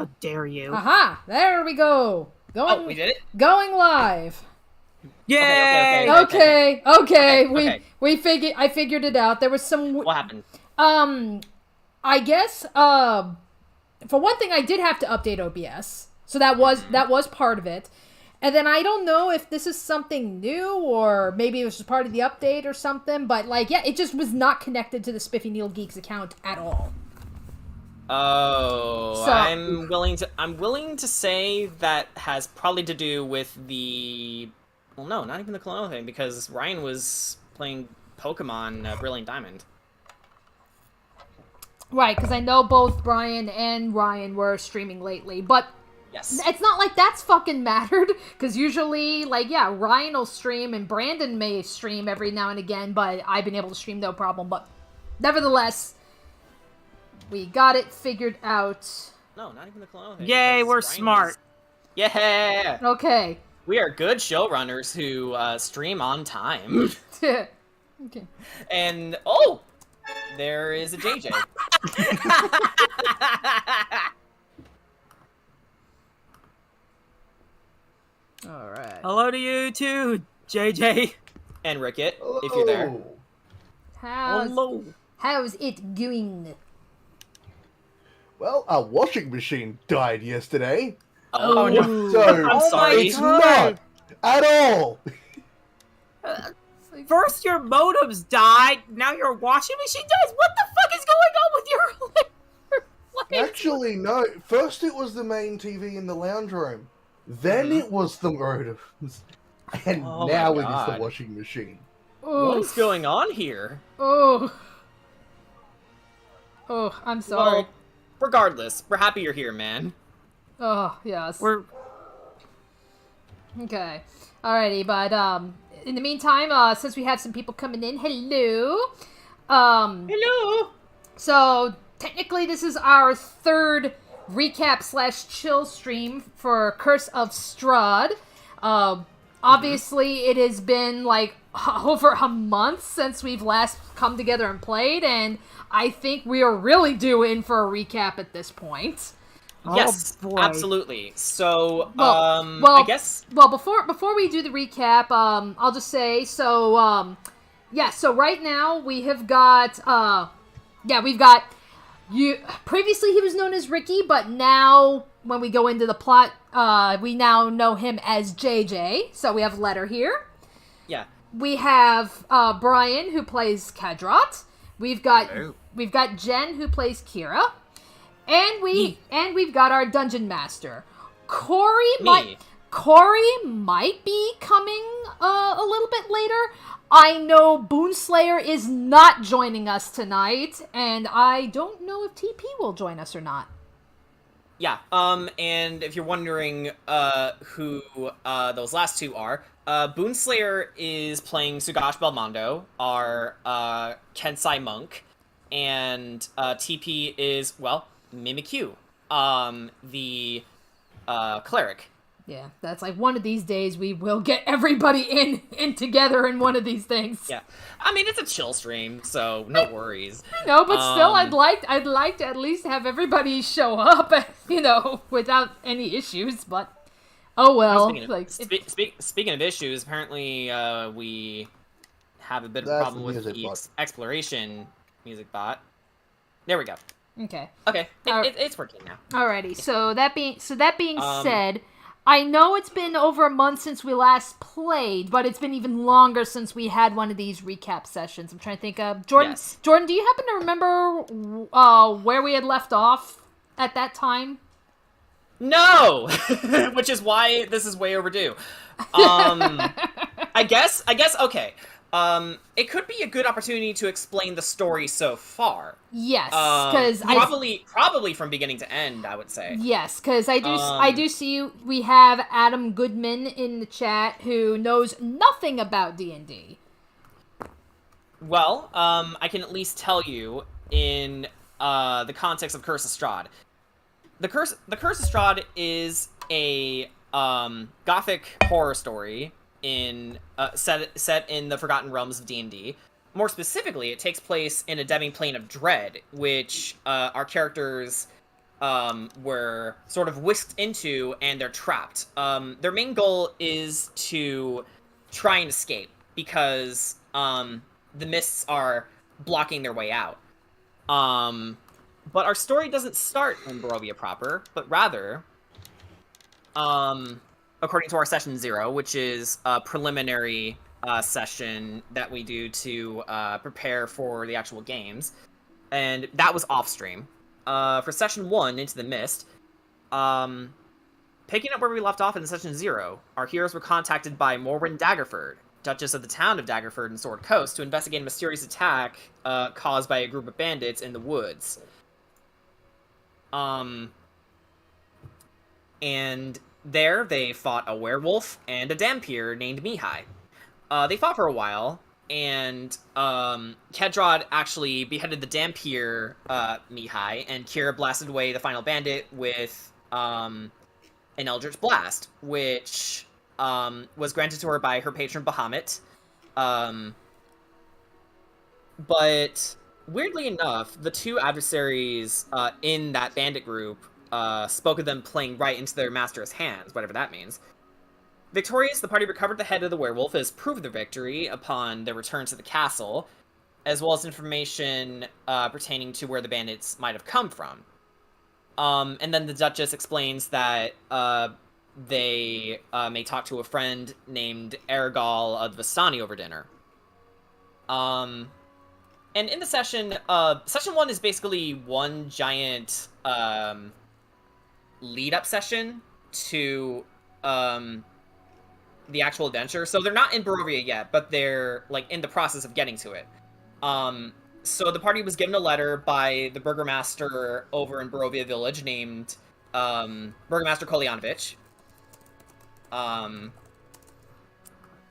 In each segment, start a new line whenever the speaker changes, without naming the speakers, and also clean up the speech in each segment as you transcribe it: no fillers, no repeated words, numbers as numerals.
How dare you?
Aha! There we go.
Oh, we did it?
Going live.
Yay!
Okay.
Okay.
I figured it out. There was some.
What happened?
I guess. For one thing, I did have to update OBS, so that was part of it. And then I don't know if this is something new or maybe it was just part of the update or something. But it just was not connected to the Spiffy Neil Geeks account at all.
Oh,
So-
I'm willing to say that has probably to do with the. Well, no, not even the Colonial thing, because Ryan was playing Pokemon Brilliant Diamond.
Right, because I know both Brian and Ryan were streaming lately, but
Yes.
it's not like that's fucking mattered, because usually, Ryan will stream and Brandon may stream every now and again, but I've been able to stream no problem, but nevertheless, we got it figured out.
No, not even the Colonial thing.
Yay,
because
we're
Ryan
smart.
Yeah!
Okay.
We are good showrunners who stream on time.
Okay.
And, oh! There is a JJ.
Alright.
Hello to you too, JJ.
And Ricket, if you're there.
Hello.
How's it going?
Well, our washing machine died yesterday.
Oh, no.
So,
I'm sorry.
it's not at all.
First your modems died, now your washing machine dies? What the fuck is going on with your life?
Actually, no. First it was the main TV in the lounge room. Then it was the modems. And
Oh my
now it is
God.
the washing machine.
What's going on here?
Oh, I'm sorry.
Well, regardless, we're happy you're here, man.
Oh, yes.
We're
Okay. Alrighty, but in the meantime, since we have some people coming in, hello.
Hello!
So technically this is our third recap / chill stream for Curse of Strahd. Obviously it has been over a month since we've last come together and played, and I think we are really due in for a recap at this point.
Yes,
boy.
absolutely. So,
Well,
I guess...
Well, before we do the recap, I'll just say, so right now we have got, we've got, previously he was known as Ricky, but now, when we go into the plot, we now know him as JJ, so we have Letter here.
Yeah.
We have, Brian, who plays Kadrot. We've got Jen, who plays Kira. And we've got our dungeon master. Corey might be coming a little bit later. I know Boonslayer is not joining us tonight, and I don't know if TP will join us or not.
Yeah, and if you're wondering who those last two are, Boonslayer is playing Sugash Belmondo, our Kensai monk, and TP is, well, Mimikyu, the cleric.
Yeah, that's one of these days we will get everybody in together in one of these things.
Yeah, I mean, it's a chill stream, so no worries.
No, but still, I'd like to at least have everybody show up, without any issues. But oh well.
Speaking of issues, apparently we have a bit of a problem with the exploration music bot. There we go.
Okay.
Okay, it's working now.
Alrighty. So that being said, I know it's been over a month since we last played, but it's been even longer since we had one of these recap sessions. I'm trying to think of Jordan.
Yes.
Jordan, do you happen to remember where we had left off at that time?
No, which is why this is way overdue. I guess. Okay. It could be a good opportunity to explain the story so far.
Yes, because
probably from beginning to end, I would say.
Yes, because I do see we have Adam Goodman in the chat who knows nothing about D&D.
Well, I can at least tell you in the context of Curse of Strahd. The Curse of Strahd is a gothic horror story set in the Forgotten Realms of D&D. More specifically, it takes place in a demi-plane of dread, which our characters were sort of whisked into, and they're trapped. Their main goal is to try and escape, because the mists are blocking their way out. But our story doesn't start in Barovia proper, but rather, according to our session 0, which is a preliminary session that we do to prepare for the actual games, and that was off stream. For session 1, Into the Mist, picking up where we left off in session 0, our heroes were contacted by Morwen Daggerford, Duchess of the town of Daggerford and Sword Coast, to investigate a mysterious attack caused by a group of bandits in the woods. And there they fought a werewolf and a Dhampir named Mihai. They fought for a while, and Kedrad actually beheaded the Dhampir Mihai, and Kira blasted away the final bandit with an Eldritch Blast, which was granted to her by her patron Bahamut. But weirdly enough, the two adversaries in that bandit group spoke of them playing right into their master's hands, whatever that means. Victorious, the party recovered the head of the werewolf as proof of their victory upon their return to the castle, as well as information pertaining to where the bandits might have come from. And then the Duchess explains that they may talk to a friend named Aragal of Vistani over dinner. And in the session 1 is basically one giant lead-up session to the actual adventure. So they're not in Barovia yet, but they're like in the process of getting to it. So the party was given a letter by the burgomaster over in Barovia village named Burgomaster Kolyanovich.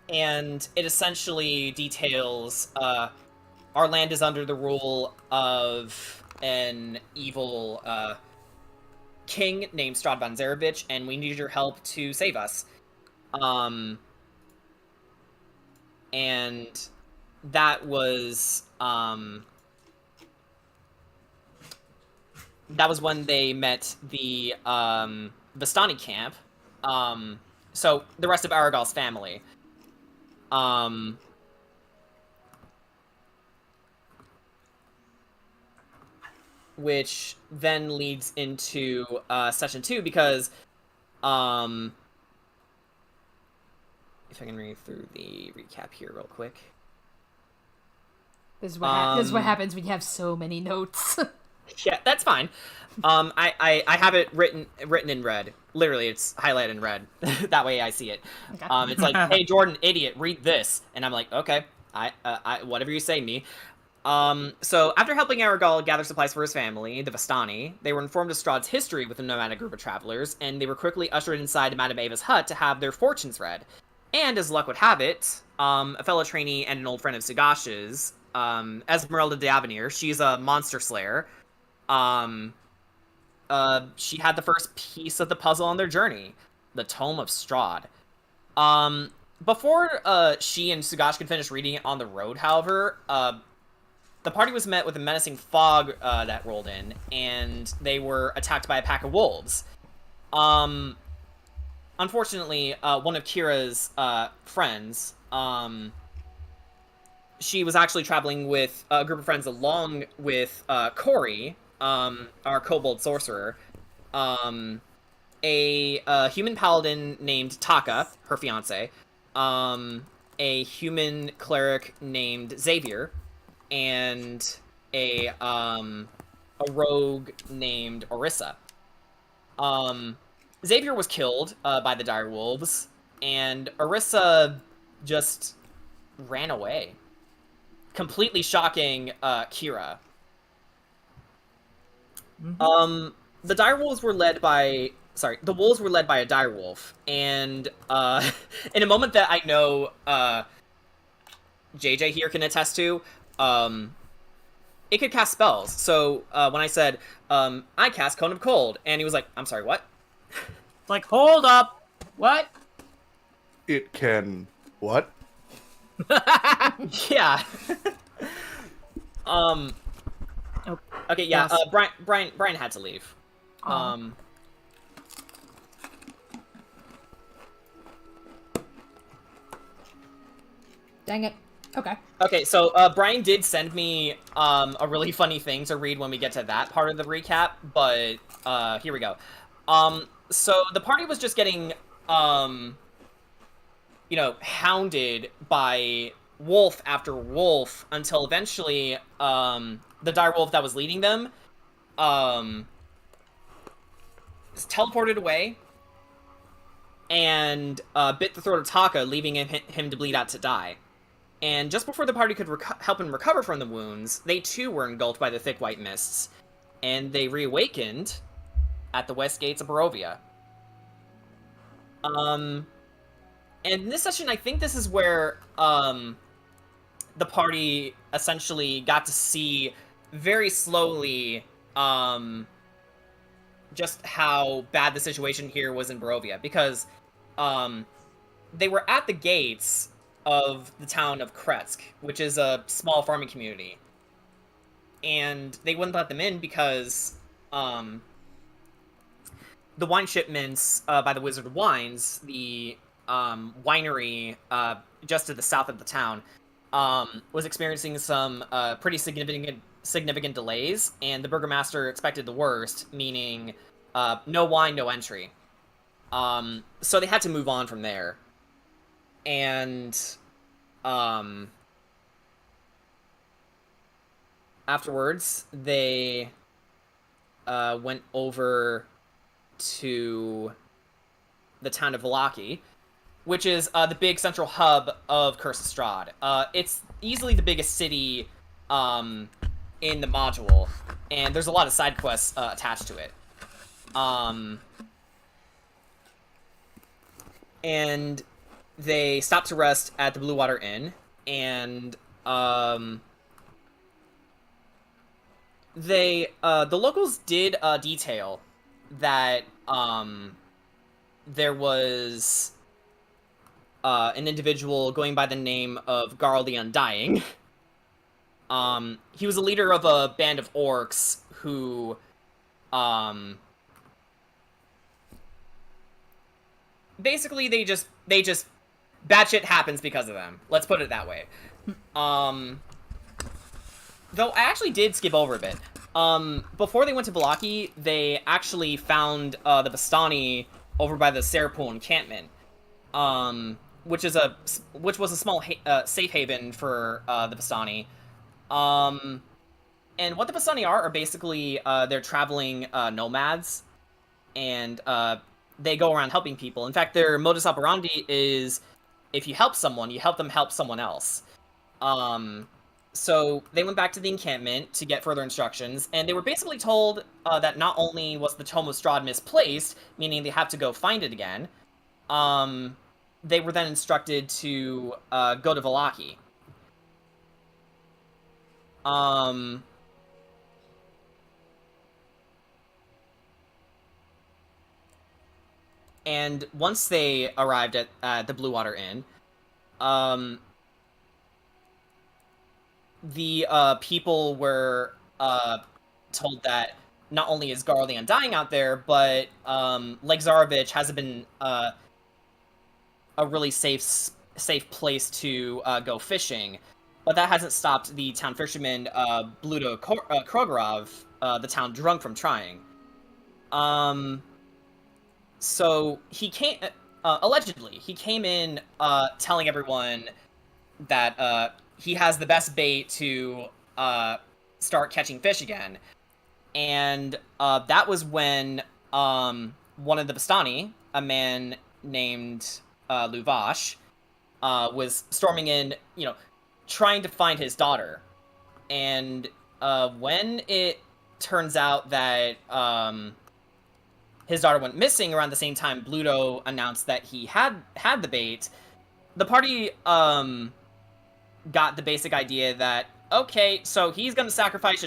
And it essentially details our land is under the rule of an evil king named Strahd von Zarevich, and we need your help to save us. And that was when they met the Vistani camp. So the rest of Aragal's family. Which then leads into session 2, because if I can read through the recap here real quick.
This is what happens when you have so many notes.
Yeah, that's fine. I have it written in red. Literally, it's highlighted in red. That way I see it.
Okay.
It's like, hey, Jordan, idiot, read this. And I'm like, okay, I whatever you say, me. So after helping Aragal gather supplies for his family, the Vistani, they were informed of Strahd's history with a nomadic group of travelers, and they were quickly ushered inside Madame Ava's hut to have their fortunes read. And as luck would have it, a fellow trainee and an old friend of Sagash's, Esmeralda d'Avenir, she's a monster slayer. She had the first piece of the puzzle on their journey, the Tome of Strahd. Before she and Sugash could finish reading it on the road, however, the party was met with a menacing fog that rolled in, and they were attacked by a pack of wolves. Unfortunately, one of Kira's friends, she was actually traveling with a group of friends along with Corey, our kobold sorcerer, a human paladin named Taka, her fiance, a human cleric named Xavier, and a rogue named Orissa. Xavier was killed by the dire wolves, and Orissa just ran away, completely shocking Kira.
Mm-hmm.
The dire wolves were led by the wolves were led by a dire wolf, and in a moment that I know JJ here can attest to, it could cast spells. So when I said I cast Cone of Cold, and he was like, "I'm sorry, what?"
Like, hold up, what?
It can what?
Yeah.
Oh,
Okay, yeah.
yes.
Brian had to leave. Um,
Dang it. Okay.
Okay, so Brian did send me a really funny thing to read when we get to that part of the recap, but here we go. So the party was just getting hounded by wolf after wolf until eventually the dire wolf that was leading them teleported away and bit the throat of Taka, leaving him to bleed out to die. And just before the party could help him recover from the wounds, they too were engulfed by the thick white mists, and they reawakened at the west gates of Barovia. And in this session, I think this is where the party essentially got to see very slowly just how bad the situation here was in Barovia, because they were at the gates of the town of Kretsk, which is a small farming community. And they wouldn't let them in because the wine shipments by the Wizard of Wines, the winery just to the south of the town, was experiencing some pretty significant delays, and the burgomaster expected the worst, meaning no wine, no entry. So they had to move on from there. And afterwards, they went over to the town of Vallaki, which is the big central hub of Curse of Strahd. It's easily the biggest city in the module, and there's a lot of side quests attached to it. And they stopped to rest at the Blue Water Inn, and the locals did detail that there was an individual going by the name of Garl the Undying. He was a leader of a band of orcs who basically they just bad shit happens because of them. Let's put it that way. Though I actually did skip over a bit. Before they went to Vallaki, they actually found the Vistani over by the Serapul encampment, which was a small safe haven for the Vistani. And what the Vistani are basically they're traveling nomads, and they go around helping people. In fact, their modus operandi is, if you help someone, you help them help someone else. So they went back to the encampment to get further instructions, and they were basically told that not only was the Tome of Strahd misplaced, meaning they have to go find it again, they were then instructed to go to Vallaki. And once they arrived at the Blue Water Inn, the people were told that not only is Garl the Undying out there, but Legzarovich hasn't been a really safe place to go fishing. But that hasn't stopped the town fisherman, Bluto Krogorov, the town drunk, from trying. So he came, allegedly, he came in telling everyone that he has the best bait to start catching fish again. And that was when one of the Vistani, a man named Luvash, was storming in, trying to find his daughter. And when it turns out that his daughter went missing around the same time Bluto announced that he had the bait, the party got the basic idea that, okay, so he's going to sacrifice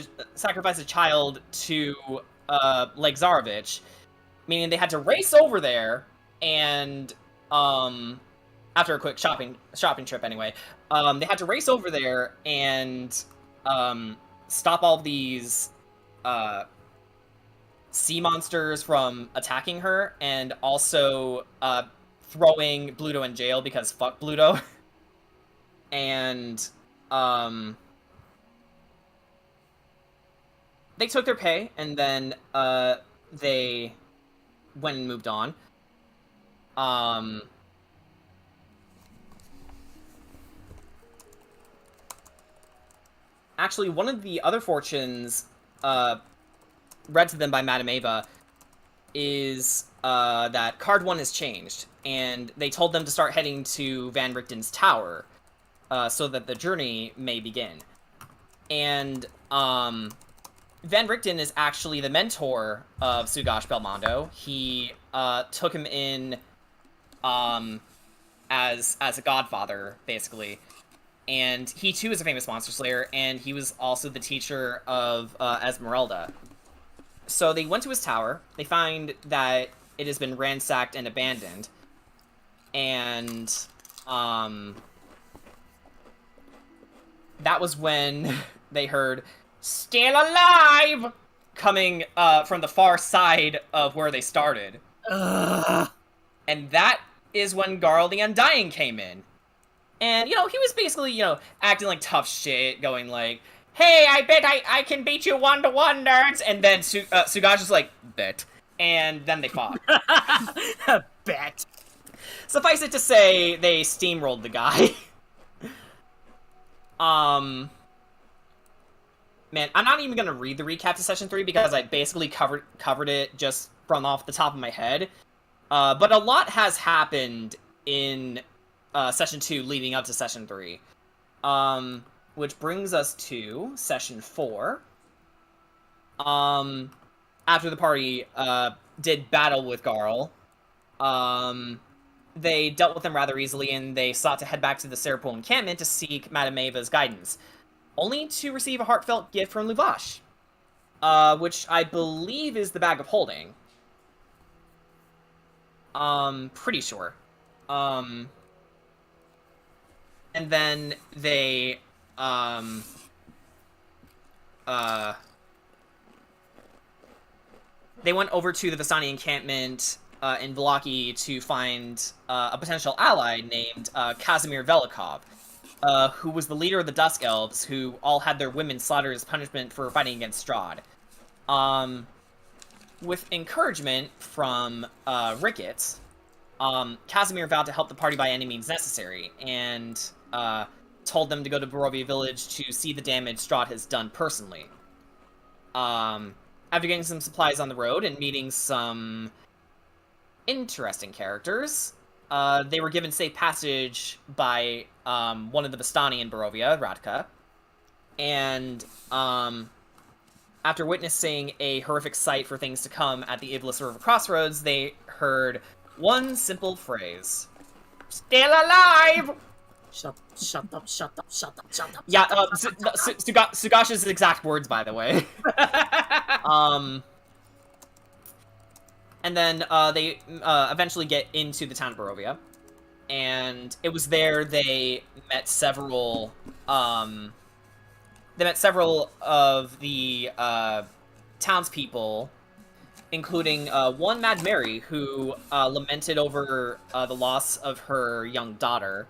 a child to Legzarovich, meaning they had to race over there and after a quick shopping trip anyway, they had to race over there and stop all these sea monsters from attacking her, and also throwing Bluto in jail because fuck Bluto. And they took their pay, and then they went and moved on. Actually, one of the other fortunes read to them by Madame Ava is that Card 1 has changed, and they told them to start heading to Van Richten's tower so that the journey may begin. And Van Richten is actually the mentor of Sugash Belmondo. He took him in as a godfather, basically. And he, too, is a famous monster slayer, and he was also the teacher of Esmeralda. So they went to his tower. They find that it has been ransacked and abandoned. And that was when they heard, "Still alive!" coming from the far side of where they started.
Ugh.
And that is when Garl the Undying came in. And, he was basically, acting like tough shit, going like, "Hey, I bet I can beat you 1-to-1, nerds!" And then Sugash is like, "Bet." And then they fought.
Bet.
Suffice it to say, they steamrolled the guy. Man, I'm not even gonna read the recap to Session 3 because I basically covered it just from off the top of my head. But a lot has happened in Session 2 leading up to Session 3. Which brings us to Session 4. After the party did battle with Garl, they dealt with them rather easily, and they sought to head back to the Serapul encampment to seek Madame Ava's guidance, only to receive a heartfelt gift from Luvash, which I believe is the Bag of Holding. Pretty sure. And then they, they went over to the Vistani encampment in Vallaki to find a potential ally named Casimir Velikov, who was the leader of the Dusk Elves, who all had their women slaughtered as punishment for fighting against Strahd. With encouragement from Ricketts, Casimir vowed to help the party by any means necessary, and told them to go to Barovia village to see the damage Strahd has done personally. After getting some supplies on the road and meeting some interesting characters, they were given safe passage by one of the Vistani in Barovia, Radka, and after witnessing a horrific sight for things to come at the Iblis River Crossroads, they heard one simple phrase: "Still alive!"
Shut up.
Yeah, Sugash's exact words, by the way. And then they eventually get into the town of Barovia, and it was there they met several of the townspeople, including one Mad Mary, who lamented over the loss of her young daughter.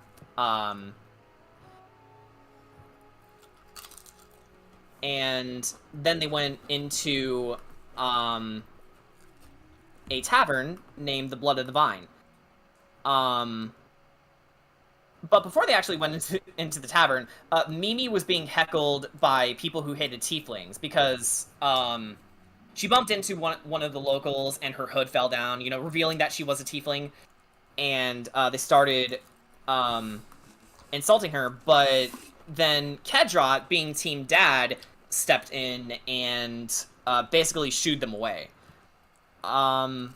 And then they went into a tavern named the Blood of the Vine. But before they actually went into the tavern, Mimi was being heckled by people who hated tieflings because she bumped into one of the locals and her hood fell down, revealing that she was a tiefling. And they started insulting her, but then Kedrot, being Team Dad, stepped in and basically shooed them away. And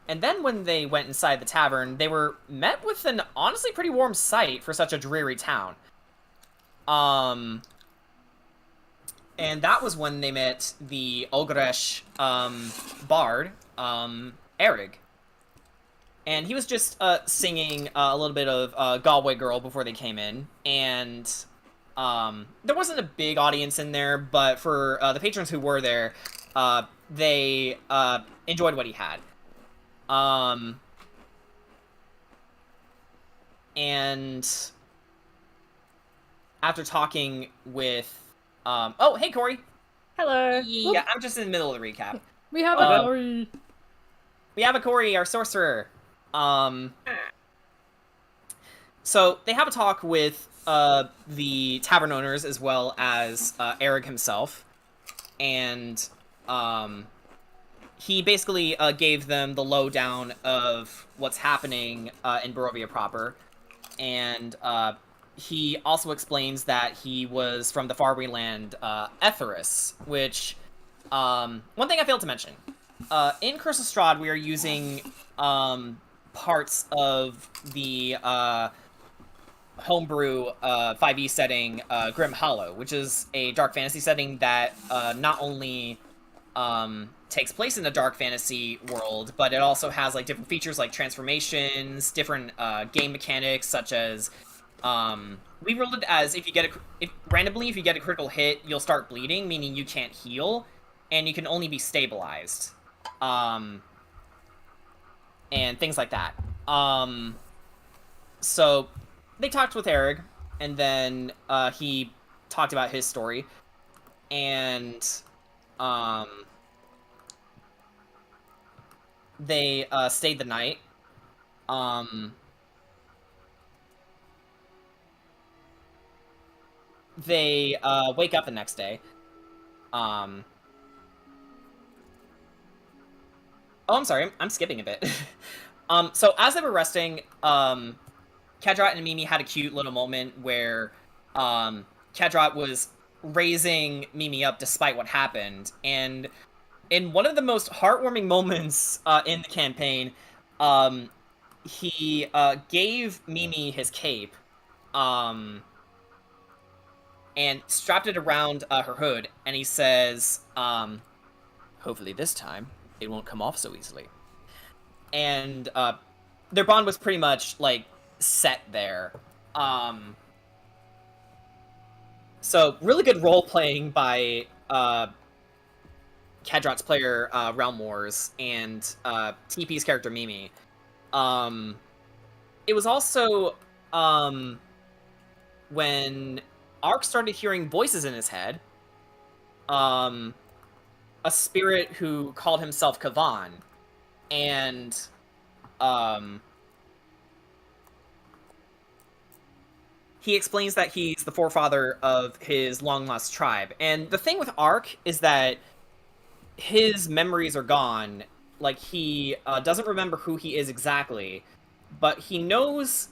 then when they went inside the tavern, they were met with an honestly pretty warm sight for such a dreary town. And that was when they met the Ogresh bard, Erig. And he was just singing a little bit of Galway Girl before they came in, and there wasn't a big audience in there, but for the patrons who were there, they enjoyed what he had. And after talking with, oh, hey, Corey.
Hello.
Yeah, I'm just in the middle of the recap.
We have a Corey.
We have a Corey, our sorcerer. So they have a talk with the tavern owners as well as Eric himself, and he basically gave them the lowdown of what's happening in Barovia proper, and he also explains that he was from the faraway land Etheris, which one thing I failed to mention. In Curse of Strahd, we are using parts of the homebrew 5e setting Grim Hollow, which is a dark fantasy setting that not only takes place in the dark fantasy world, but it also has like different features like transformations, different game mechanics such as we rolled it as if randomly if you get a critical hit, you'll start bleeding, meaning you can't heal, and you can only be stabilized. And things like that. So they talked with Eric, and then he talked about his story, and they stayed the night. They wake up the next day. Oh, I'm sorry. I'm skipping a bit. So as they were resting, Kadrat and Mimi had a cute little moment where Kadrat was raising Mimi up despite what happened. And in one of the most heartwarming moments in the campaign, he gave Mimi his cape and strapped it around her hood. And he says, hopefully this time it won't come off so easily. And their bond was pretty much like set there. So really good role playing by Kadrat's player Realm Wars and TP's character Mimi. It was also when Ark started hearing voices in his head. A spirit who called himself Kavan, and he explains that he's the forefather of his long-lost tribe. And the thing with Ark is that his memories are gone. Like, he doesn't remember who he is exactly, but he knows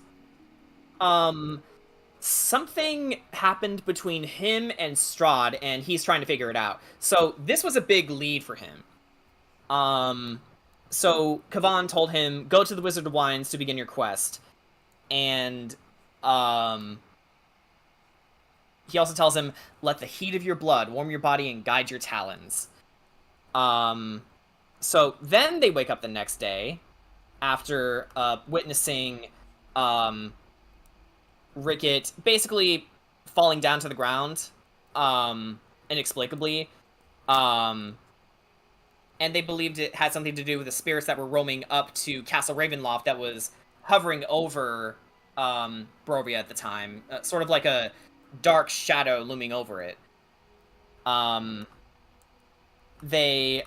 something happened between him and Strahd, and he's trying to figure it out. So this was a big lead for him. So Kavan told him, go to the Wizard of Wines to begin your quest. And he also tells him, let the heat of your blood warm your body and guide your talons. So then they wake up the next day after witnessing Rickett basically falling down to the ground inexplicably. And they believed it had something to do with the spirits that were roaming up to Castle Ravenloft that was hovering over Barovia at the time. Sort of like a dark shadow looming over it. They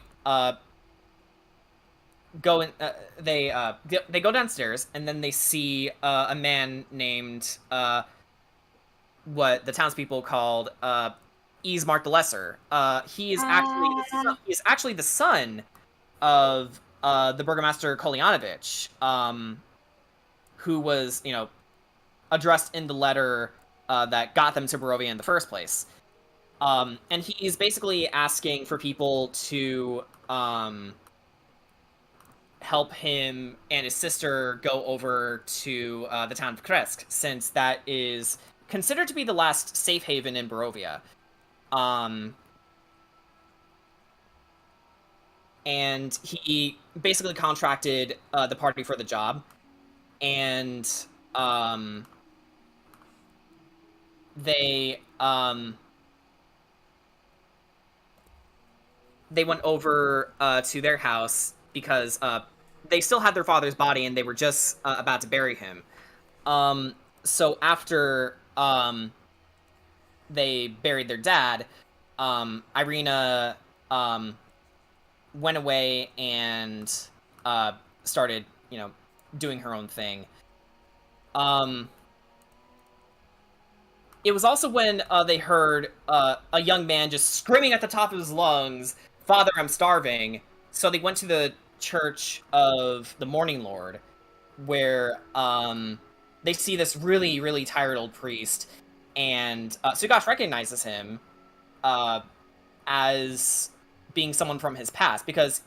go in. They go downstairs, and then they see a man named what the townspeople called Ismark the Lesser. He is actually the son of the Burgomaster Kolyanovich, who was, you know, addressed in the letter that got them to Barovia in the first place. And he's basically asking for people to help him and his sister go over to the town of Kresk, since that is considered to be the last safe haven in Barovia. And he basically contracted the party for the job, and they went over to their house because they still had their father's body and they were just about to bury him. So after they buried their dad, Irina went away and started, doing her own thing. It was also when they heard a young man just screaming at the top of his lungs, "Father, I'm starving." So they went to the Church of the Morning Lord, where they see this really, really tired old priest, and Sugash recognizes him as being someone from his past, because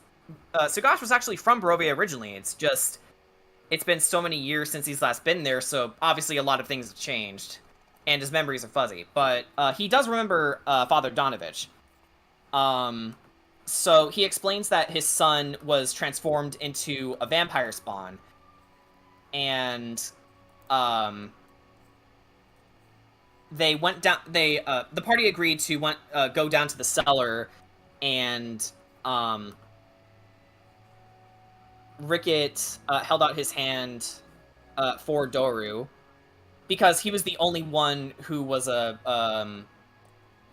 Sugash was actually from Barovia originally. It's been so many years since he's last been there, so obviously a lot of things have changed, and his memories are fuzzy. But he does remember Father Donovich. So he explains that his son was transformed into a vampire spawn, and they went down. The party agreed to go down to the cellar, and Ricket held out his hand for Doru, because he was the only one who was a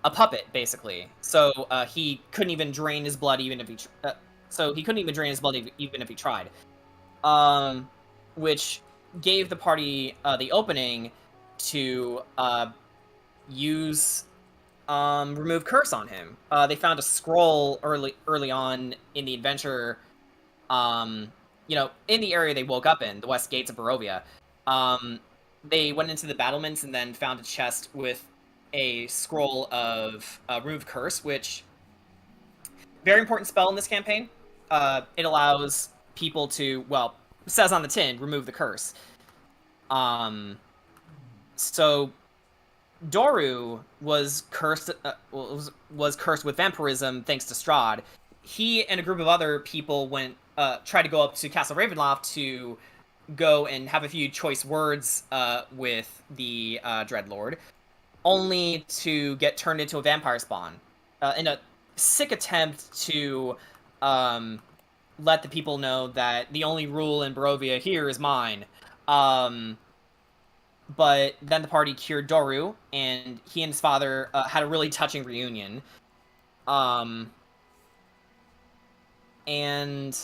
puppet, basically. So he couldn't even drain his blood even if he tried. Which gave the party the opening to use remove curse on him. They found a scroll early on in the adventure. In the area they woke up in, the west gates of Barovia. They went into the battlements and then found a chest with a scroll of remove curse, which very important spell in this campaign. It allows people to, well, it says on the tin, remove the curse. So Doru was cursed. Was cursed with vampirism thanks to Strahd. He and a group of other people tried to go up to Castle Ravenloft to go and have a few choice words with the Dreadlord, only to get turned into a vampire spawn in a sick attempt to let the people know that the only rule in Barovia here is mine. But then the party cured Doru, and he and his father had a really touching reunion. And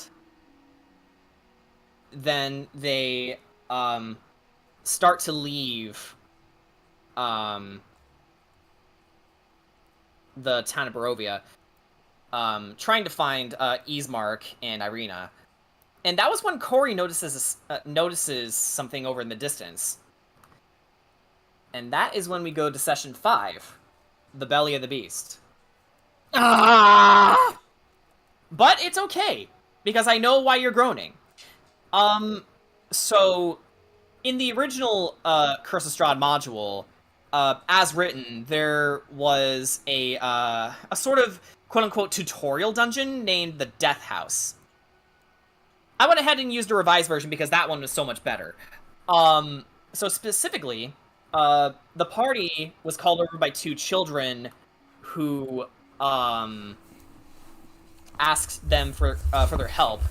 then they start to leave the town of Barovia, trying to find Ismark and Irina. And that was when Corey notices something over in the distance. And that is when we go to session 5, the belly of the beast.
Ah!
But it's okay, because I know why you're groaning. So in the original Curse of Strahd module, as written, there was a sort of quote-unquote tutorial dungeon named the Death House. I went ahead and used a revised version because that one was so much better. So specifically, the party was called over by 2 children who asked them for their help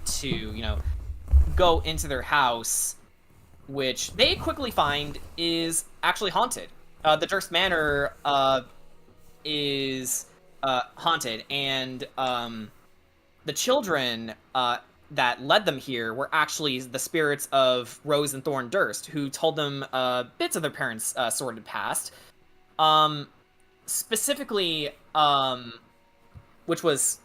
to, go into their house, which they quickly find is actually haunted. The Durst Manor is haunted, and the children that led them here were actually the spirits of Rose and Thorn Durst, who told them bits of their parents' sordid past. Specifically, which was,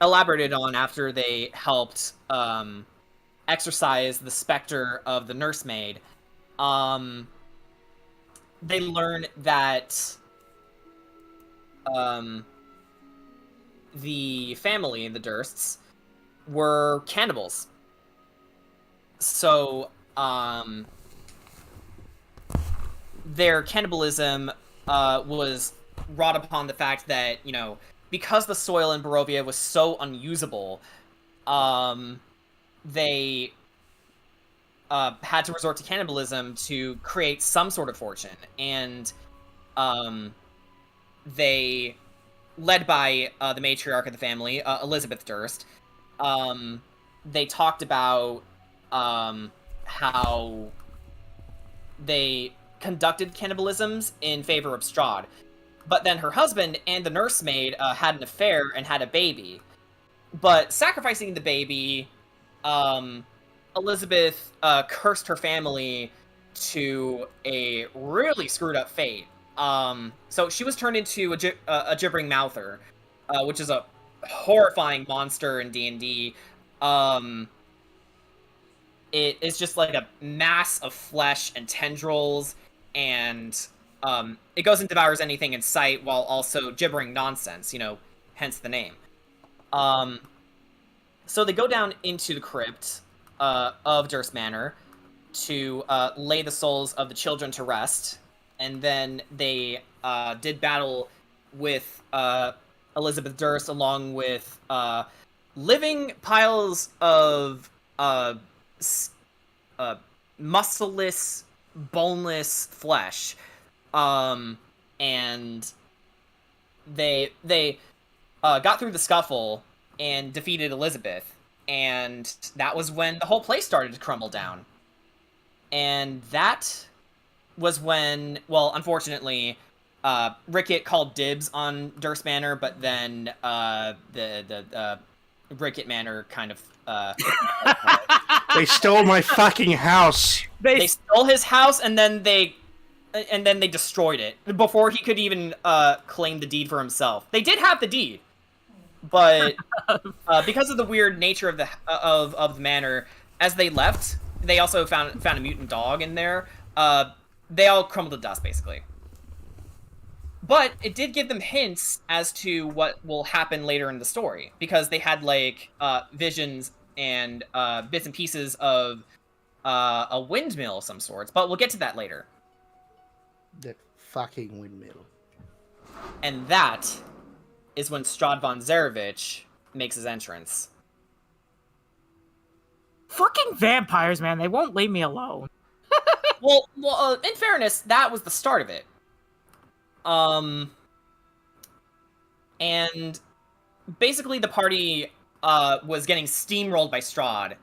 elaborated on after they helped exorcise the specter of the nursemaid. They learn that the family, the Dursts, were cannibals. So, their cannibalism was wrought upon the fact that, because the soil in Barovia was so unusable, they had to resort to cannibalism to create some sort of fortune, and they, led by the matriarch of the family, Elizabeth Durst, they talked about how they conducted cannibalisms in favor of Strahd. But then her husband and the nursemaid had an affair and had a baby. But sacrificing the baby, Elizabeth cursed her family to a really screwed up fate. So she was turned into a gibbering mouther, which is a horrifying monster in D&D. It is just like a mass of flesh and tendrils, and it goes and devours anything in sight while also gibbering nonsense, hence the name. So they go down into the crypt of Durst Manor to lay the souls of the children to rest, and then they did battle with Elizabeth Durst along with living piles of muscleless, boneless flesh, and they got through the scuffle and defeated Elizabeth, and that was when the whole place started to crumble down. And that was when, well, unfortunately, Rickett called dibs on Durst Manor, but then the Rickett Manor kind of
They stole my fucking house.
they stole his house, and then they destroyed it before he could even claim the deed for himself. They did have the deed, but because of the weird nature of the manor, as they left, they also found a mutant dog in there. They all crumbled to dust, basically. But it did give them hints as to what will happen later in the story, because they had like visions and bits and pieces of a windmill of some sorts. But we'll get to that later.
That fucking windmill.
And that is when Strahd von Zarevich makes his entrance.
Fucking vampires, man. They won't leave me alone.
Well, in fairness, that was the start of it. And basically the party was getting steamrolled by Strahd.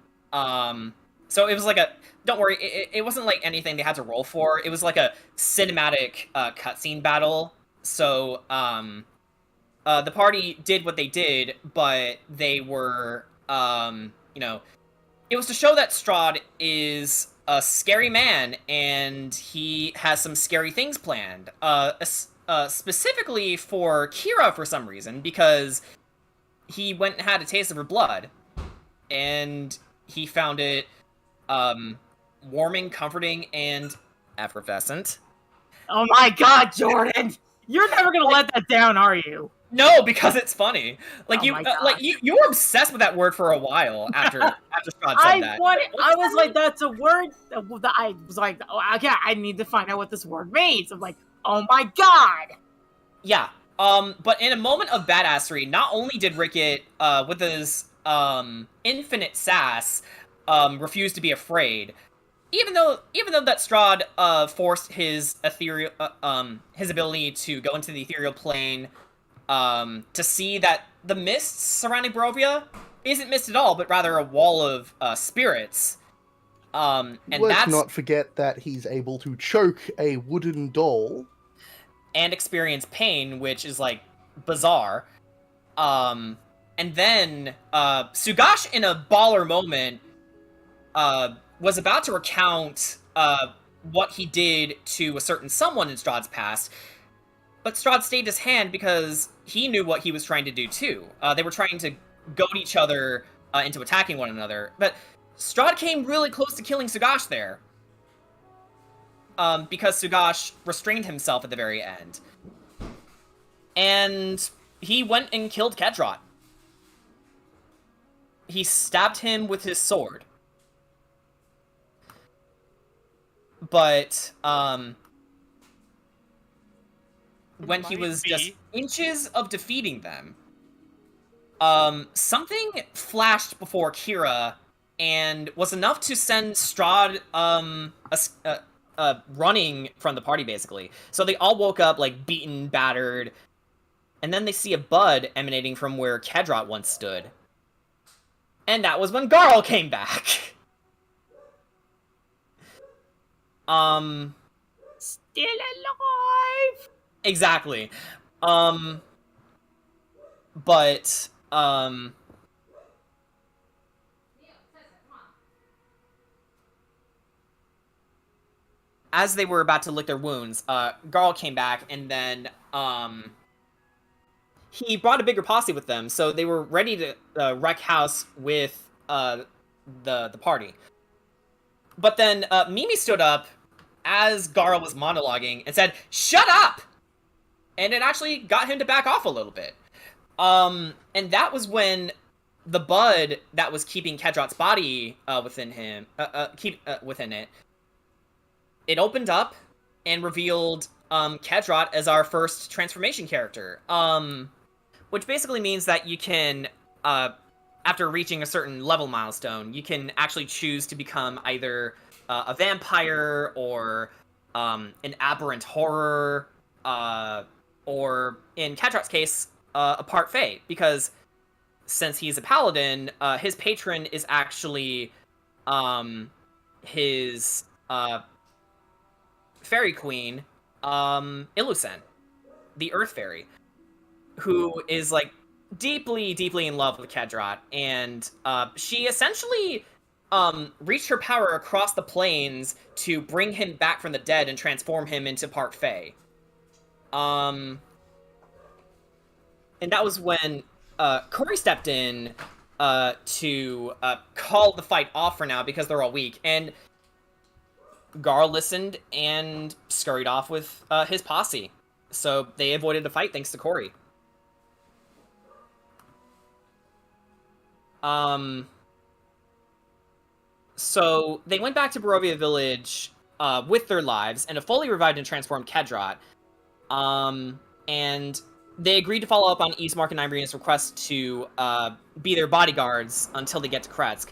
So it was like don't worry, it wasn't like anything they had to roll for. It was like a cinematic cutscene battle. So the party did what they did, but they were, it was to show that Strahd is a scary man, and he has some scary things planned. Specifically for Kira for some reason, because he went and had a taste of her blood, and he found it warming, comforting, and effervescent.
Oh my god, Jordan! You're never gonna let that down, are you?
No, because it's funny. Like
Oh my God.
you were obsessed with that word for a while after Strahd said that.
I was like, that's a word. I was like, oh, okay, I need to find out what this word means. I'm like, oh my god.
Yeah. But in a moment of badassery, not only did Rickett, with his infinite sass, refuse to be afraid, even though that Strahd forced his ethereal his ability to go into the ethereal plane, to see that the mists surrounding Barovia isn't mist at all, but rather a wall of spirits. And
Let's not forget that he's able to choke a wooden doll.
And experience pain, which is, like, bizarre. And then, Sugash, in a baller moment, was about to recount, what he did to a certain someone in Strahd's past, but Strahd stayed his hand because he knew what he was trying to do, too. They were trying to goad each other into attacking one another, but Strahd came really close to killing Sugash there. Because Sugash restrained himself at the very end. And he went and killed Kedrot. He stabbed him with his sword. But, when he was just inches of defeating them, something flashed before Kira and was enough to send Strahd running from the party, basically. So they all woke up, like, beaten, battered, and then they see a bud emanating from where Kedrot once stood. And that was when Garl came back.
Still alive!
Exactly. As they were about to lick their wounds, Garl came back, and then, he brought a bigger posse with them, so they were ready to wreck house with the party. But then Mimi stood up as Garl was monologuing and said, "Shut up!" And it actually got him to back off a little bit. And that was when the bud that was keeping Kedrot's body within it, it opened up and revealed Kedrot as our first transformation character. Which basically means that you can, after reaching a certain level milestone, you can actually choose to become either a vampire or an aberrant horror, or in Kedrot's case, a part fae, because since he's a paladin, his patron is actually his fairy queen, Illusen, the earth fairy, who is, like, deeply, deeply in love with Kedrot, and she essentially reached her power across the planes to bring him back from the dead and transform him into part fae. And that was when Corey stepped in to call the fight off for now because they're all weak, and Garl listened and scurried off with his posse. So they avoided a fight thanks to Corey. So they went back to Barovia Village with their lives and a fully revived and transformed Kedrot. And they agreed to follow up on Ismark and Irina's request to be their bodyguards until they get to Kretsk.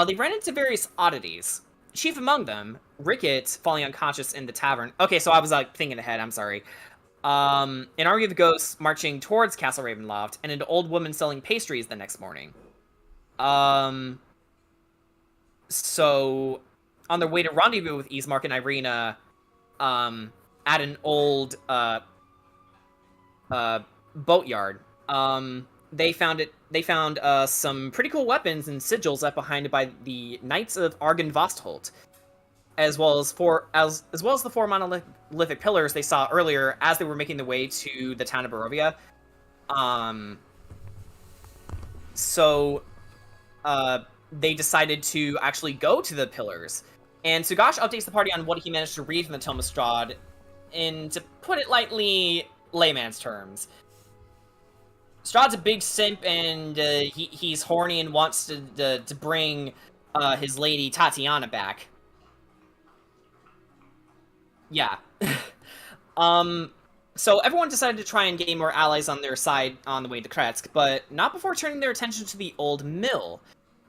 They ran into various oddities. Chief among them, Rickett falling unconscious in the tavern. Okay, so I was like thinking ahead, I'm sorry. An army of ghosts marching towards Castle Ravenloft, and an old woman selling pastries the next morning. So on their way to rendezvous with Ismark and Irina, at an old boatyard, they found some pretty cool weapons and sigils left behind by the Knights of Argon Vostholt, as well as the four monolithic pillars they saw earlier as they were making their way to the town of Barovia. So they decided to actually go to the pillars, and Sugash updates the party on what he managed to read from the Tome of Strahd in, to put it lightly, layman's terms. Strahd's a big simp, and he's horny and wants to bring his lady Tatiana back. Yeah. So everyone decided to try and gain more allies on their side on the way to Kretsk, but not before turning their attention to the old mill.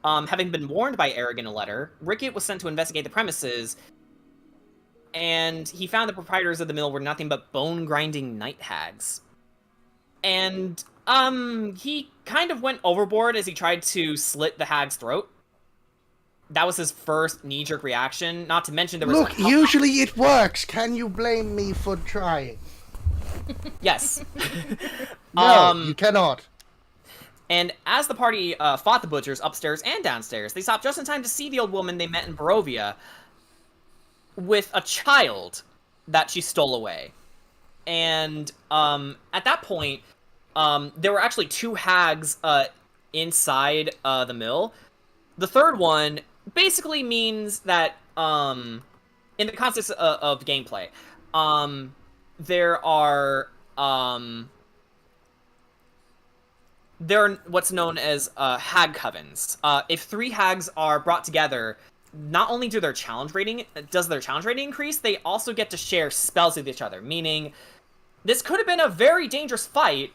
Having been warned by Eric in a letter, Rickett was sent to investigate the premises, and he found the proprietors of the mill were nothing but bone-grinding night hags. And, he kind of went overboard as he tried to slit the hag's throat. That was his first knee-jerk reaction, not to mention there was...
Look, usually it works. Can you blame me for trying?
Yes.
No, you cannot.
And as the party fought the butchers upstairs and downstairs, they stopped just in time to see the old woman they met in Barovia with a child that she stole away. And at that point, there were actually two hags inside the mill. The third one basically means that, in the context of gameplay, there are what's known as hag covens. If three hags are brought together, not only does their challenge rating increase, they also get to share spells with each other, meaning this could have been a very dangerous fight,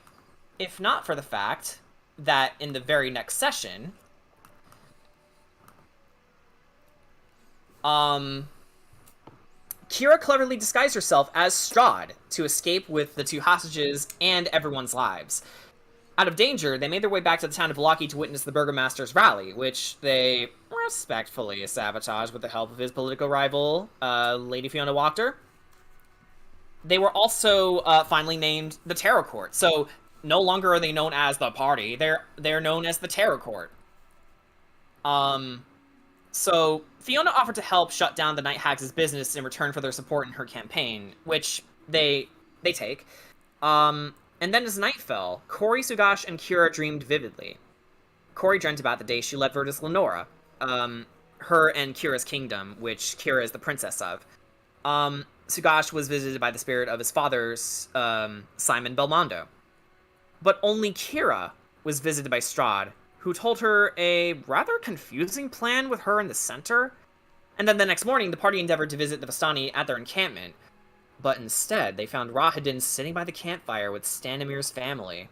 if not for the fact that in the very next session, Kira cleverly disguised herself as Strahd to escape with the 2 hostages and everyone's lives. Out of danger, they made their way back to the town of Vallaki to witness the Burgomaster's rally, which they respectfully sabotaged with the help of his political rival, Lady Fiona Wachter. They were also finally named the Terror Court, so no longer are they known as the party, they're known as the Terror Court. So Fiona offered to help shut down the Night Hags' business in return for their support in her campaign, which they take. And then as night fell, Cori, Sugash, and Kira dreamed vividly. Cori dreamt about the day she led Virtus Lenora, her and Kira's kingdom, which Kira is the princess of. Sugash was visited by the spirit of his father's, Simon Belmondo. But only Kira was visited by Strahd, who told her a rather confusing plan with her in the center. And then the next morning, the party endeavored to visit the Vistani at their encampment. But instead, they found Rahadin sitting by the campfire with Stanimir's family.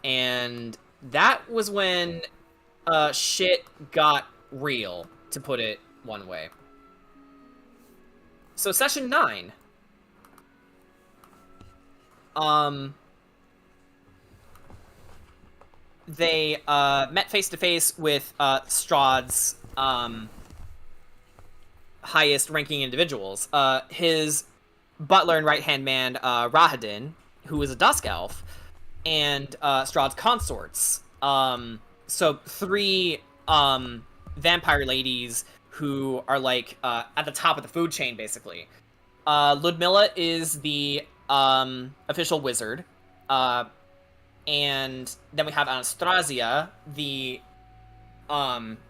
And that was when shit got real, to put it one way. So session 9. They met face-to-face with Strahd's highest-ranking individuals. His butler and right-hand man, Rahadin, who is a Dusk Elf, and Strahd's consorts. So 3 vampire ladies who are, like, at the top of the food chain, basically. Ludmilla is the official wizard. And then we have Anastasia, the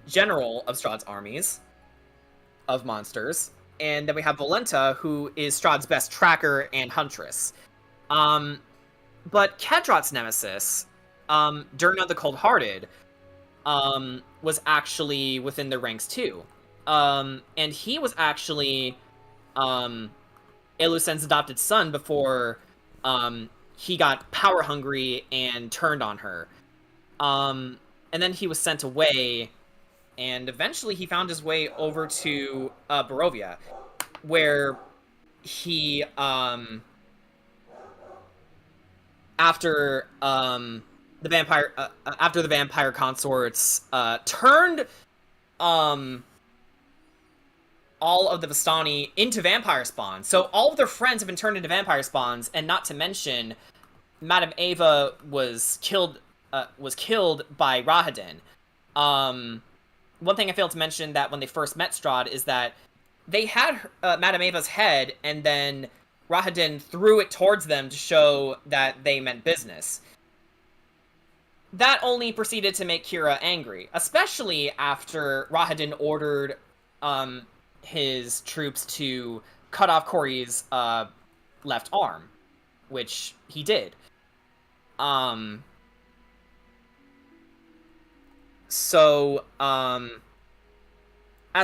general of Strahd's armies of monsters. And then we have Valenta, who is Strahd's best tracker and huntress. But Kedrot's nemesis, Durna the Cold-Hearted, was actually within their ranks too. And he was actually Elusen's adopted son before he got power hungry and turned on her. And then he was sent away, and eventually he found his way over to Barovia, where he after the vampire consorts turned all of the Vistani into vampire spawns. So all of their friends have been turned into vampire spawns, and not to mention, Madame Ava was killed by Rahadin. One thing I failed to mention that when they first met Strahd is that they had Madame Ava's head, and then Rahadin threw it towards them to show that they meant business. That only proceeded to make Kira angry, especially after Rahadin ordered his troops to cut off Cori's left arm, which he did. As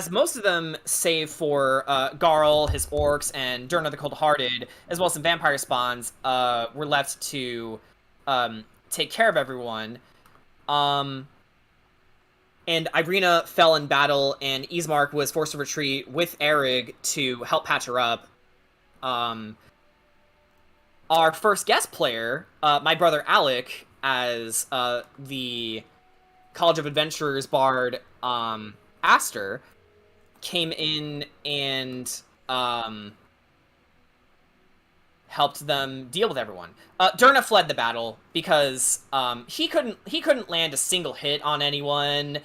most of them, save for Garl, his orcs, and Durna the Cold-Hearted, as well as some vampire spawns, were left to take care of everyone. And Irina fell in battle, and Ismark was forced to retreat with Erig to help patch her up. Our first guest player, my brother Alec, as the College of Adventurers bard Aster, came in and helped them deal with everyone. Durna fled the battle because he couldn't land a single hit on anyone.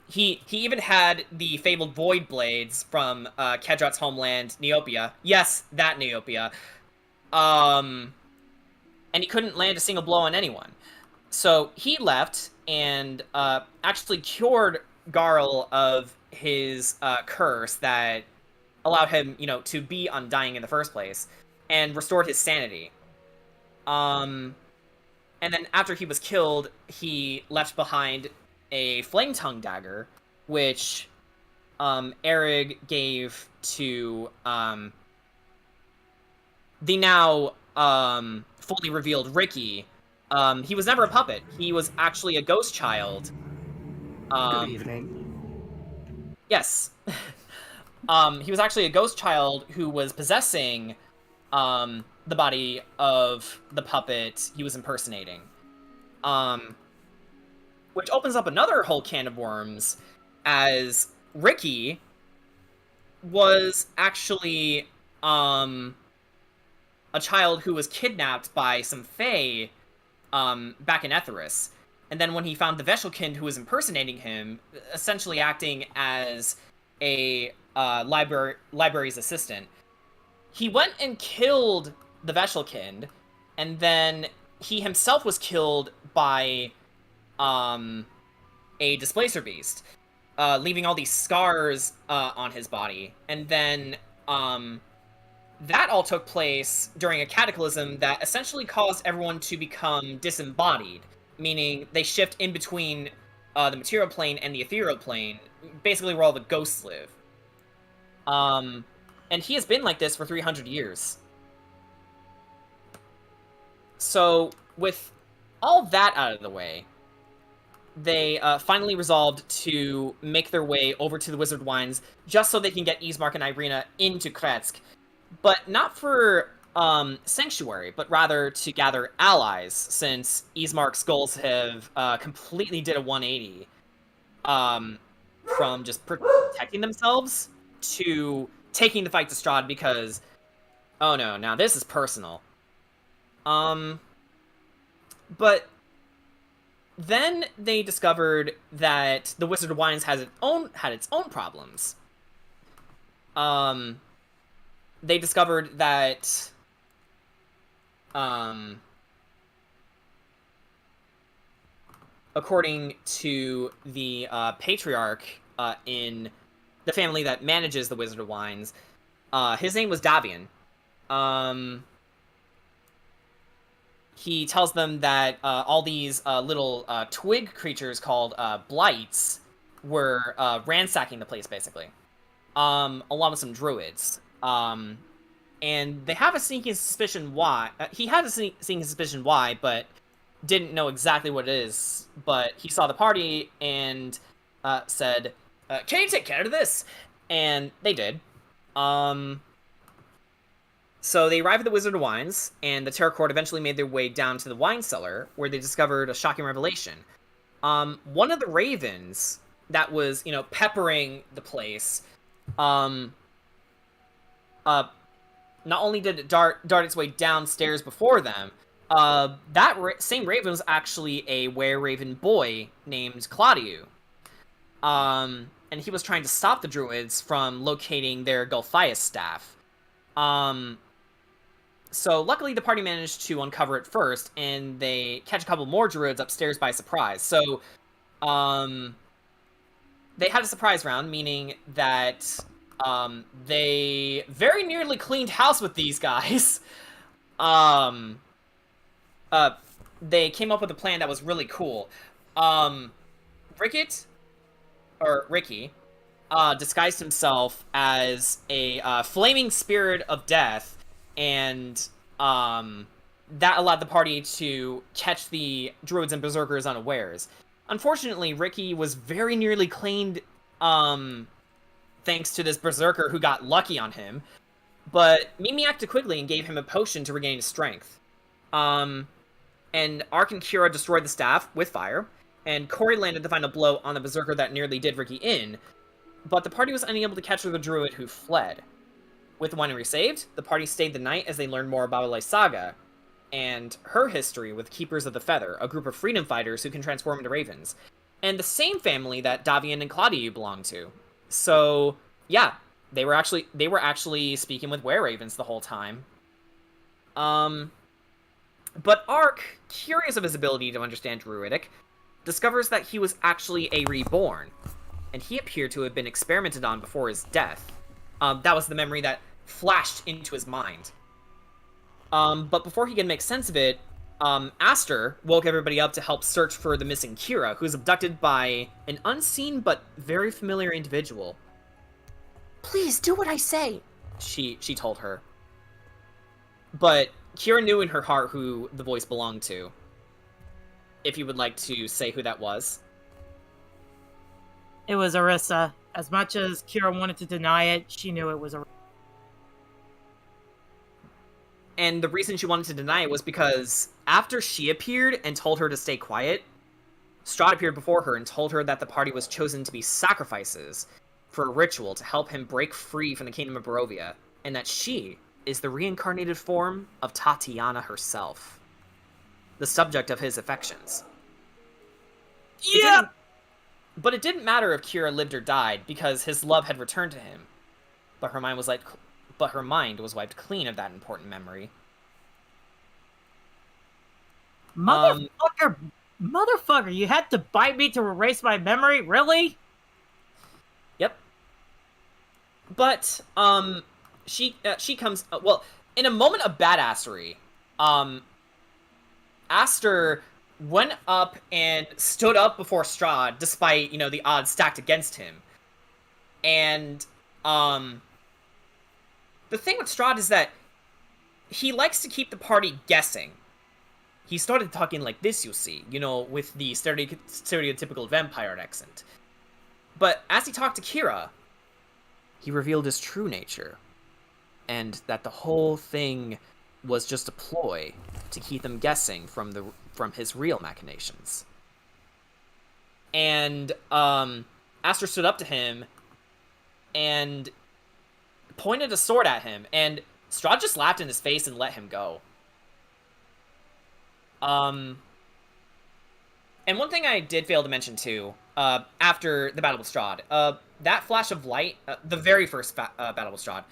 He even had the fabled Void Blades from Kedrot's homeland, Neopia. Yes, that Neopia. And he couldn't land a single blow on anyone. So he left and actually cured Garl of his curse that allowed him, to be undying in the first place, and restored his sanity. And then after he was killed, he left behind a flame tongue dagger, which Erig gave to the now fully revealed Ricky. He was never a puppet. He was actually a ghost child.
Good evening.
Yes. He was actually a ghost child who was possessing the body of the puppet he was impersonating. Which opens up another whole can of worms, as Ricky was actually a child who was kidnapped by some fae back in Etheris. And then when he found the Veshelkind who was impersonating him, essentially acting as a library's assistant, he went and killed the Veshelkind, and then he himself was killed by a displacer beast, leaving all these scars on his body. And then that all took place during a cataclysm that essentially caused everyone to become disembodied, meaning they shift in between the material plane and the ethereal plane, basically where all the ghosts live. And he has been like this for 300 years. So, with all that out of the way, they finally resolved to make their way over to the Wizard Wines just so they can get Ismark and Irina into Kretsk, but not for Sanctuary, but rather to gather allies, since Ismark's goals have completely did a 180 from just protecting themselves to taking the fight to Strahd because, oh no, now this is personal. But then they discovered that the Wizard of Wines had its own problems. They discovered that according to the patriarch in the family that manages the Wizard of Wines, his name was Davian. He tells them that all these little twig creatures called blights were ransacking the place, basically, along with some druids. And they have a sneaking suspicion why. He had a sneaking suspicion why, but didn't know exactly what it is. But he saw the party and said, "Can you take care of this?" And they did. So they arrived at the Wizard of Wines, and the Terror Court eventually made their way down to the wine cellar, where they discovered a shocking revelation. One of the ravens that was, peppering the place, not only did it dart its way downstairs before them, same raven was actually a were-raven boy named Claudiu. And he was trying to stop the druids from locating their Gulthias staff. So luckily the party managed to uncover it first, and they catch a couple more druids upstairs by surprise. So, they had a surprise round, meaning that, they very nearly cleaned house with these guys. They came up with a plan that was really cool. Ricky, disguised himself as a flaming spirit of death, and that allowed the party to catch the druids and berserkers unawares. Unfortunately, Ricky was very nearly cleaned thanks to this berserker who got lucky on him, but Mimi acted quickly and gave him a potion to regain his strength. And Ark and Kira destroyed the staff with fire, and Corey landed the final blow on the berserker that nearly did Ricky in, but the party was unable to capture the druid who fled. With the winery saved, the party stayed the night as they learned more about Lysaga and her history with Keepers of the Feather, a group of freedom fighters who can transform into ravens, and the same family that Davian and Claudiu belonged to. So, yeah, they were actually speaking with were-ravens the whole time. But Ark, curious of his ability to understand Druidic, discovers that he was actually a reborn, and he appeared to have been experimented on before his death. That was the memory that flashed into his mind. But before he could make sense of it, Aster woke everybody up to help search for the missing Kira, who's abducted by an unseen but very familiar individual. "Please, do what I say," she told her. But Kira knew in her heart who the voice belonged to. If you would like to say who that was.
It was Orisa. As much as Kira wanted to deny it, she knew it was a...
And the reason she wanted to deny it was because after she appeared and told her to stay quiet, Strahd appeared before her and told her that the party was chosen to be sacrifices for a ritual to help him break free from the kingdom of Barovia, and that she is the reincarnated form of Tatiana herself, the subject of his affections.
Yeah!
But it didn't matter if Kira lived or died, because his love had returned to him. But her mind was wiped clean of that important memory.
Motherfucker, you had to bite me to erase my memory? Really?
Yep. But, she comes, well, in a moment of badassery, Aster went up and stood up before Strahd, despite, the odds stacked against him. And, the thing with Strahd is that he likes to keep the party guessing. He started talking like this, you see, with the stereotypical vampire accent. But as he talked to Kira, he revealed his true nature, and that the whole thing was just a ploy to keep them guessing from his real machinations. And Aster stood up to him and pointed a sword at him, and Strahd just laughed in his face and let him go. And one thing I did fail to mention too, after the Battle with Strahd, that flash of light, the very first Battle with Strahd,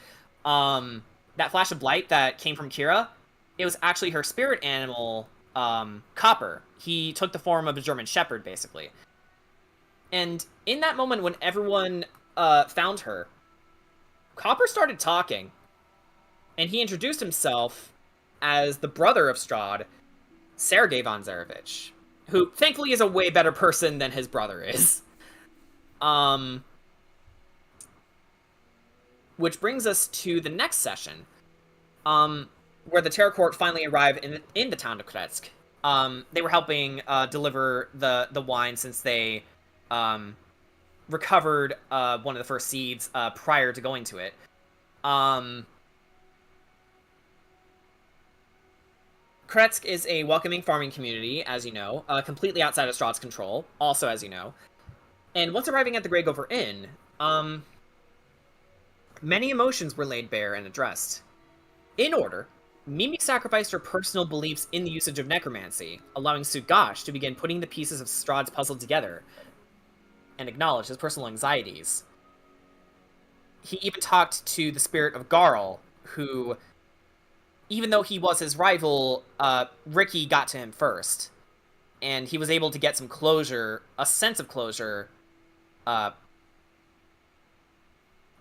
that flash of light that came from Kira, it was actually her spirit animal, Copper. He took the form of a German Shepherd, basically. And in that moment when everyone found her, Copper started talking, and he introduced himself as the brother of Strahd, Sergei von Zarevich, who thankfully is a way better person than his brother is. Which brings us to the next session, where the Terror Court finally arrived in the town of Kretsk. They were helping deliver the wine since they recovered one of the first seeds prior to going to it. Kretsk is a welcoming farming community, as you know, completely outside of Strahd's control, also as you know. And once arriving at the Grey Gopher Inn, many emotions were laid bare and addressed. In order, Mimi sacrificed her personal beliefs in the usage of necromancy, allowing Sugash to begin putting the pieces of Strahd's puzzle together, and acknowledge his personal anxieties. He even talked to the spirit of Garl, who, even though he was his rival, Ricky got to him first. And he was able to get some closure, a sense of closure. Oh,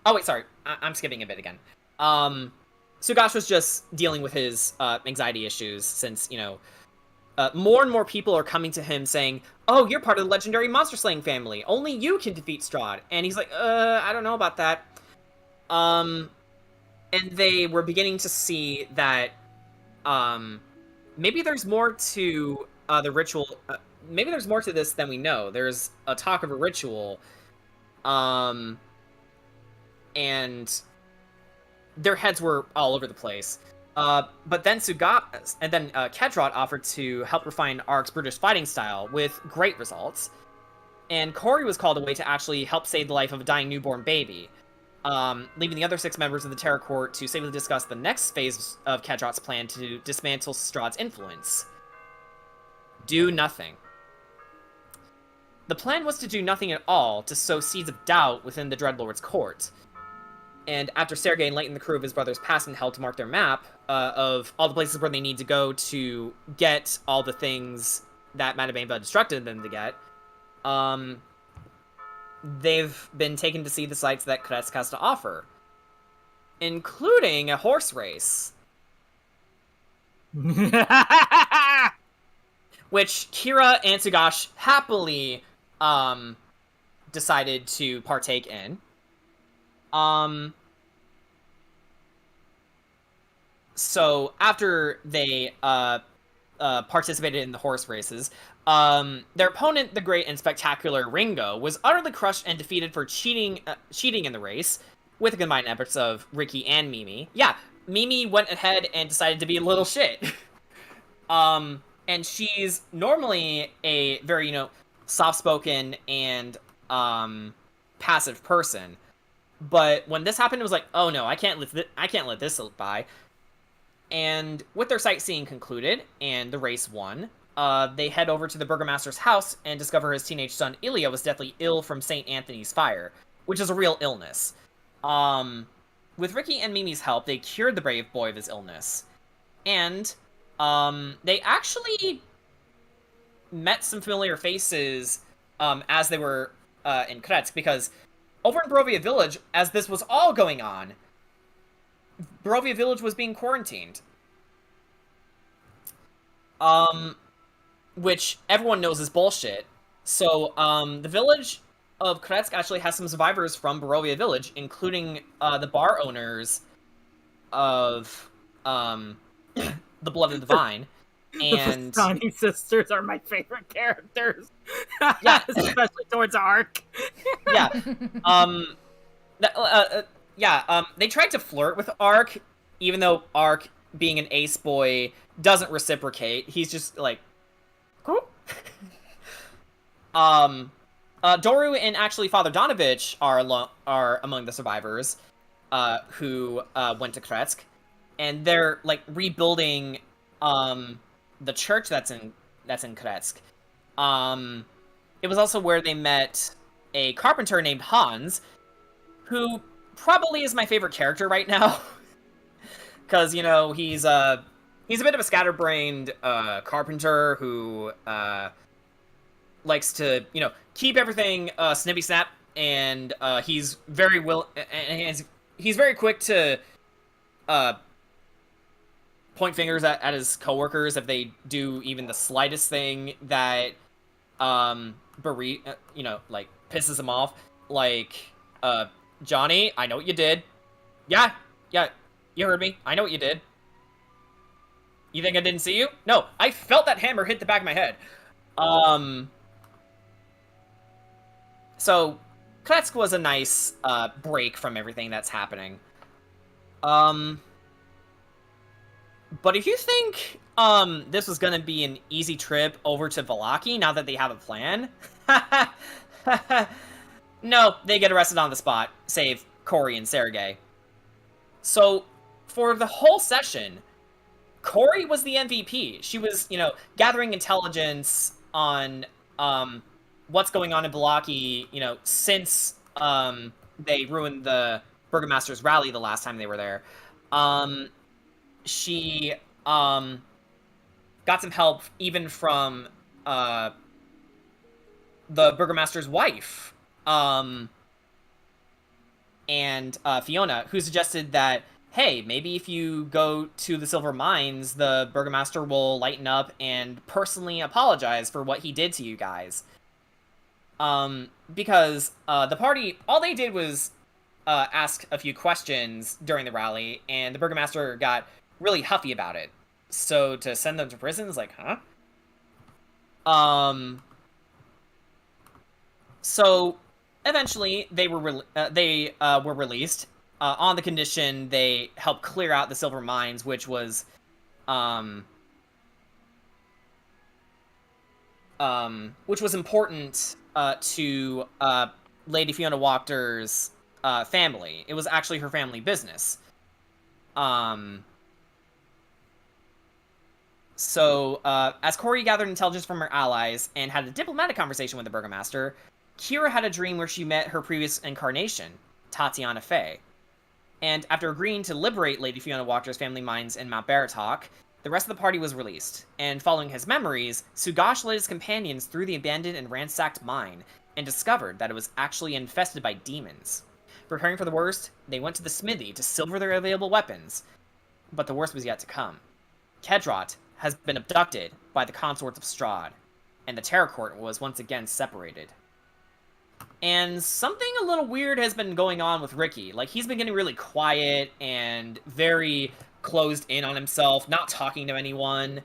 wait, sorry. I'm skipping a bit again. Sugash was just dealing with his anxiety issues since, more and more people are coming to him saying, "Oh, you're part of the legendary monster slaying family. Only you can defeat Strahd." And he's like, I don't know about that. And they were beginning to see that, maybe there's more to the ritual. Maybe there's more to this than we know. There's a talk of a ritual, and their heads were all over the place. But then Kedrot offered to help refine Ark's British fighting style with great results. And Corey was called away to actually help save the life of a dying newborn baby, leaving the other 6 members of the Terror Court to safely discuss the next phase of Kedrot's plan to dismantle Strahd's influence. Do nothing. The plan was to do nothing at all, to sow seeds of doubt within the Dreadlord's court. And after Sergei enlightened the crew of his brother's past and helped mark their map of all the places where they need to go to get all the things that Matabaneba instructed them to get, they've been taken to see the sights that Kretsk has to offer, including a horse race. Which Kira and Sugash happily decided to partake in. So after they participated in the horse races, Their opponent, the great and spectacular Ringo, was utterly crushed and defeated for cheating in the race, with the combined efforts of Ricky and Mimi. Yeah, Mimi went ahead and decided to be a little shit. And she's normally a very, soft-spoken and, passive person. But when this happened, it was like, oh no, I can't let this slip by. And with their sightseeing concluded, and the race won, they head over to the Burgomaster's house and discover his teenage son Ilya was deathly ill from St. Anthony's fire, which is a real illness. With Ricky and Mimi's help, they cured the brave boy of his illness. And, they actually met some familiar faces, as they were, in Kretsk, because over in Barovia Village, as this was all going on, Barovia Village was being quarantined. Which everyone knows is bullshit. So, the village of Kretsk actually has some survivors from Barovia Village, including, the bar owners of, the Blood of the Divine. And
the Vistani sisters are my favorite characters.
Yeah.
Especially towards Ark.
yeah. They tried to flirt with Ark, even though Ark, being an ace boy, doesn't reciprocate. He's just like, cool. Doru and actually Father Donovich are among the survivors, who went to Kretsk, and they're like rebuilding the church that's in Kretsk. It was also where they met a carpenter named Hans, who probably is my favorite character right now. Because, he's a bit of a scatterbrained carpenter who likes to, keep everything snippy snap, and he's very he's very quick to point fingers at his coworkers if they do even the slightest thing that pisses him off. Like, Johnny, I know what you did. Yeah, you heard me. I know what you did. You think I didn't see you? No, I felt that hammer hit the back of my head. So, Kretsk was a nice break from everything that's happening. But if you think this was gonna be an easy trip over to Vallaki now that they have a plan, no, they get arrested on the spot, save Corey and Sergei. So, for the whole session, Corey was the MVP. She was, gathering intelligence on what's going on in Vallaki, since they ruined the Burgomaster's rally the last time they were there. She got some help even from the Burgomaster's wife, and Fiona, who suggested that, hey, maybe if you go to the Silver Mines, the Burgomaster will lighten up and personally apologize for what he did to you guys. Because the party, all they did was ask a few questions during the rally, and the Burgomaster got really huffy about it. So to send them to prison is like, huh? So eventually they were released on the condition they helped clear out the Silver Mines, which was important to Lady Fiona Walker's family. It was actually her family business. So, as Corey gathered intelligence from her allies and had a diplomatic conversation with the Burgomaster, Kira had a dream where she met her previous incarnation, Tatiana Fey. And after agreeing to liberate Lady Fiona Walker's family mines in Mount Baratok, the rest of the party was released. And following his memories, Sugash led his companions through the abandoned and ransacked mine, and discovered that it was actually infested by demons. Preparing for the worst, they went to the smithy to silver their available weapons. But the worst was yet to come. Kedrot has been abducted by the consorts of Strahd, and the Terror Court was once again separated. And something a little weird has been going on with Ricky. Like, he's been getting really quiet and very closed in on himself, not talking to anyone,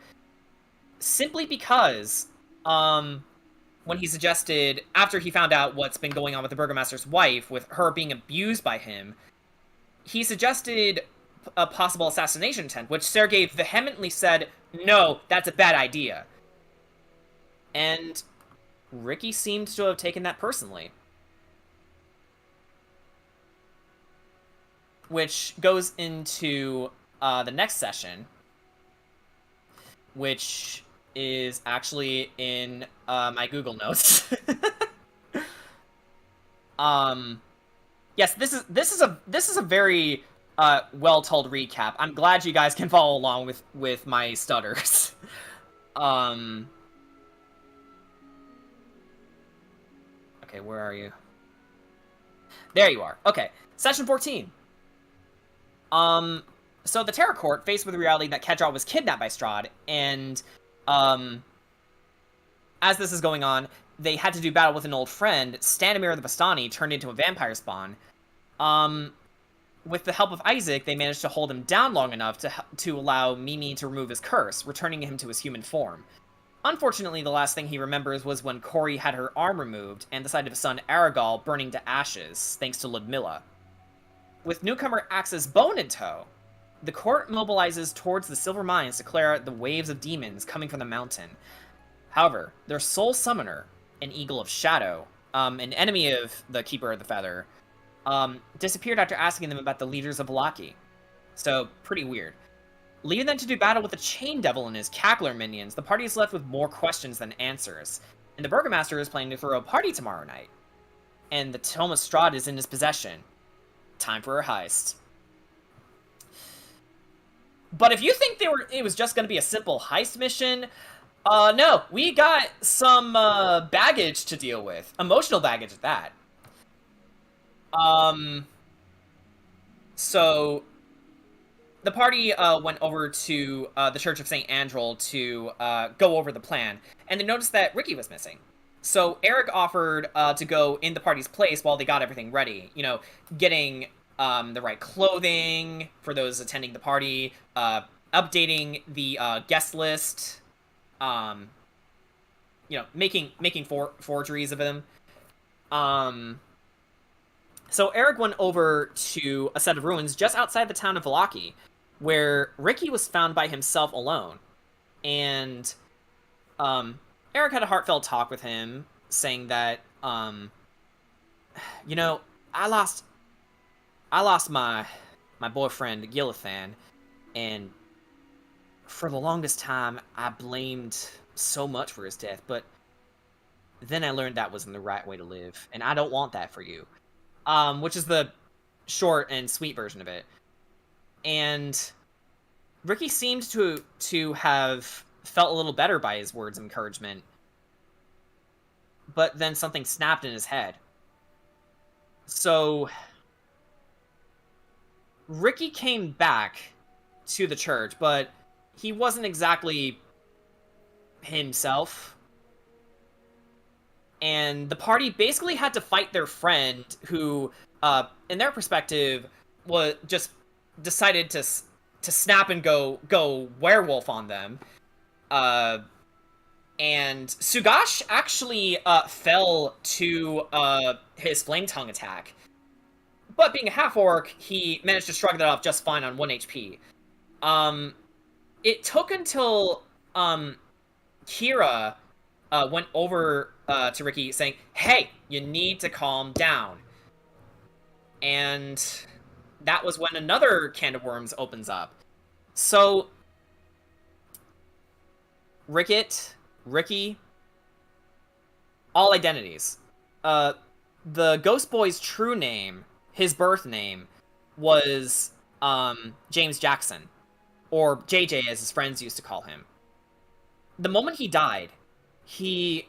simply because when he suggested, after he found out what's been going on with the Burgomaster's wife, with her being abused by him, he suggested a possible assassination attempt, which Sergei vehemently said, no, that's a bad idea. And Ricky seemed to have taken that personally. Which goes into the next session, which is actually in my Google Notes. Yes, this is a very well told recap. I'm glad you guys can follow along with my stutters. Okay, where are you? There you are. Okay, session 14. So the Terror Court, faced with the reality that Kedra was kidnapped by Strahd, and, as this is going on, they had to do battle with an old friend. Stanimir the Bastani turned into a vampire spawn. With the help of Isaac, they managed to hold him down long enough to allow Mimi to remove his curse, returning him to his human form. Unfortunately, the last thing he remembers was when Cori had her arm removed, and the sight of his son Aragal burning to ashes, thanks to Ludmilla. With newcomer Axe's bone in tow, the court mobilizes towards the Silver Mines to clear out the waves of demons coming from the mountain. However, their sole summoner, an Eagle of Shadow, an enemy of the Keeper of the Feather, disappeared after asking them about the leaders of Valaki. So, pretty weird. Leaving them to do battle with the Chain Devil and his Cackler minions, the party is left with more questions than answers. And the Burgomaster is planning to throw a party tomorrow night. And the Tome of Strahd is in his possession. Time for a heist. But if you think it was just going to be a simple heist mission, no, we got some baggage to deal with. Emotional baggage at that. So the party went over to the Church of St. Andrel to go over the plan, and they noticed that Ricky was missing. So Eric offered to go in the party's place while they got everything ready. You know, getting the right clothing for those attending the party, updating the guest list, you know, making forgeries of them. So Eric went over to a set of ruins just outside the town of Valaki, where Ricky was found by himself alone. And Eric had a heartfelt talk with him, saying that, you know, I lost my boyfriend Gilithan, and for the longest time I blamed so much for his death, but then I learned that wasn't the right way to live, and I don't want that for you. Which is the short and sweet version of it. And Ricky seemed to have felt a little better by his words of encouragement. But then something snapped in his head. So Ricky came back to the church, but he wasn't exactly himself. And the party basically had to fight their friend who, in their perspective, was just decided to snap and go werewolf on them. And Sugash actually fell to his flame tongue attack. But being a half-orc, he managed to shrug that off just fine on 1 HP. It took until Kira went over to Ricky saying, hey, you need to calm down. And that was when another can of worms opens up. So Ricky, all identities. The Ghost Boy's true name, his birth name, was James Jackson, or JJ as his friends used to call him. The moment he died, he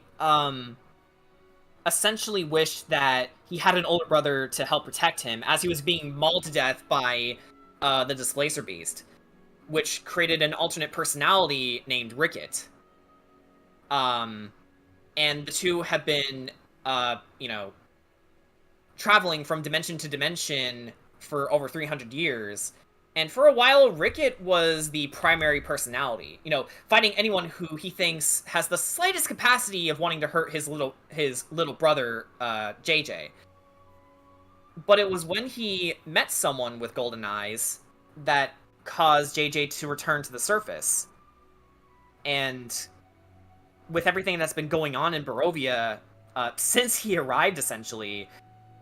essentially wished that he had an older brother to help protect him as he was being mauled to death by the Displacer Beast, which created an alternate personality named Ricket. And the two have been, you know, traveling from dimension to dimension for over 300 years, And for a while, Rickett was the primary personality, you know, fighting anyone who he thinks has the slightest capacity of wanting to hurt his little brother, JJ. But it was when he met someone with golden eyes that caused JJ to return to the surface. And with everything that's been going on in Barovia, since he arrived, essentially,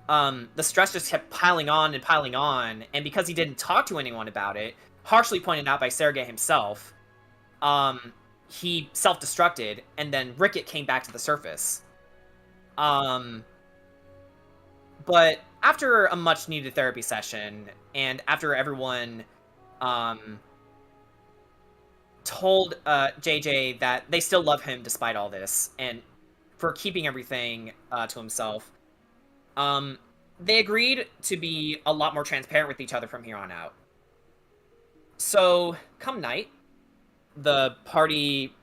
the stress just kept piling on, and because he didn't talk to anyone about it, harshly pointed out by Sergei himself, he self-destructed, and then Rickett came back to the surface. But after a much-needed therapy session, and after everyone, told, JJ that they still love him despite all this, and for keeping everything, to himself, they agreed to be a lot more transparent with each other from here on out. So, come night, the party,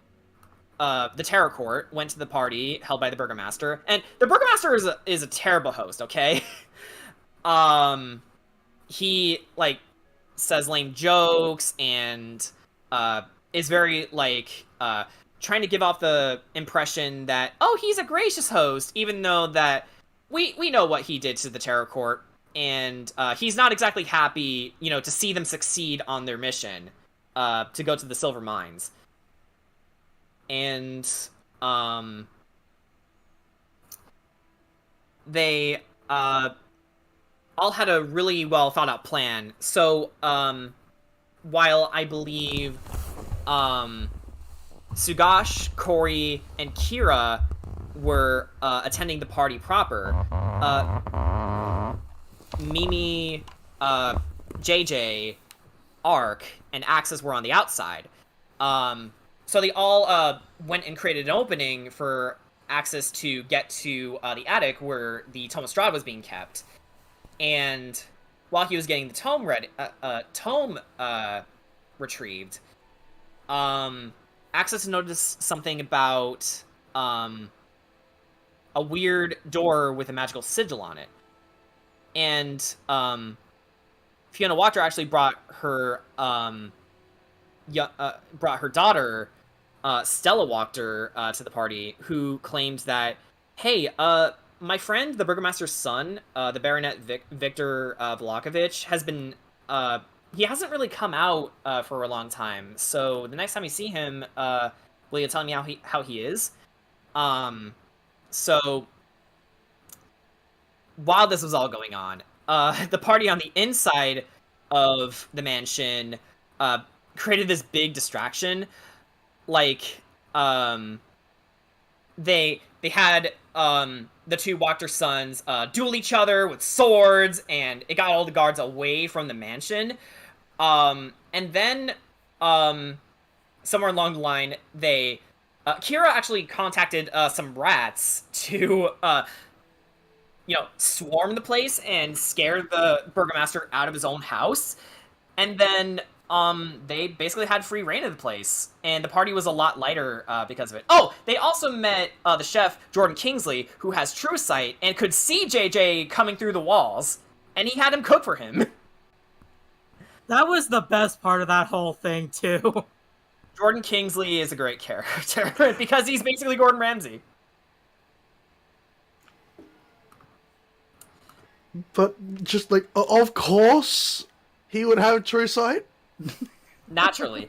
the Terror Court went to the party held by the Burgomaster, and the Burgomaster is a terrible host, okay? He, like, says lame jokes, and, is very, like, trying to give off the impression that, oh, he's a gracious host, even though that we know what he did to the Terror Court, and he's not exactly happy, you know, to see them succeed on their mission, to go to the Silver Mines. And, they, all had a really well thought out plan. So, while I believe, Sugash, Corey, and Kira were, attending the party proper, Mimi, JJ, Ark, and Axis were on the outside. So they all, went and created an opening for Axis to get to, the attic where the Tome of Strahd was being kept. And while he was getting the tome retrieved, Axis noticed something about, a weird door with a magical sigil on it. And, Fiona Wachter actually brought her, daughter, Stella Wachter, to the party, who claimed that, hey, my friend, the Burgomaster's son, the Baronet Victor Vlakovich, has been, he hasn't really come out, for a long time, so the next time you see him, will you tell me how he is? So, while this was all going on, the party on the inside of the mansion, created this big distraction. Like, they had, the two Wachter sons, duel each other with swords, and it got all the guards away from the mansion. And then, somewhere along the line, they, Kira actually contacted, some rats to, you know, swarm the place and scare the Burgomaster out of his own house. And then, they basically had free reign of the place, and the party was a lot lighter, because of it. Oh, they also met, the chef, Jordan Kingsley, who has true sight, and could see JJ coming through the walls, and he had him cook for him.
That was the best part of that whole thing, too.
Jordan Kingsley is a great character, because he's basically Gordon Ramsay.
But just like, of course, he would have true sight.
Naturally.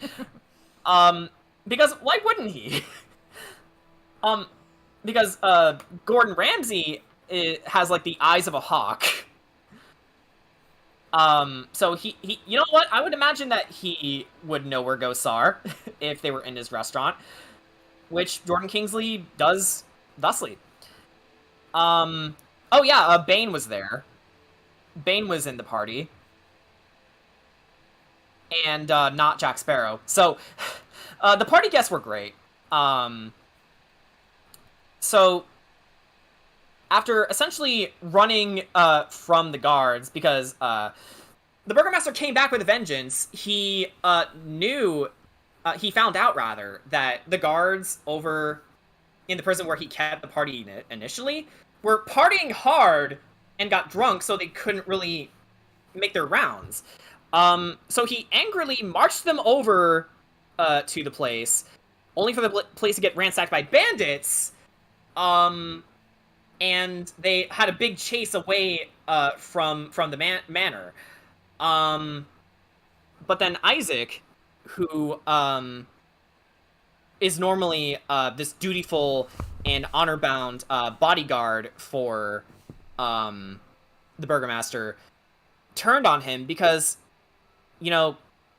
Because why wouldn't he? Because, Gordon Ramsay has, like, the eyes of a hawk. So he, you know what? I would imagine that he would know where ghosts are if they were in his restaurant, which Jordan Kingsley does thusly. Oh yeah, Bane was there. Bane was in the party. And, not Jack Sparrow. So, the party guests were great. So, after essentially running, from the guards, because, the Burgomaster came back with a vengeance, he, he found out, rather, that the guards over in the prison where he kept the party initially were partying hard and got drunk, so they couldn't really make their rounds. So he angrily marched them over to the place, only for the place to get ransacked by bandits. And they had a big chase away from the manor. But then Isaac, who is normally this dutiful and honor-bound bodyguard for the burgomaster, turned on him because, you know,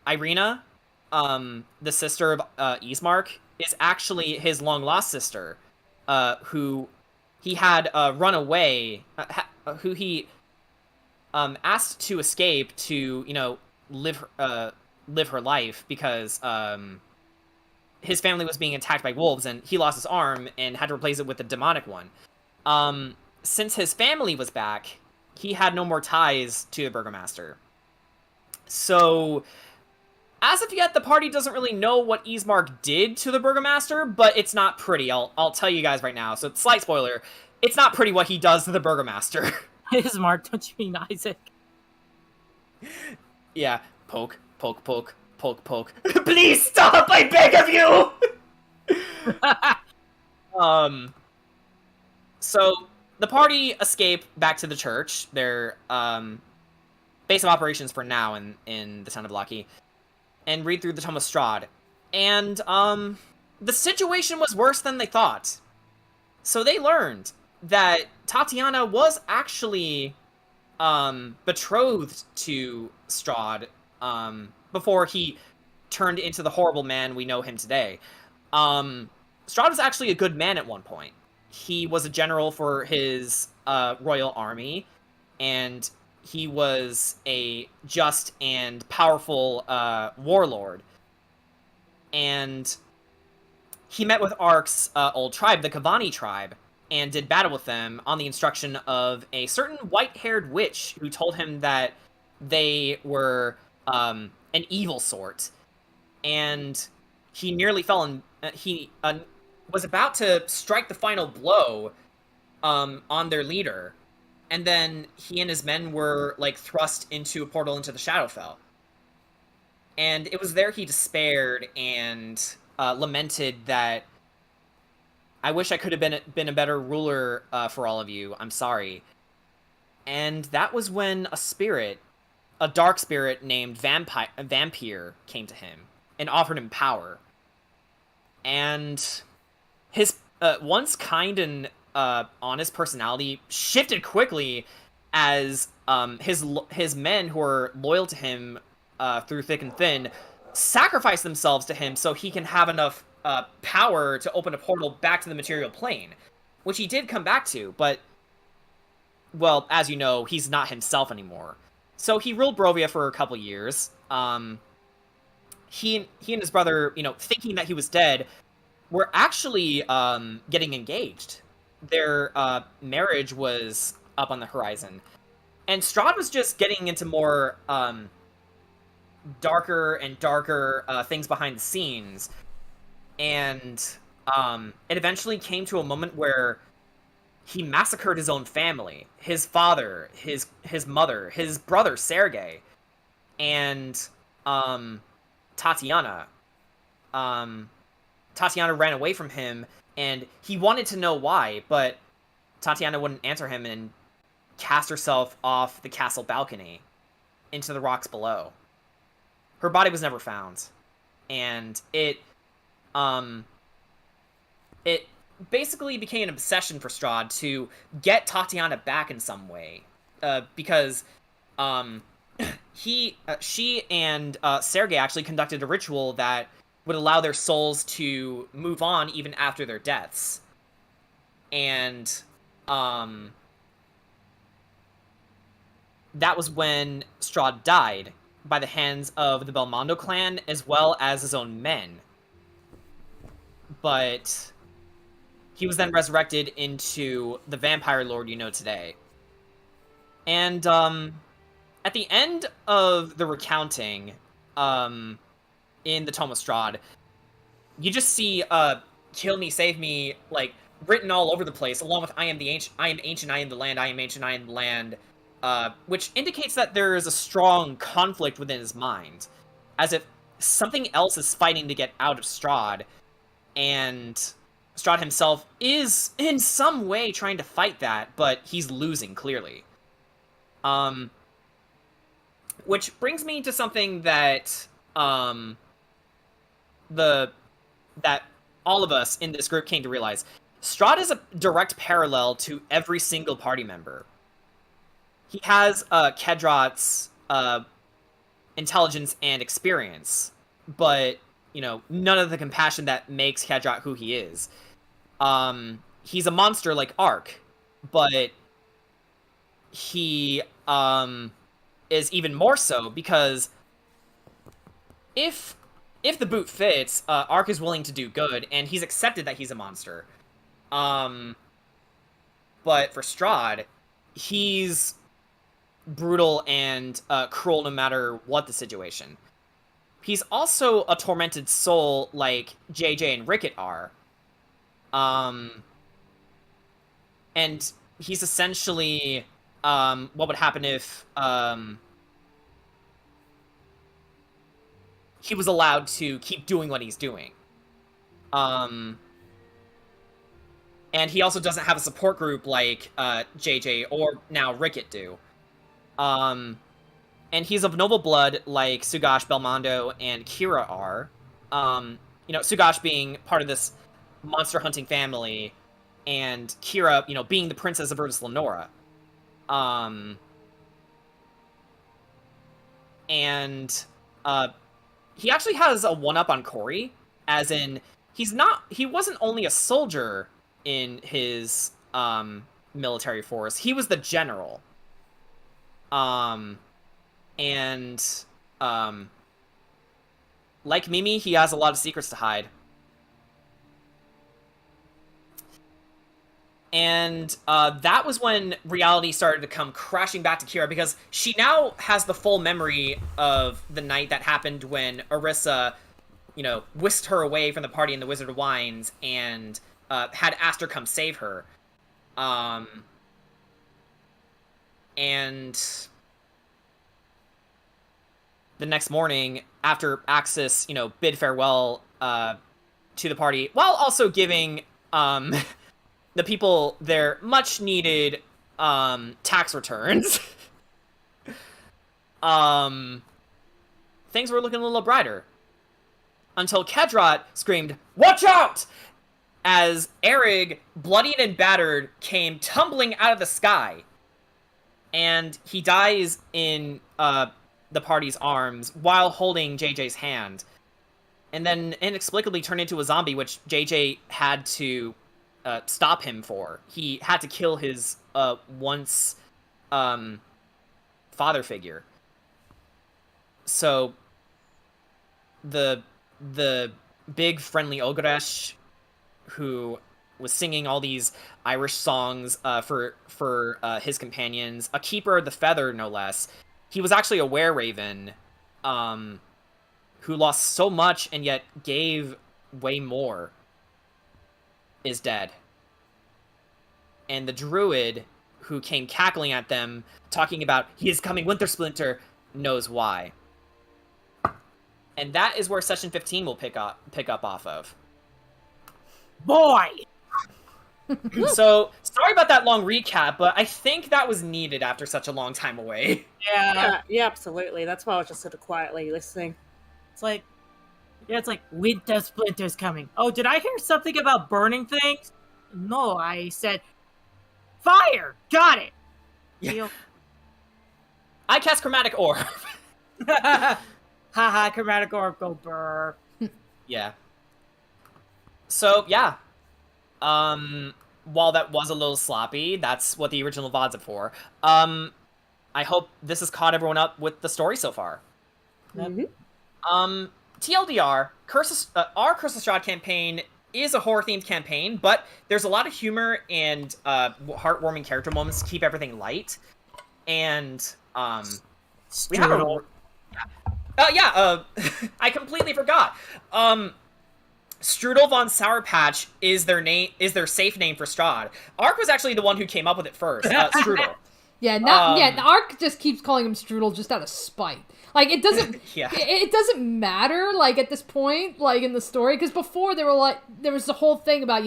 Irina, the sister of Ismark, is actually his long-lost sister, who he had run away, who he asked to escape to, you know, live her life because his family was being attacked by wolves, and he lost his arm and had to replace it with a demonic one. Since his family was back, he had no more ties to the burgomaster. So, as of yet, the party doesn't really know what Ismark did to the burgomaster, but it's not pretty. I'll tell you guys right now. So, slight spoiler, it's not pretty what he does to the burgomaster.
Ismark, don't you mean Isaac?
Yeah, poke, poke, poke, poke, poke. Please stop! I beg of you! So the party escape back to the church. Their base of operations for now in the town of Lucky, and read through the Tome of Strahd. And the situation was worse than they thought. So they learned that Tatiana was actually betrothed to Strahd before he turned into the horrible man we know him today. Strahd was actually a good man at one point. He was a general for his royal army, and he was a just and powerful warlord. And he met with Ark's old tribe, the Kavani tribe, and did battle with them on the instruction of a certain white-haired witch who told him that they were an evil sort. And he nearly fell in... he was about to strike the final blow on their leader, and then he and his men were, like, thrust into a portal into the Shadowfell. And it was there he despaired and lamented that, I wish I could have been a better ruler for all of you. I'm sorry. And that was when a dark spirit named Vampire came to him and offered him power. And his once kind and honest personality shifted quickly as his men who were loyal to him through thick and thin sacrificed themselves to him so he can have enough power to open a portal back to the material plane, which he did come back to, but, well, as you know, he's not himself anymore. So he ruled Barovia for a couple years. He and his brother, you know, thinking that he was dead, were actually getting engaged. Their marriage was up on the horizon. And Strahd was just getting into more darker and darker things behind the scenes. And it eventually came to a moment where he massacred his own family. His father, his mother, his brother, Sergei, and Tatiana. Tatiana ran away from him, and he wanted to know why, but Tatiana wouldn't answer him and cast herself off the castle balcony into the rocks below. Her body was never found, and it basically became an obsession for Strahd to get Tatiana back in some way, because she and Sergei actually conducted a ritual that would allow their souls to move on even after their deaths. And that was when Strahd died by the hands of the Belmondo clan as well as his own men. But he was then resurrected into the vampire lord you know today. And at the end of the recounting, in the Tome of Strahd, you just see "Kill me, save me" like written all over the place, along with "I am ancient, I am the land, I am ancient, I am the land," which indicates that there is a strong conflict within his mind, as if something else is fighting to get out of Strahd, and Strahd himself is in some way trying to fight that, but he's losing, clearly. Which brings me to something that, that all of us in this group came to realize. Strahd is a direct parallel to every single party member. He has Kedrat's intelligence and experience, but, you know, none of the compassion that makes Kedrat who he is. He's a monster like Ark, but he is even more so because if the boot fits, Ark is willing to do good, and he's accepted that he's a monster. But for Strahd, he's brutal and cruel no matter what the situation. He's also a tormented soul like JJ and Ricket are. And he's essentially what would happen if he was allowed to keep doing what he's doing. And he also doesn't have a support group like JJ or now Ricket do. And he's of noble blood like Sugash, Belmondo, and Kira are. You know, Sugash being part of this monster hunting family, and Kira, you know, being the princess of Virtus Lenora. And he actually has a one-up on Corey, as in, he wasn't only a soldier in his military force, he was the general. Like Mimi, he has a lot of secrets to hide. And that was when reality started to come crashing back to Kira, because she now has the full memory of the night that happened when Orisa, you know, whisked her away from the party in the Wizard of Wines and had Aster come save her. And the next morning, after Axis, you know, bid farewell to the party, while also giving the people their much-needed tax returns, things were looking a little brighter. Until Kedrat screamed, "Watch out!" as Erig, bloodied and battered, came tumbling out of the sky. And he dies in the party's arms while holding JJ's hand. And then inexplicably turned into a zombie, which JJ had to stop him for. He had to kill his once father figure. So the big friendly Ogresh, who was singing all these Irish songs for his companions, a keeper of the feather no less, he was actually a were-raven who lost so much and yet gave way more, is dead. And the druid who came cackling at them, talking about, "He is coming, Winter Splinter," knows why. And that is where Session 15 will pick up off of.
Boy!
So, sorry about that long recap, but I think that was needed after such a long time away.
Yeah, absolutely. That's why I was just sort of quietly listening.
It's like Winter Splinter's coming. Oh, did I hear something about burning things? No, I said fire. Got it.
Yeah. I cast Chromatic Orb.
Haha, Chromatic Orb, go burr.
Yeah. So, yeah. While that was a little sloppy, that's what the original VODs are for. I hope this has caught everyone up with the story so far.
Mm-hmm.
TLDR, our Curse of Strahd campaign is a horror-themed campaign, but there's a lot of humor and heartwarming character moments to keep everything light. And we have a... I completely forgot. Strudel von Sour Patch is their safe name for Strahd. Ark was actually the one who came up with it first. Strudel.
Yeah, the Ark just keeps calling him Strudel just out of spite. Like, it doesn't,
Yeah.
it doesn't matter, like, at this point, like, in the story, because before there was the whole thing about,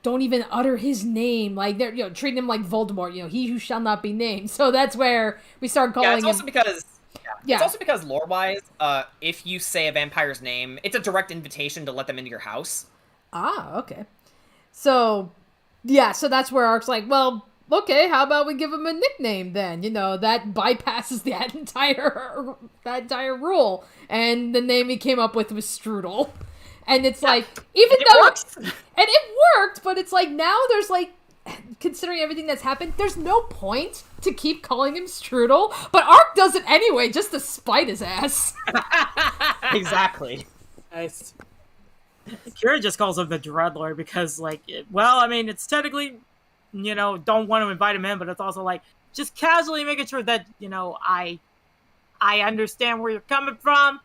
don't even utter his name, like, they're, treating him like Voldemort, he who shall not be named, so that's where we started calling him...
It's also because, lore-wise, if you say a vampire's name, it's a direct invitation to let them into your house.
Ah, okay. So, yeah, so that's where Ark's like, well... Okay, how about we give him a nickname then? That bypasses that entire rule. And the name he came up with was Strudel. And it's like, and it worked, but it's like now there's like, considering everything that's happened, there's no point to keep calling him Strudel. But Ark does it anyway, just to spite his ass.
Exactly.
Nice.
Kira just calls him the Dreadlord because, like, it's technically... don't want to invite him in, but it's also like just casually making sure that I understand where you're coming from.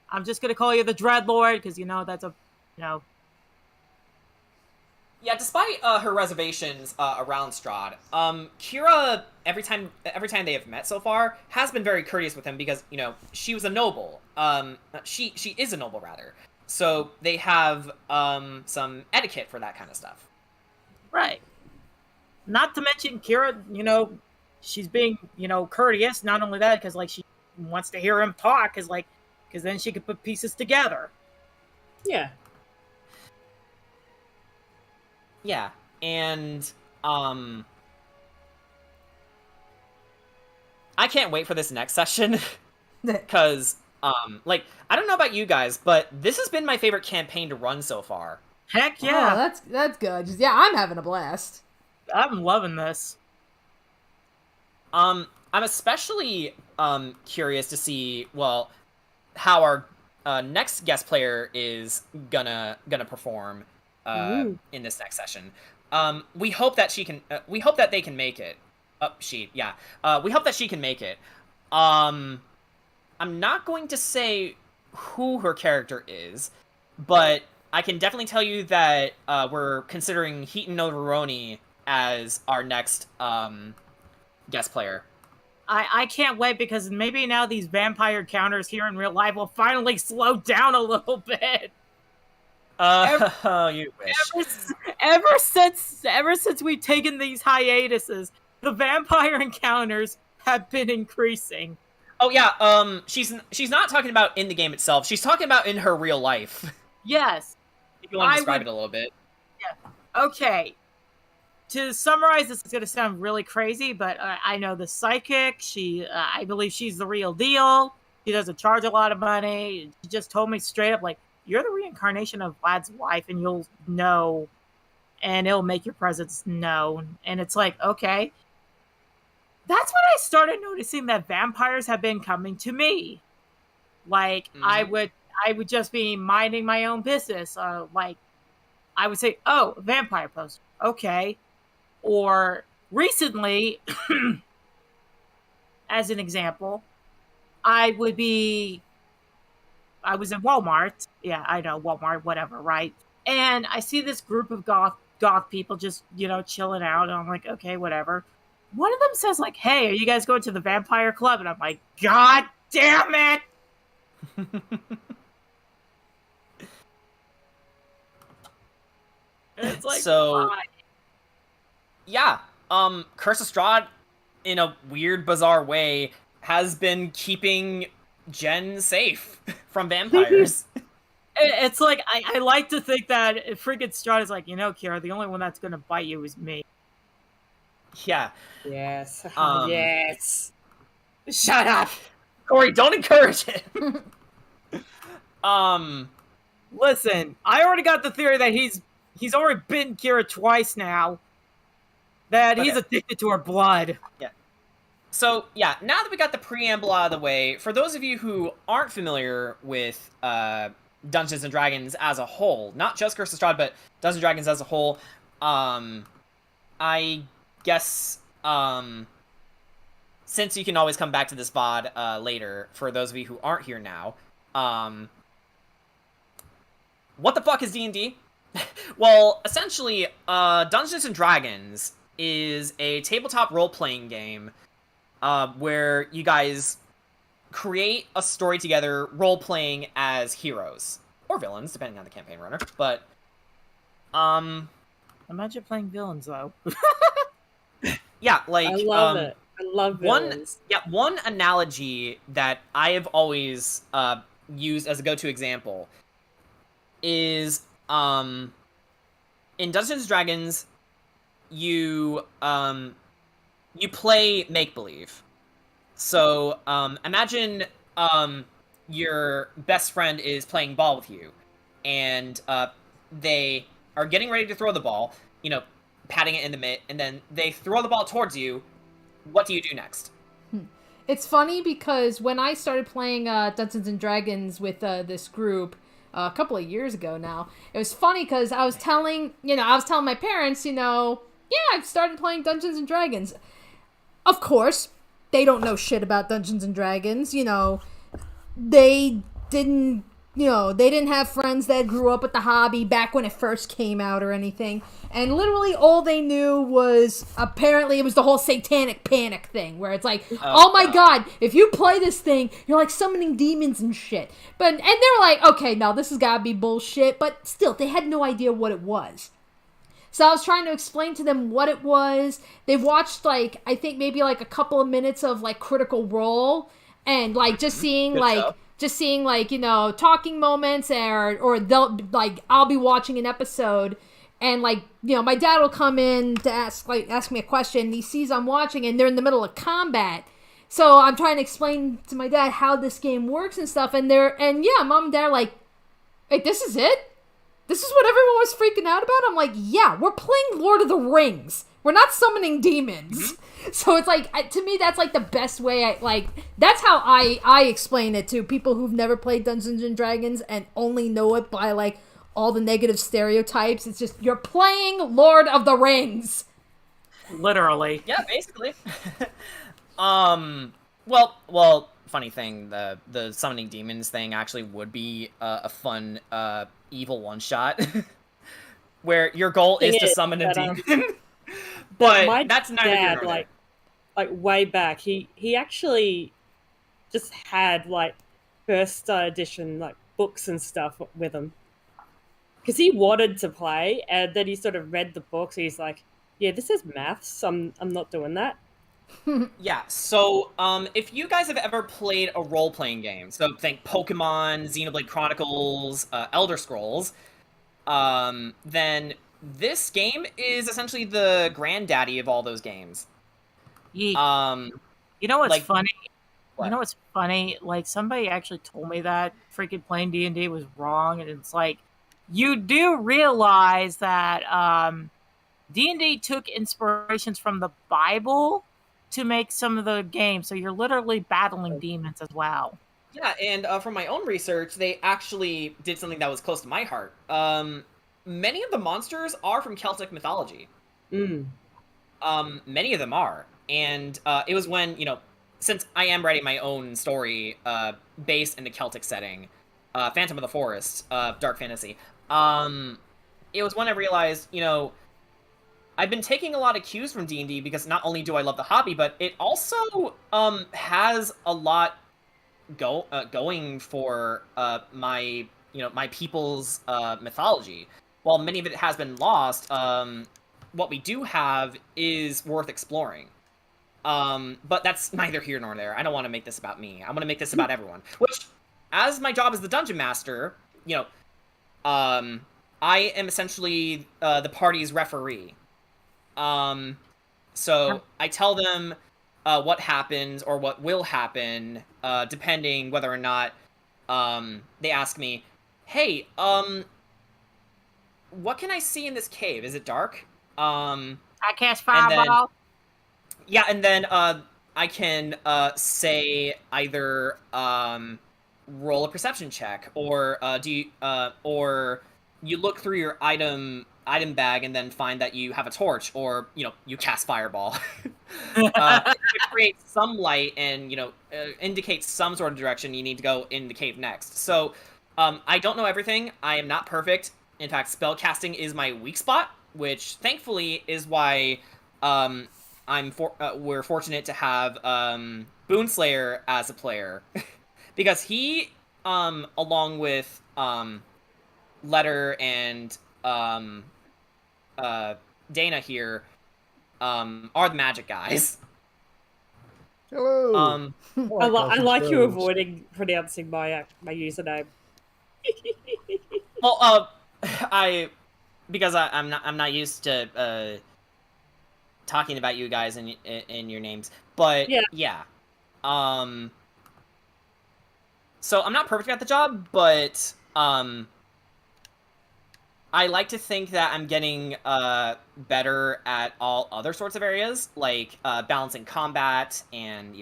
I'm just gonna call you the Dreadlord because that's a
Yeah, despite her reservations around Strahd, Kira every time they have met so far has been very courteous with him because she was a noble. She is a noble rather, so they have some etiquette for that kind of stuff.
Right. Not to mention Kira, she's being, courteous. Not only that, because, like, she wants to hear him talk, because then she could put pieces together.
Yeah.
Yeah, and, I can't wait for this next session, because, I don't know about you guys, but this has been my favorite campaign to run so far.
Heck yeah.
Oh, that's good. Yeah, I'm having a blast.
I'm loving this.
I'm especially curious to see how our next guest player is gonna perform in this next session. We hope that she can. We hope that they can make it. We hope that she can make it. I'm not going to say who her character is, but I can definitely tell you that we're considering Heaton Novaroni as our next guest player.
I can't wait because maybe now these vampire counters here in real life will finally slow down a little bit.
You wish.
Ever since we've taken these hiatuses, the vampire encounters have been increasing.
Oh yeah, she's not talking about in the game itself. She's talking about in her real life.
Yes.
If you want to describe it a little bit.
Yeah. Okay. To summarize, this is going to sound really crazy, but I know the psychic. I believe she's the real deal. She doesn't charge a lot of money. She just told me straight up, like, you're the reincarnation of Vlad's wife, and you'll know, and it'll make your presence known. And it's like, okay. That's when I started noticing that vampires have been coming to me. Like, I would just be minding my own business. Like, I would say, oh, vampire poster. Okay. Or recently, as an example, I was in Walmart. Yeah, I know, Walmart, whatever, right? And I see this group of goth people just, chilling out. And I'm like, okay, whatever. One of them says, like, hey, are you guys going to the vampire club? And I'm like, God damn it! It's like,
so...
why?
Yeah, Curse of Strahd, in a weird, bizarre way, has been keeping Jen safe from vampires.
It's like, I like to think that freaking Strahd is like, Kira, the only one that's gonna bite you is me.
Yeah.
Yes.
Yes. Shut up!
Corey, don't encourage it!
Listen, I already got the theory that he's already bitten Kira twice now. That he's addicted to her blood.
Yeah. So, yeah, now that we got the preamble out of the way, for those of you who aren't familiar with Dungeons & Dragons as a whole, not just Curse of Strahd, but Dungeons & Dragons as a whole, I guess, since you can always come back to this VOD later, for those of you who aren't here now, what the fuck is D&D? Well, essentially, Dungeons & Dragons is a tabletop role-playing game where you guys create a story together, role-playing as heroes. Or villains, depending on the campaign runner. But,
Imagine playing villains, though.
yeah, like,
I love it. I love villains.
one analogy that I have always used as a go-to example is in Dungeons and Dragons, you play make-believe. So imagine your best friend is playing ball with you, and they are getting ready to throw the ball, patting it in the mitt, and then they throw the ball towards you. What do you do next?
It's funny because when I started playing Dungeons and Dragons with this group a couple of years ago now, it was funny because I was telling my parents, I've started playing Dungeons and Dragons. Of course, they don't know shit about Dungeons and Dragons. They didn't have friends that grew up with the hobby back when it first came out or anything. And literally all they knew was, apparently, it was the whole satanic panic thing, where it's like, oh my god, if you play this thing, you're like summoning demons and shit. And they were like, okay, no, this has gotta be bullshit. But still, they had no idea what it was. So I was trying to explain to them what it was. They watched, I think maybe a couple of minutes of, Critical Role, and, just seeing, talking moments, or they'll, I'll be watching an episode, and, my dad will come in to ask me a question, and he sees I'm watching, and they're in the middle of combat. So I'm trying to explain to my dad how this game works and stuff, and Mom and Dad are like, wait, this is it? This is what everyone was freaking out about? I'm like, yeah, we're playing Lord of the Rings. We're not summoning demons. Mm-hmm. So it's to me, that's the best way that's how I explain it to people who've never played Dungeons and Dragons and only know it by all the negative stereotypes. It's just, you're playing Lord of the Rings.
Literally.
Yeah, basically. Well, funny thing, the summoning demons thing actually would be a fun evil one-shot where your goal is to summon a demon. But that's neither here nor there.
Way back, he actually just had first edition books and stuff with him because he wanted to play, and then he sort of read the books. He's like, "Yeah, this is maths. I'm not doing that."
Yeah. So, if you guys have ever played a role-playing game, so think Pokemon, Xenoblade Chronicles, Elder Scrolls, then this game is essentially the granddaddy of all those games.
Yeah. You know what's funny?
What?
You know what's funny? Somebody actually told me that freaking playing D&D was wrong, and it's you do realize that D&D took inspirations from the Bible to make some of the games, so you're literally battling demons as well.
Yeah, and from my own research, they actually did something that was close to my heart. Many of the monsters are from Celtic mythology.
Mm.
Many of them are. And it was when, since I am writing my own story based in the Celtic setting, Phantom of the Forest, dark fantasy, it was when I realized, I've been taking a lot of cues from D&D because not only do I love the hobby, but it also has a lot going for my people's mythology. While many of it has been lost, what we do have is worth exploring. But that's neither here nor there. I don't want to make this about me. I want to make this about everyone. Which, as my job as the dungeon master, I am essentially the party's referee. So I tell them what happens or what will happen, depending whether or not they ask me, hey, what can I see in this cave? Is it dark?
I cast fireball.
Yeah, and then I can say either roll a perception check, or or you look through your item bag and then find that you have a torch, or you cast fireball. It creates some light and indicates some sort of direction you need to go in the cave next. So I don't know everything. I am not perfect. In fact, spell casting is my weak spot, which thankfully is why we're fortunate to have Boonslayer as a player because he, along with Letter and Dana here, are the magic guys.
Hello.
I like you avoiding pronouncing my username.
Well, because I'm not used to talking about you guys in your names, but yeah. So I'm not perfect at the job, but I like to think that I'm getting better at all other sorts of areas, like balancing combat and,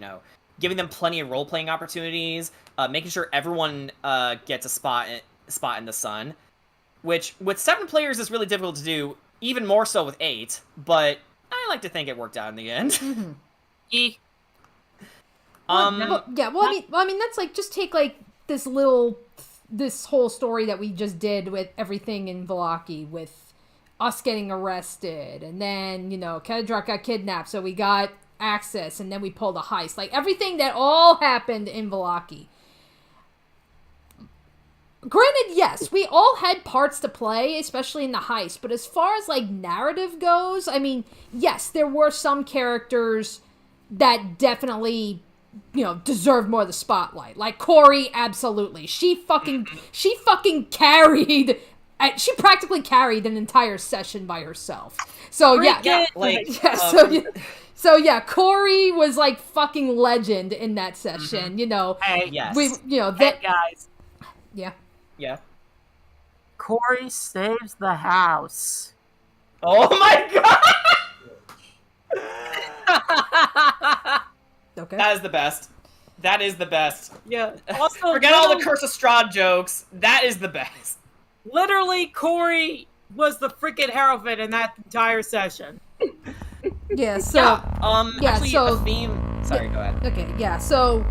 giving them plenty of role-playing opportunities, making sure everyone gets a spot in the sun, which with 7 players is really difficult to do, even more so with 8, but I like to think it worked out in the end.
Mm-hmm. I mean, that's like, just take like this whole story that we just did with everything in Vallaki, with us getting arrested, and then, Kedrak got kidnapped, so we got access, and then we pulled a heist. Like, everything that all happened in Vallaki. Granted, yes, we all had parts to play, especially in the heist, but as far as, like, narrative goes, I mean, yes, there were some characters that definitely, deserved more of the spotlight. Like, Corey, absolutely. She fucking carried... She practically carried an entire session by herself. So, Corey was, like, fucking legend in that session,
Hey,
yes.
Hey, guys.
Yeah.
Yeah.
Corey saves the house.
Oh my god!
Okay.
That is the best. That is the best.
Yeah. Also,
forget all the Curse of Strahd jokes. That is the best.
Literally, Corey was the freaking heroine in that entire session.
Yeah, so...
actually, a theme... Sorry, go ahead.
Okay, yeah, so...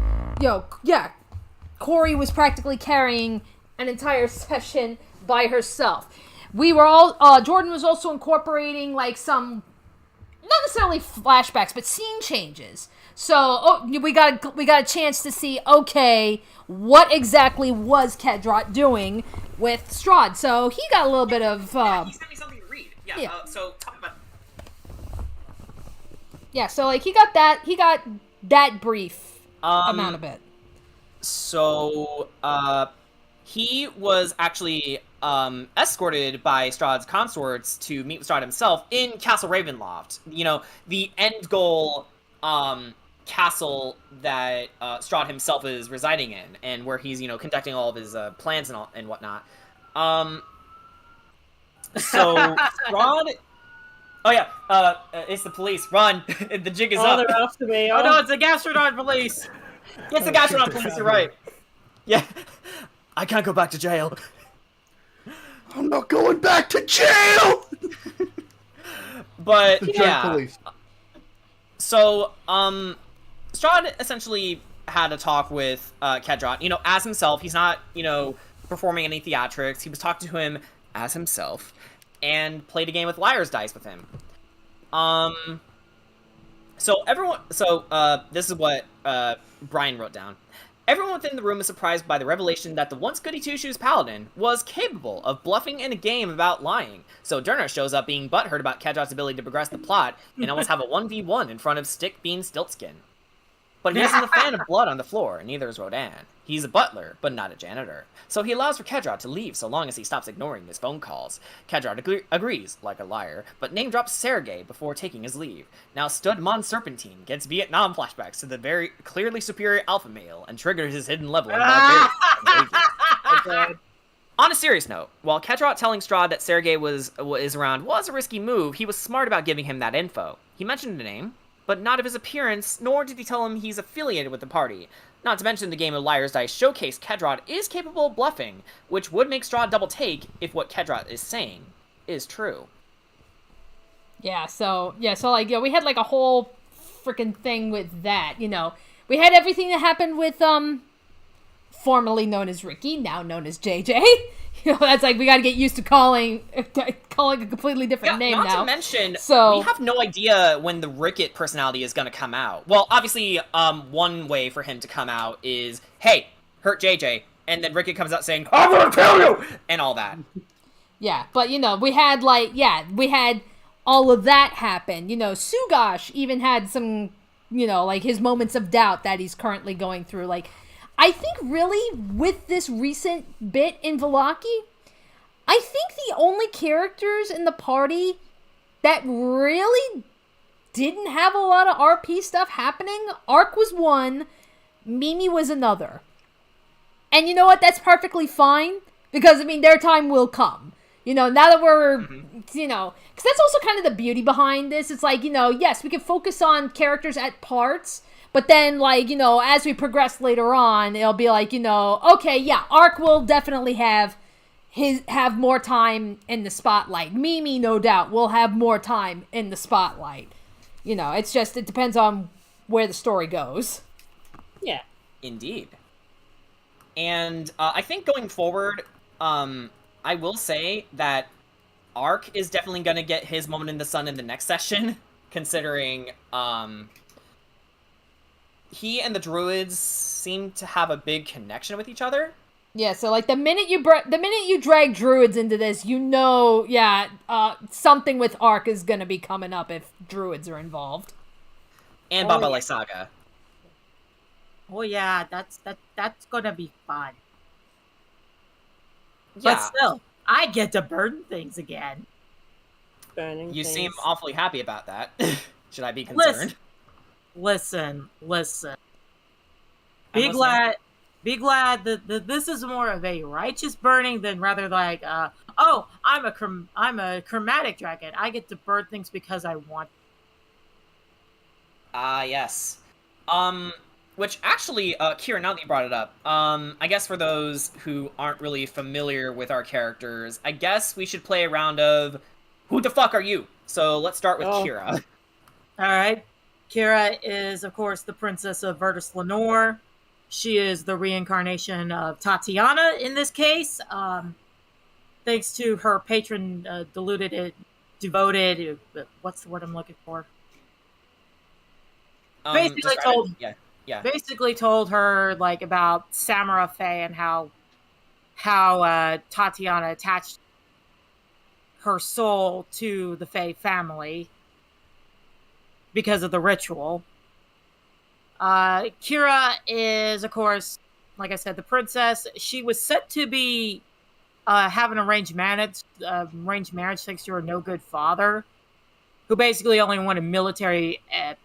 Corey was practically carrying an entire session by herself. We were all... Jordan was also incorporating, like, some... Not necessarily flashbacks, but scene changes. So, we got a chance to see, okay, what exactly was Kedrak doing with Strahd. So, he got a little bit of...
he sent me something to read. So, talk about...
Yeah, so, like, he got that brief amount of it.
So, he was actually escorted by Strahd's consorts to meet with Strahd himself in Castle Ravenloft. The end goal castle that Strahd himself is residing in, and where he's, conducting all of his plans and whatnot. So, Strahd... Oh, yeah, it's the police. Run! The jig is up.
They're after me.
Oh, no, it's the Gastrodon police.
It's the Gastrodon police, you're right. Yeah. I can't go back to jail.
I'm not going back to jail!
But,
The
yeah.
police.
So, Strahd essentially had a talk with Kedrak. As himself. He's not, performing any theatrics. He was talking to him as himself. And played a game with liar's dice with him. This is what Brian wrote down. Everyone within the room is surprised by the revelation that the once goody two-shoes paladin was capable of bluffing in a game about lying. So Durner shows up being butthurt about Kedrak's ability to progress the plot and almost have a 1v1 in front of Stick Bean Stiltskin. But he isn't a fan of blood on the floor, and neither is Rodan. He's a butler, but not a janitor. So he allows for Kedrak to leave so long as he stops ignoring his phone calls. Kedrak agrees, like a liar, but name-drops Sergei before taking his leave. Now Stud Mon Serpentine gets Vietnam flashbacks to the very clearly superior alpha male and triggers his hidden level in barbarian. On a serious note, while Kedrak telling Strahd that Sergei is around was a risky move, he was smart about giving him that info. He mentioned a name, but not of his appearance, nor did he tell him he's affiliated with the party. Not to mention the game of Liar's Dice showcased Kedrak is capable of bluffing, which would make Strahd double take if what Kedrak is saying is true.
We had like a whole freaking thing with that, We had everything that happened with, formerly known as Ricky, now known as JJ. that's like we got to get used to calling a completely different name
not
now.
to mention,
So
we have no idea when the Rickett personality is going to come out. Well, obviously, one way for him to come out is, hey, hurt JJ, and then Rickett comes out saying, I'm going to kill you, and all that.
yeah, but we had all of that happen. Sugash even had some, like his moments of doubt that he's currently going through. Like, I think really with this recent bit in Vallaki, I think the only characters in the party that really didn't have a lot of RP stuff happening, Ark was one, Mimi was another. And you know what? That's perfectly fine, because, their time will come. Now that we're, because that's also kind of the beauty behind this. It's like, yes, we can focus on characters at parts, but then, like, as we progress later on, it'll be like, okay, yeah, Ark will definitely have more time in the spotlight. Mimi, no doubt, will have more time in the spotlight. It's just, it depends on where the story goes.
Yeah.
Indeed. And I think going forward, I will say that Ark is definitely going to get his moment in the sun in the next session, considering he and the druids seem to have a big connection with each other.
Yeah, so like the minute you drag druids into this, something with Ark is going to be coming up if druids are involved.
And Baba Lysaga.
Oh yeah, that's gonna be fun.
Yeah.
But still, I get to burn things again.
Burning
You
things.
seem awfully happy about that. Should I be concerned?
Listen.
I'm
Be
listening.
glad that this is more of a righteous burning than rather like, I'm a chromatic dragon. I get to burn things because I want.
Yes. Which actually, Kira, now that you brought it up, I guess for those who aren't really familiar with our characters, I guess we should play a round of who the fuck are you? So let's start with Kira.
All right. Kira is, of course, the princess of Virtus Lenore. She is the reincarnation of Tatiana in this case. Thanks to her patron, devoted, what's the word I'm looking for? Basically
describe it. Yeah.
Basically told her like about Samara Faye and how Tatiana attached her soul to the Faye family because of the ritual. Kira is, of course, like I said, the princess. She was set to be have an arranged marriage thanks to her no good father, who basically only wanted military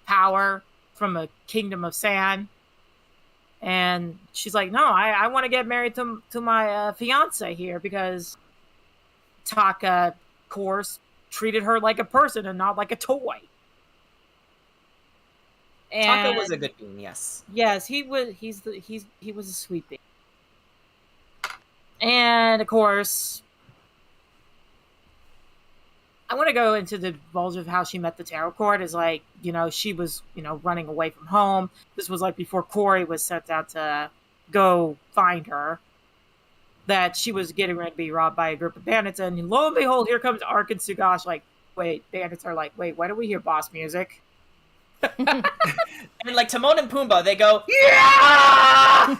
power from a kingdom of sand. And she's like, no, I want to get married to my fiance here because Taka, of course, treated her like a person and not like a toy. And
Taka was a good bean, yes.
yes, he was a sweet bean. And of course, I want to go into the divulge of how she met the tarot court. Is like, she was, running away from home. This was like before Corey was sent out to go find her. That she was getting ready to be robbed by a group of bandits. And lo and behold, here comes Ark and Sugash. Like, bandits are like, wait, why do we hear boss music?
And like Timon and Pumbaa, they go, yeah!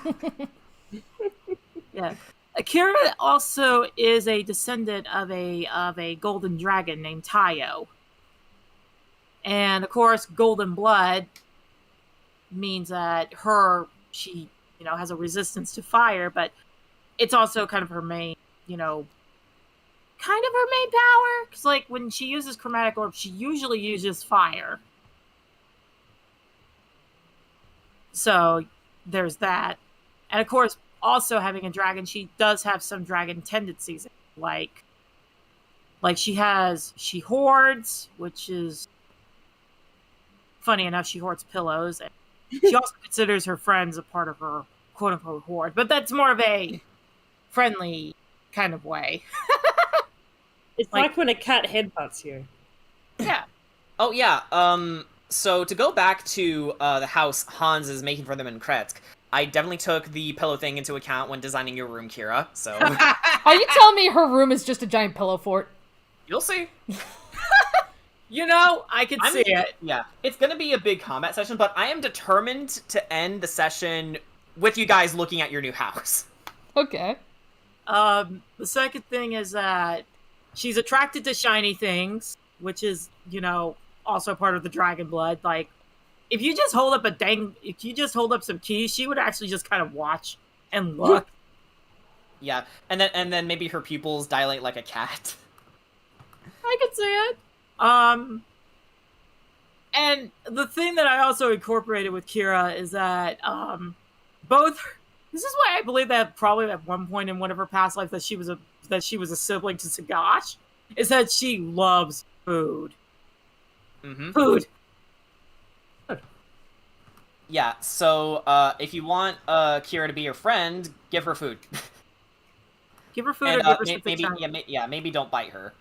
Yeah. Akira also is a descendant of a golden dragon named Tayo. And of course, golden blood means that she has a resistance to fire, but it's also kind of her main, power. Because like when she uses chromatic orb, she usually uses fire. So there's that. And of course, also having a dragon, she does have some dragon tendencies. Like she hoards, which is funny enough, she hoards pillows. And she also considers her friends a part of her quote unquote hoard. But that's more of a friendly kind of way.
It's like when a cat headbutts you.
Yeah.
Oh, yeah. So to go back to the house Hans is making for them in Kretsk, I definitely took the pillow thing into account when designing your room, Kira. So
Are you telling me her room is just a giant pillow fort?
You'll see.
You know, I can see it.
Yeah, it's gonna be a big combat session, but I am determined to end the session with you guys looking at your new house.
Okay.
The second thing is that she's attracted to shiny things, which is, you know, also part of the dragon blood. Like, if you just hold up some keys, she would actually just kind of watch and look.
Yeah, and then maybe her pupils dilate like a cat.
I could see it. And the thing that I also incorporated with Kira is that, this is why I believe that probably at one point in one of her past life that she was a sibling to Sagash, is that she loves food.
Mm-hmm.
Food.
Yeah, so, if you want, Kira to be your friend, give her food.
Give her food
And,
or give her some
maybe,
time.
maybe don't bite her.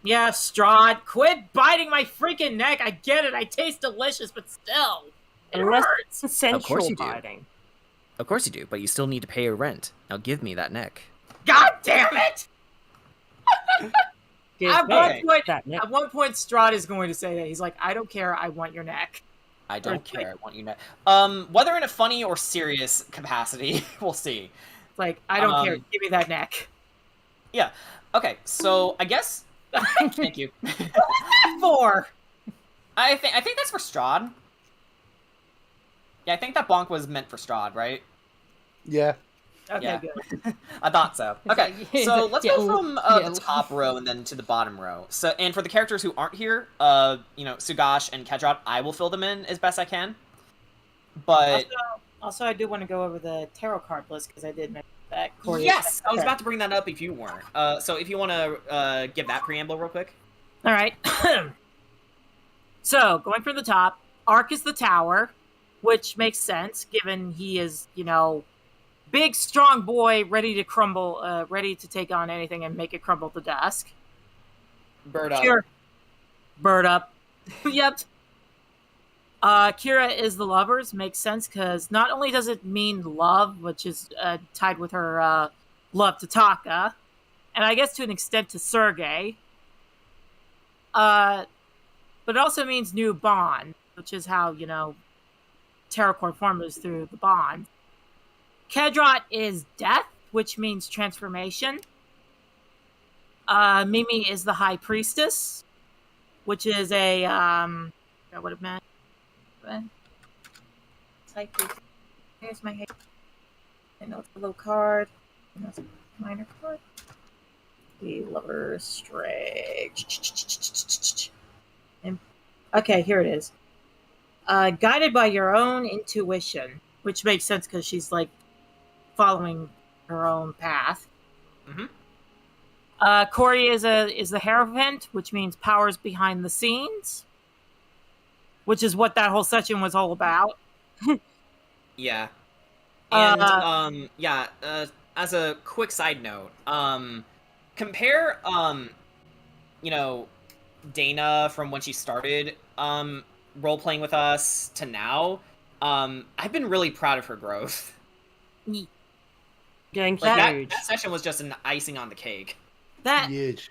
Yeah, Strahd, quit biting my freaking neck. I get it. I taste delicious, but still, it
Unless
hurts.
it's sensual
Of course you do.
biting.
Of course you do, but you still need to pay your rent. Now give me that neck.
God damn it!
Give
At
me that neck.
one point, Strahd is going to say that. He's like, I don't care. I want your neck.
I don't
Right.
care, I want you to... whether in a funny or serious capacity, we'll see.
Like, I don't care. Give me that neck.
Yeah, okay, so, I guess... Thank you.
For?
I think that's for Strahd. Yeah, I think that bonk was meant for Strahd, right?
Yeah.
Okay,
Yeah.
good.
I thought so. Okay, so let's go from
yeah.
the top row and then to the bottom row. So, and for the characters who aren't here, you know, Sugash and Kedrot, I will fill them in as best I can. But
Also, I do want to go over the tarot card list because I did mention that. Corey
yes, I was
okay.
about to bring that up if you weren't. So if you want to give that preamble real quick.
All right. So, going from the top, Ark is the tower, which makes sense given he is, you know, big, strong boy, ready to crumble, ready to take on anything and make it crumble to dust.
Bird up.
Bird up. Yep. Kira is the lovers. Makes sense because not only does it mean love, which is tied with her love to Taka, and I guess to an extent to Sergei, but it also means new bond, which is how, you know, Terracore forms through the bond. Kedrot is death, which means transformation. Mimi is the high priestess, which is a that would have meant. High priestess. Here's my head. I know it's a low card. I know it's a minor card. The lover strike. Okay, here it is. Guided by your own intuition, which makes sense because she's like following her own path.
Mm-hmm.
Corey is the Hierophant, which means powers behind the scenes, which is what that whole session was all about.
Yeah. And as a quick side note, compare you know, Dana from when she started role playing with us to now. I've been really proud of her growth.
Getting
Like
huge.
that session was just an icing on the cake.
Huge.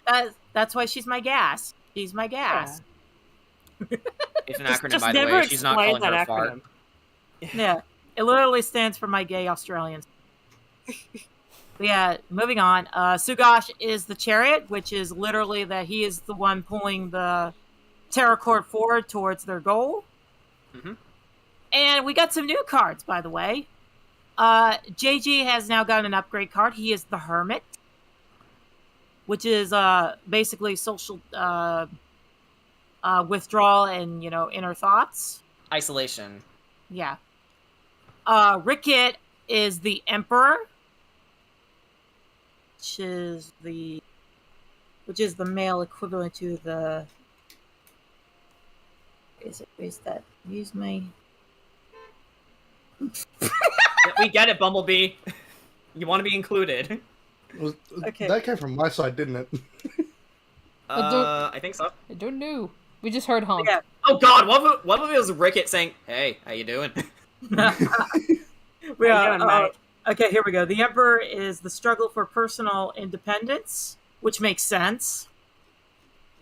That's why she's my gas. She's my gas.
It's an
Just-
acronym,
just
by the
never
way. She's not
explain
calling her
that
fart.
acronym.
Yeah, it literally stands for my gay Australians. But yeah, moving on. Sugash is the chariot, which is literally that he is the one pulling the Terracore forward towards their goal.
Mm-hmm.
And we got some new cards, by the way. JG has now got an upgrade card. He is the Hermit, which is basically social withdrawal and, you know, inner thoughts.
Isolation.
Yeah. Ricket is the Emperor, which is the male equivalent to the. Is that use my?
We get it, Bumblebee. You want to be included.
Okay.
That came from my side, didn't it?
I think so.
I don't know. We just heard honk.
Yeah.
Oh God, what if it was Ricket saying, "Hey, how you doing?"
Yeah.
How you doing, mate?
Okay, here we go. The Emperor is the struggle for personal independence, which makes sense.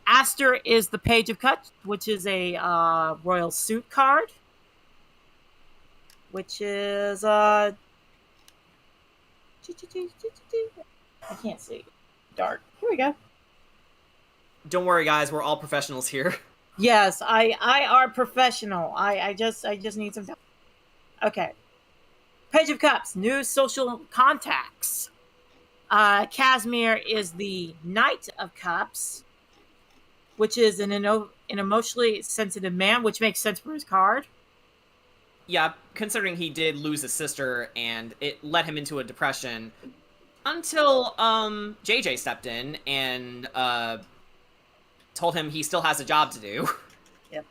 Aster is the Page of Cups, which is a royal suit card, which is I can't see. Dark. Here we go.
Don't worry, guys. We're all professionals here.
Yes, I are professional. I just need some time. Okay. Page of Cups, new social contacts. Casimir is the Knight of Cups, which is an emotionally sensitive man, which makes sense for his card.
Yeah, considering he did lose his sister and it led him into a depression until JJ stepped in and told him he still has a job to do.
Yep.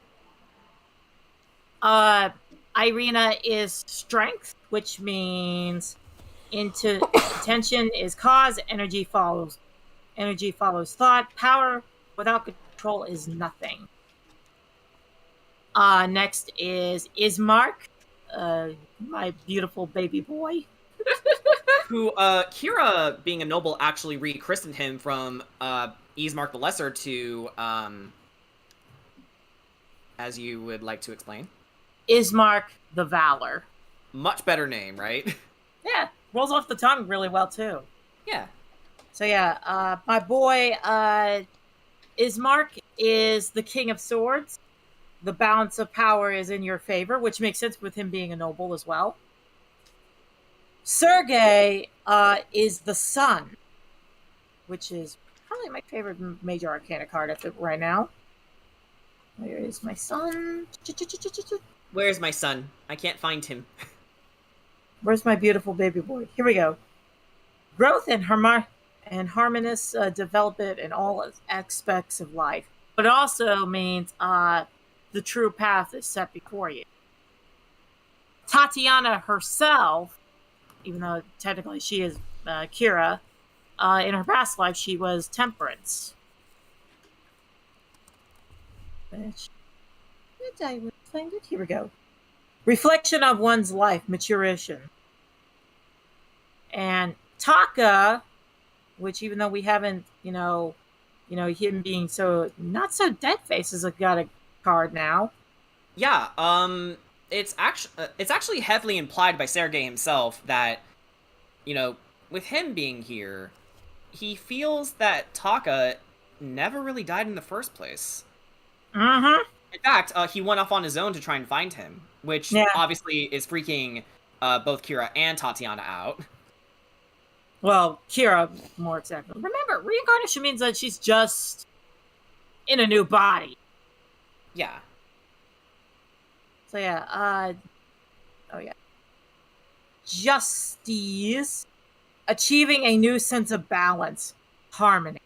Irina is strength, which means intention is cause, energy follows thought, power without control is nothing. Next is Ismark, my beautiful baby boy.
Who, Kira, being a noble, actually rechristened him from Ismark the Lesser to, as you would like to explain.
Ismark the Valor.
Much better name, right?
Yeah, rolls off the tongue really well, too.
Yeah.
So yeah, my boy, Ismark is the King of Swords. The balance of power is in your favor, which makes sense with him being a noble as well. Sergei is the Sun, which is probably my favorite Major Arcana card right now. Where is my son?
Where's my son? I can't find him.
Where's my beautiful baby boy? Here we go. Growth and harmonious development in all aspects of life. But it also means the true path is set before you. Tatiana herself, even though technically she is Kira, in her past life she was Temperance. Which, did I find it? Here we go. Reflection of one's life, maturation. And Taka, which even though we haven't, him being so not so dead face has got a card now.
Yeah, it's actually heavily implied by Sergei himself that, with him being here, he feels that Taka never really died in the first place.
Mm-hmm.
In fact, he went off on his own to try and find him, which obviously is freaking both Kira and Tatiana out.
Well, Kira, more exactly. Remember, reincarnation means that she's just in a new body.
Yeah.
So yeah, Justice, achieving a new sense of balance, harmony.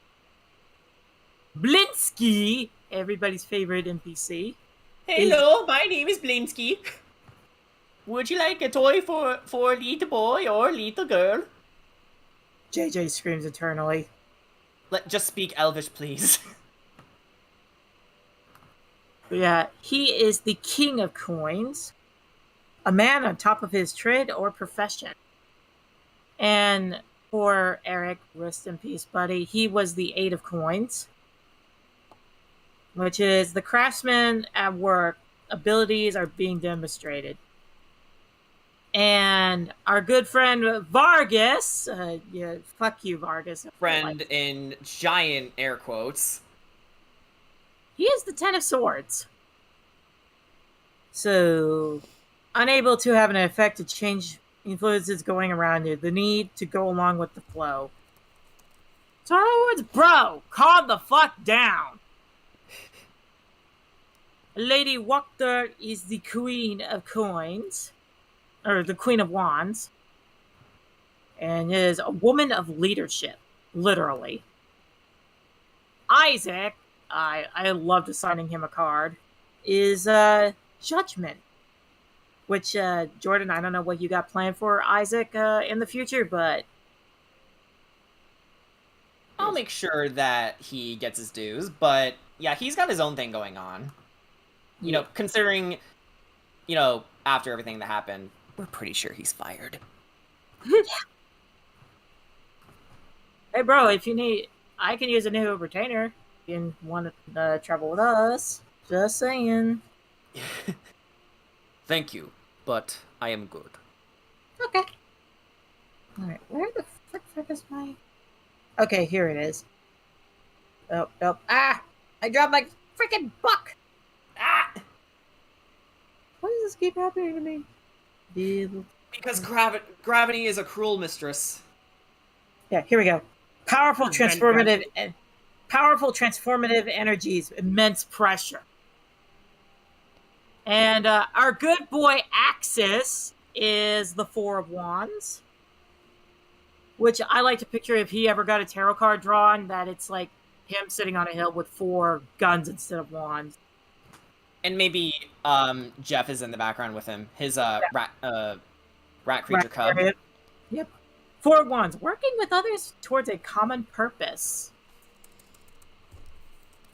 Blinsky, everybody's favorite NPC.
Hello, my name is Blinsky. Would you like a toy for little boy or little girl?
JJ screams internally.
Just speak Elvish, please.
Yeah, he is the king of coins, a man on top of his trade or profession. And for Eric, rest in peace, buddy, he was the 8 of coins, which is the craftsman at work. Abilities are being demonstrated. And our good friend Vargas, fuck you, Vargas.
Friend in giant air quotes.
He is the 10 of Swords. So, unable to have an effect to change influences going around you. The need to go along with the flow. So, in other words, bro, calm the fuck down. Lady Wachter is the Queen of Coins. Or the Queen of Wands. And is a woman of leadership. Literally. Isaac, I loved assigning him a card, is Judgment. Which, Jordan, I don't know what you got planned for Isaac in the future, but...
I'll make sure that he gets his dues, but yeah, he's got his own thing going on. Considering, after everything that happened, we're pretty sure he's fired.
Hey, bro, if you need, I can use a new retainer. You want to travel with us? Just saying.
Thank you, but I am good.
Okay. Alright, where the frick is my... Okay, here it is. Oh, nope. Ah! I dropped my freaking book! Ah! Why does this keep happening to me?
Because gravity is a cruel mistress.
Yeah, here we go. Powerful
Very
transformative energies, immense pressure. And our good boy Axis is the Four of Wands, which I like to picture if he ever got a tarot card drawn, that it's like him sitting on a hill with 4 guns instead of wands.
And maybe Jeff is in the background with him. His rat creature cub.
Yep. 4 of Wands, working with others towards a common purpose.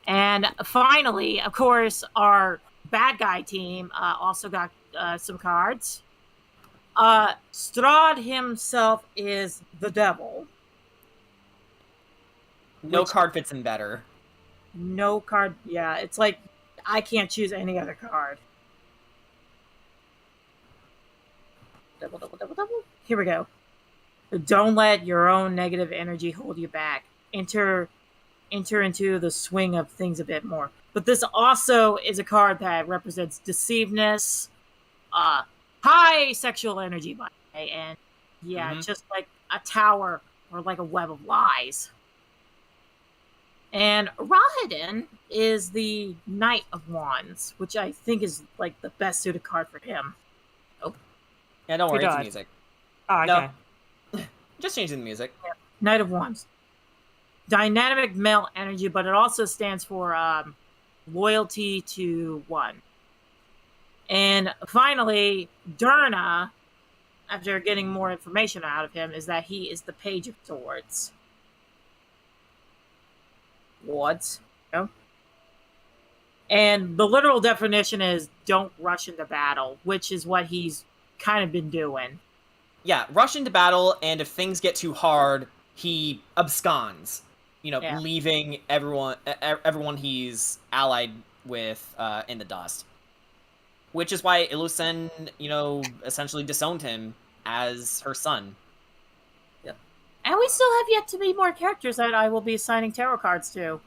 And finally, of course, our bad guy team also got some cards. Strahd himself is the devil.
No card fits in better.
No card. Yeah, it's like I can't choose any other card. Double. Here we go. Don't let your own negative energy hold you back. Enter into the swing of things a bit more. But this also is a card that represents deceiveness, high sexual energy, by the way, and just like a tower or like a web of lies. And Rahadin is the Knight of Wands, which I think is like the best suited card for him. Oh,
Yeah, don't worry, it's
died?
music.
Oh, okay.
No. Just changing the music.
Knight of Wands. Dynamic male energy, but it also stands for loyalty to one. And finally, Durna, after getting more information out of him, is that he is the Page of Swords. What? No? And the literal definition is don't rush into battle, which is what he's kind of been doing.
Yeah, rush into battle, and if things get too hard, he absconds. Leaving everyone he's allied with in the dust. Which is why Ilusen, essentially disowned him as her son.
Yep. And we still have yet to meet more characters that I will be assigning tarot cards to.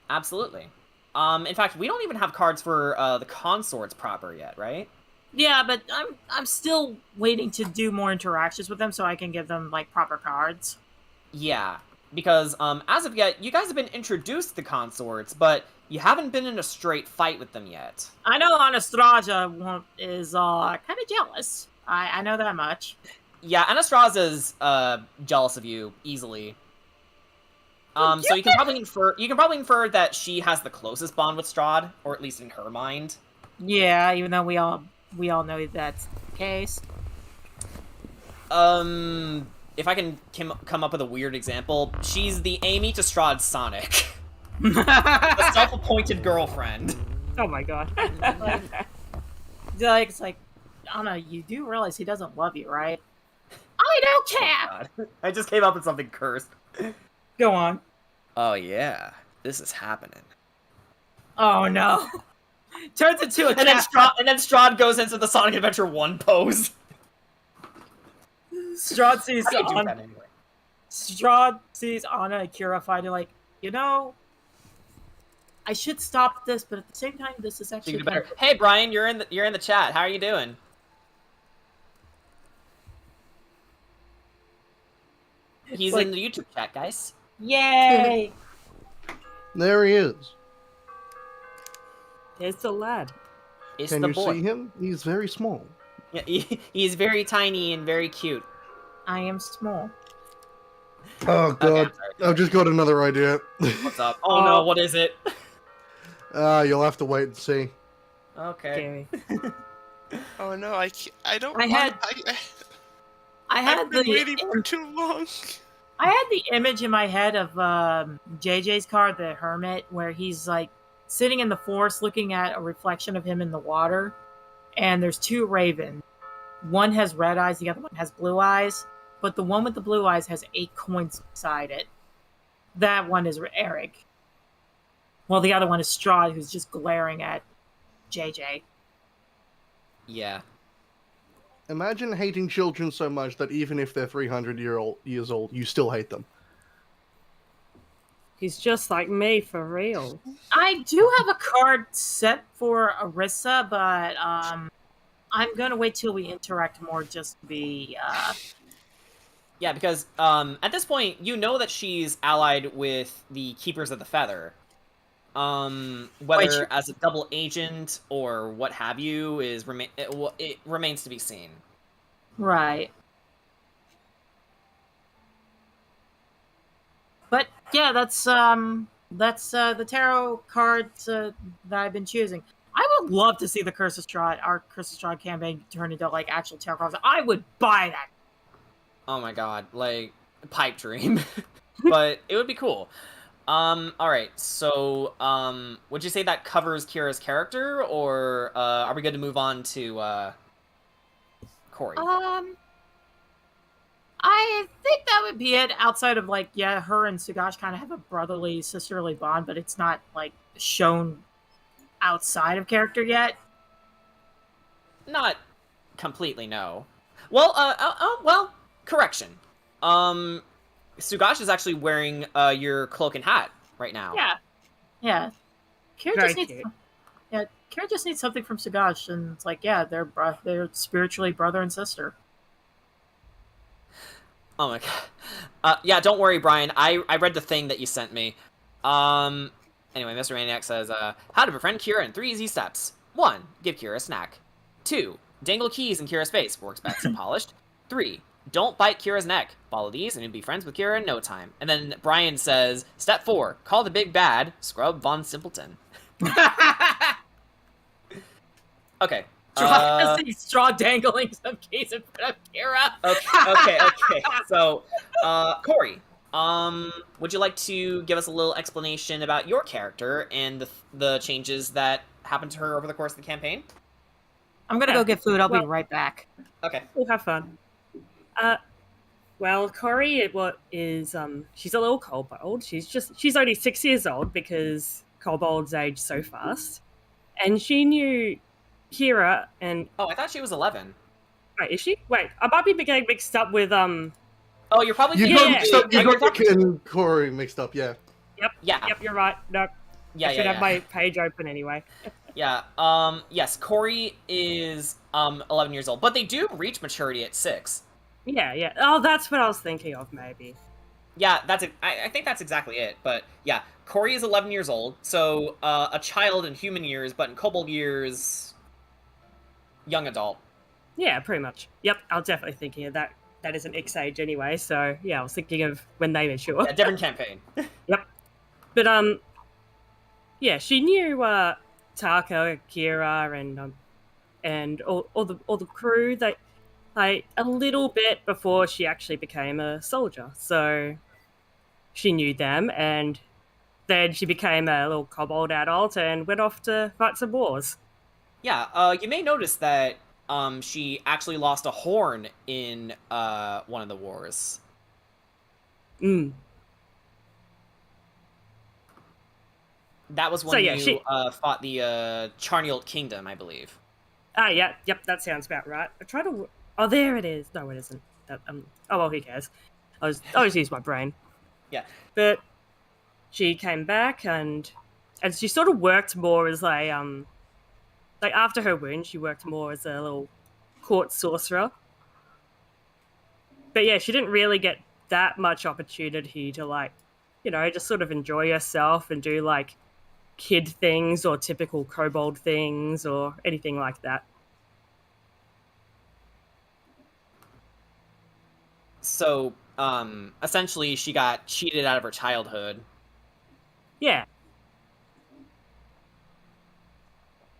Absolutely. In fact, we don't even have cards for the consorts proper yet, right?
Yeah, but I'm still waiting to do more interactions with them so I can give them like proper cards.
Yeah, because as of yet, you guys have been introduced to consorts, but you haven't been in a straight fight with them yet.
I know Anastasia is kind of jealous. I know that much.
Yeah, Anastasia is jealous of you easily. So you can probably infer that she has the closest bond with Strahd, or at least in her mind.
Yeah, even though we all know that's the case.
If I can come up with a weird example, she's the Amy to Strahd's Sonic. The self-appointed girlfriend.
Oh my god.
It's like, Anna, you do realize he doesn't love you, right? I don't care!
God. I just came up with something cursed.
Go on.
Oh yeah, this is happening.
Oh no. Turns into a
and then Strahd goes into the Sonic Adventure 1 pose.
Strahd sees
Anyway.
Strahd sees Anna and Kira fighting like, I should stop this, but at the same time, this is actually
better. Hey Brian, you're in the chat. How are you doing? He's in the YouTube chat, guys.
Yay!
There he is.
There's the lad.
It's
Can
the
you
boy.
see him? He's very small.
Yeah, he's very tiny and very cute.
I am small.
Oh god, I've just got another idea.
What's up? Oh no, what is it?
You'll have to wait and see.
Okay.
Oh no, I don't.
I had
I've been
the
waiting for too long.
I had the image in my head of JJ's card, the Hermit, where he's like sitting in the forest looking at a reflection of him in the water, and there's 2 ravens, One has red eyes, the other one has blue eyes. But the one with the blue eyes has 8 coins beside it. That one is Eric. While the other one is Strahd, who's just glaring at JJ.
Yeah.
Imagine hating children so much that even if they're 300 years old, you still hate them.
He's just like me for real.
I do have a card set for Arissa, but I'm gonna wait till we interact more just to be
Yeah, because at this point, you know that she's allied with the Keepers of the Feather. Whether as a double agent or what have you it remains to be seen.
right. But yeah, that's the tarot cards that I've been choosing. I would love to see the Curse of Strahd, our Curse of Strahd campaign turn into like actual tarot cards. I would buy that.
Oh my god, like pipe dream. But it would be cool. Alright, so would you say that covers Kira's character, or are we good to move on to Corey?
I think that would be it. Outside of like, yeah, her and Sugash kind of have a brotherly, sisterly bond, but it's not like shown outside of character yet.
Not completely, no. Well, well, correction. Sugash is actually wearing your cloak and hat right now.
Yeah. Kira
Very
just needs,
cute.
Kira just needs something from Sugash, and it's like, yeah, they're spiritually brother and sister.
Oh my god. Yeah, don't worry, Brian. I read the thing that you sent me. Anyway, Mr. Maniac says, how to befriend Kira in 3 easy steps. 1. Give Kira a snack. 2. Dangle keys in Kira's face. Works best and polished. 3. Don't bite Kira's neck. Follow these and you'll be friends with Kira in no time. And then Brian says, step 4. Call the big bad. Scrub Von Simpleton. Okay.
Straw dangling some keys in front of Kira.
Okay. So, Corey, would you like to give us a little explanation about your character and the changes that happened to her over the course of the campaign?
I'm gonna go get food. I'll be
Well-
right back.
Okay.
We'll have fun. Well, Corey is she's a little kobold. She's only 6 years old because kobolds age so fast. And she knew Kira and
Oh, I thought she was 11.
wait, is she? Wait, I might be getting mixed up with
Oh, you're probably
You
thinking-
got,
you're
Rick and Corey mixed up, yeah.
Yeah.
Yep, you're right. No,
Yeah,
I should
yeah,
have my page open anyway.
Yeah. Yes, Corey is 11 years old, but they do reach maturity at 6.
Yeah. Oh, that's what I was thinking of, maybe.
Yeah, I think that's exactly it. But yeah, Corey is 11 years old, so a child in human years, but in kobold years, young adult.
Yeah, pretty much. Yep, I was definitely thinking of that. That is an X age anyway, so yeah, I was thinking of when they mature.
Yeah, different campaign.
But yeah, she knew Taka, Kira, and all the crew that like a little bit before she actually became a soldier. So she knew them, and then she became a little kobold adult and went off to fight some wars.
Yeah, you may notice that she actually lost a horn in one of the wars.
Mm.
That was when
So, yeah,
you fought the Charnialt Kingdom, I believe.
Ah, yeah, yep, that sounds about right. I try to. Oh, there it is. No, it isn't. That, oh well, who cares? I always use my brain.
Yeah.
But she came back and she sort of worked more as like after her wound, she worked more as a little court sorcerer. But yeah, she didn't really get that much opportunity to like, just sort of enjoy herself and do like kid things or typical kobold things or anything like that.
So, essentially, she got cheated out of her childhood.
Yeah.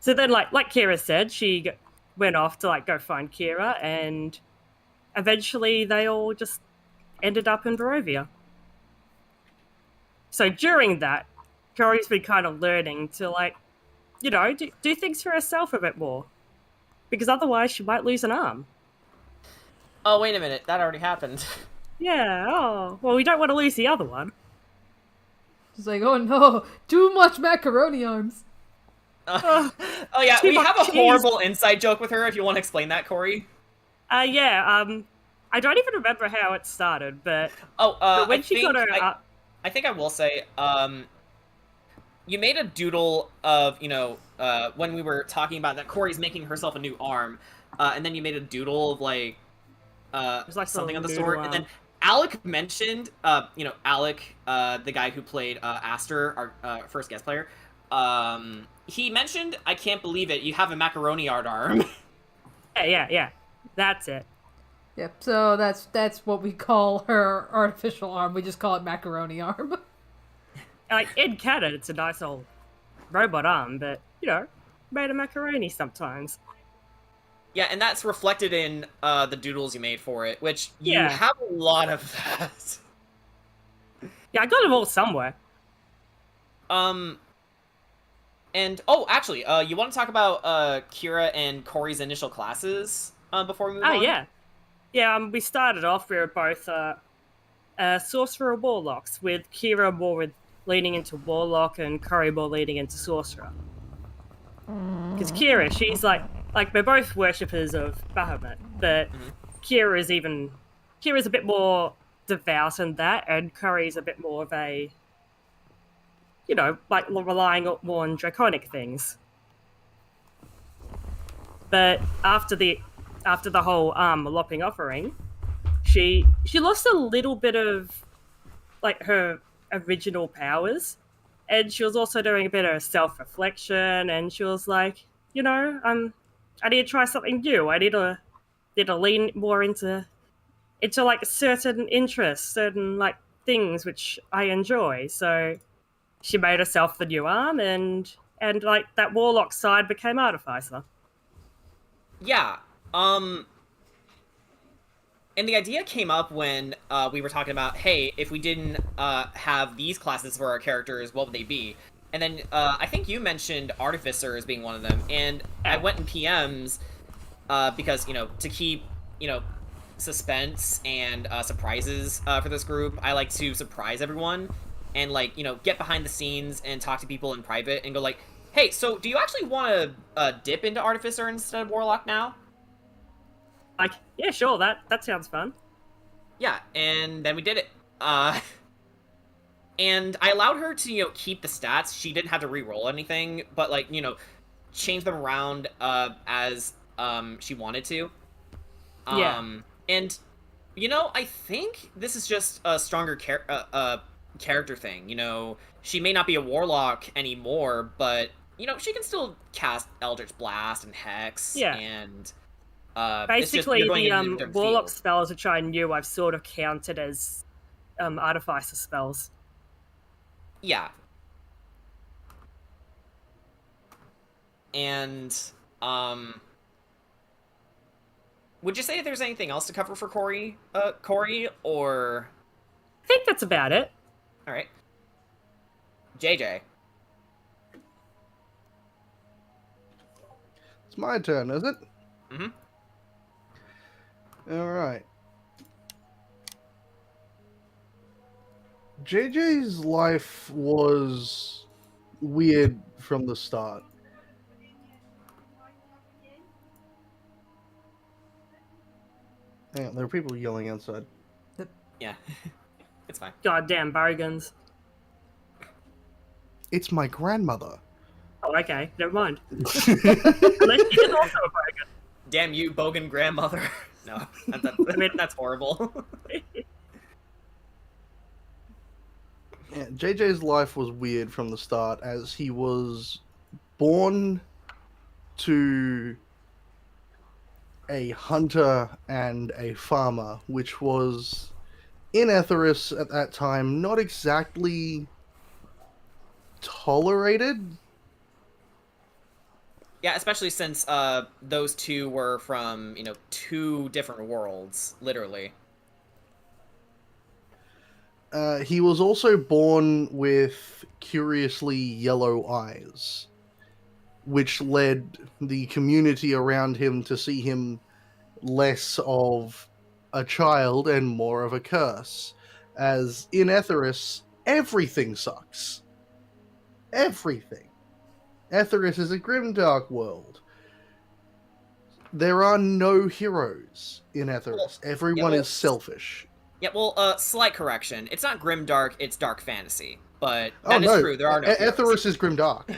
So then, like Kira said, she went off to like go find Kira, and eventually they all just ended up in Barovia. So during that, Corey's been kind of learning to like, do things for herself a bit more, because otherwise she might lose an arm.
Oh, wait a minute. That already happened.
Yeah. Oh, well, we don't want to lose the other one.
She's like, oh no, too much macaroni arms.
Oh yeah,
too
we
much
have a
cheese.
horrible inside joke with her. If you want to explain that, Corey.
Yeah. I don't even remember how it started, but when
I
she
think
got her,
I think I will say, you made a doodle of, when we were talking about that Corey's making herself a new arm, and then you made a doodle of like,
was like
something of the
noodle
sort, and then Alec mentioned, Alec, the guy who played Aster, our first guest player, he mentioned, I can't believe it, you have a macaroni art arm.
Yeah, that's it.
Yep, so that's what we call her artificial arm. We just call it macaroni arm.
Like, in canon, it's a nice old robot arm, but, made of macaroni sometimes.
Yeah, and that's reflected in the doodles you made for it, which you
Yeah.
have a lot of that.
Yeah, I got them all somewhere.
And actually, you want to talk about Kira and Corey's initial classes before we move on?
Yeah, we started off, we were both sorcerer warlocks, with Kira more leaning into warlock and Corey more leaning into sorcerer. Because Kira, she's like we're both worshippers of Bahamut, but Kira's a bit more devout than that, and Corey's a bit more of a, like relying more on draconic things. But after the whole lopping offering, she lost a little bit of like her original powers, and she was also doing a bit of self-reflection, and she was like, I need to try something new. I need to lean more into like certain interests, certain like things which I enjoy. So she made herself the new arm, and like that warlock side became artificer.
Yeah. And the idea came up when we were talking about, hey, if we didn't have these classes for our characters, what would they be? And then I think you mentioned Artificer as being one of them, and I went in PMs because, to keep, suspense and surprises for this group, I like to surprise everyone and, like, get behind the scenes and talk to people in private and go like, hey, so do you actually want to dip into Artificer instead of Warlock now?
Like, yeah, sure, that sounds fun.
Yeah, and then we did it. And I allowed her to, keep the stats. She didn't have to re-roll anything, but, like, change them around as she wanted to.
Yeah.
And, I think this is just a stronger character thing. She may not be a warlock anymore, but, she can still cast Eldritch Blast and Hex, and...
basically, the warlock
field.
spells which I knew I've sort of counted as artificer spells.
Yeah. And, would you say if there's anything else to cover for Corey, or...
I think that's about it.
Alright. JJ.
It's my turn, is it?
Mm-hmm.
Alright. JJ's life was weird from the start. Hang on, there are people yelling outside.
Yeah. It's fine.
Goddamn bogans.
It's my grandmother.
Oh, okay. Never mind. Unless she is also a bogan.
Damn you, Bogan grandmother. No, I mean, that's horrible.
Yeah, JJ's life was weird from the start, as he was born to a hunter and a farmer, which was, in Etheris at that time, not exactly tolerated.
Yeah, especially since those two were from, two different worlds, literally.
He was also born with curiously yellow eyes, which led the community around him to see him less of a child and more of a curse. As in Etheris, everything sucks. Everything. Etheris is a grimdark world. There are no heroes in Etheris. Everyone is selfish.
Yeah, well, slight correction. It's not grimdark, it's dark fantasy. But
Oh
that is
no,
true, there are no heroes.
Etheris is grimdark.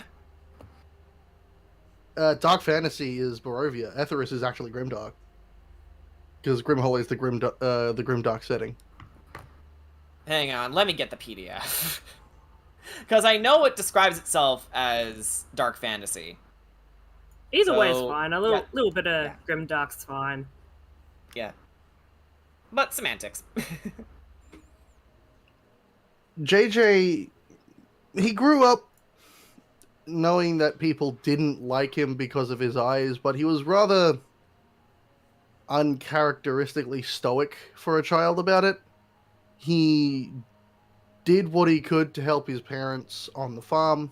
Dark fantasy is Barovia. Etheris is actually grimdark. Because Grimhole is the grimdark setting.
Hang on, let me get the PDF. Because I know it describes itself as dark fantasy.
Either way is
So,
fine. A little bit of grimdark's fine.
Yeah. But semantics.
JJ, he grew up knowing that people didn't like him because of his eyes, but he was rather uncharacteristically stoic for a child about it. He did what he could to help his parents on the farm,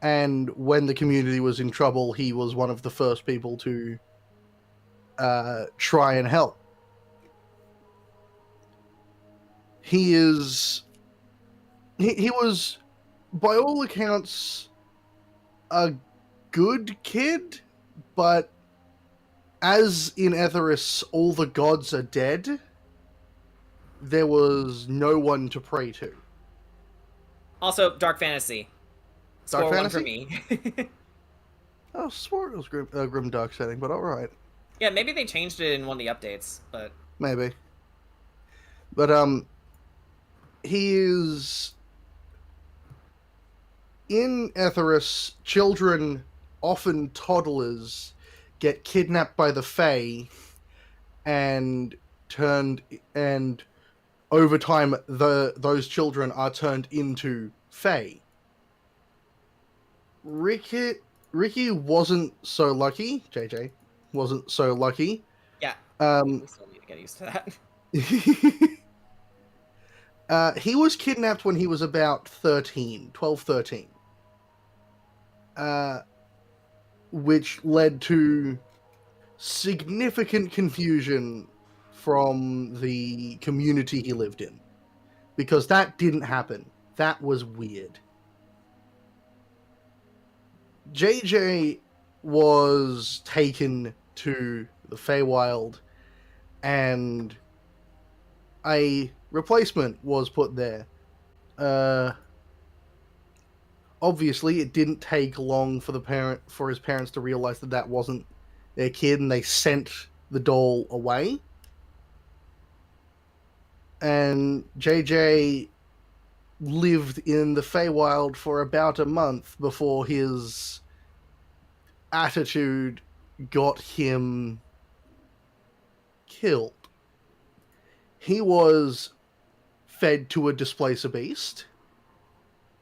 and when the community was in trouble, he was one of the first people to try and help. He was, by all accounts, a good kid, but as in Etheris, all the gods are dead, there was no one to pray to.
Also, dark fantasy.
Dark
Score
fantasy?
one for me.
Oh, I swore it was grim dark setting, but alright.
Yeah, maybe they changed it in one of the updates, but...
Maybe. But, he is... In Etheris, children, often toddlers, get kidnapped by the Fae and over time those children are turned into Fae. Ricky wasn't so lucky. JJ wasn't so lucky.
Yeah. We still need to get used to that.
He was kidnapped when he was about 12, 13. Which led to significant confusion from the community he lived in. Because that didn't happen. That was weird. JJ was taken to the Feywild, and a replacement was put there. Obviously, it didn't take long for his parents to realize that wasn't their kid, and they sent the doll away. And JJ lived in the Feywild for about a month before his attitude got him killed. He was fed to a displacer beast,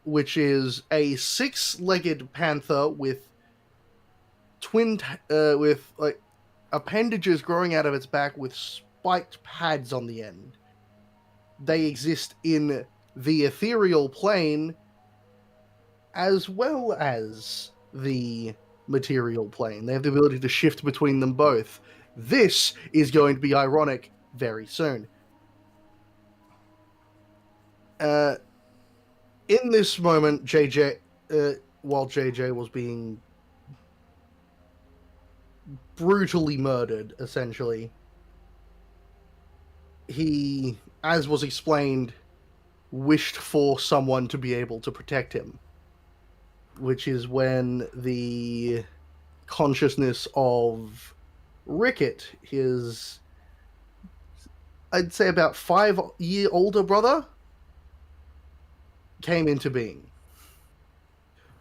which is a 6-legged panther with appendages growing out of its back with spiked pads on the end. They exist in the ethereal plane as well as the material plane. They have the ability to shift between them both. This is going to be ironic very soon. In this moment, while JJ was being brutally murdered, essentially, he, as was explained, wished for someone to be able to protect him. Which is when the consciousness of Ricket, his, I'd say about 5-year older brother, came into being.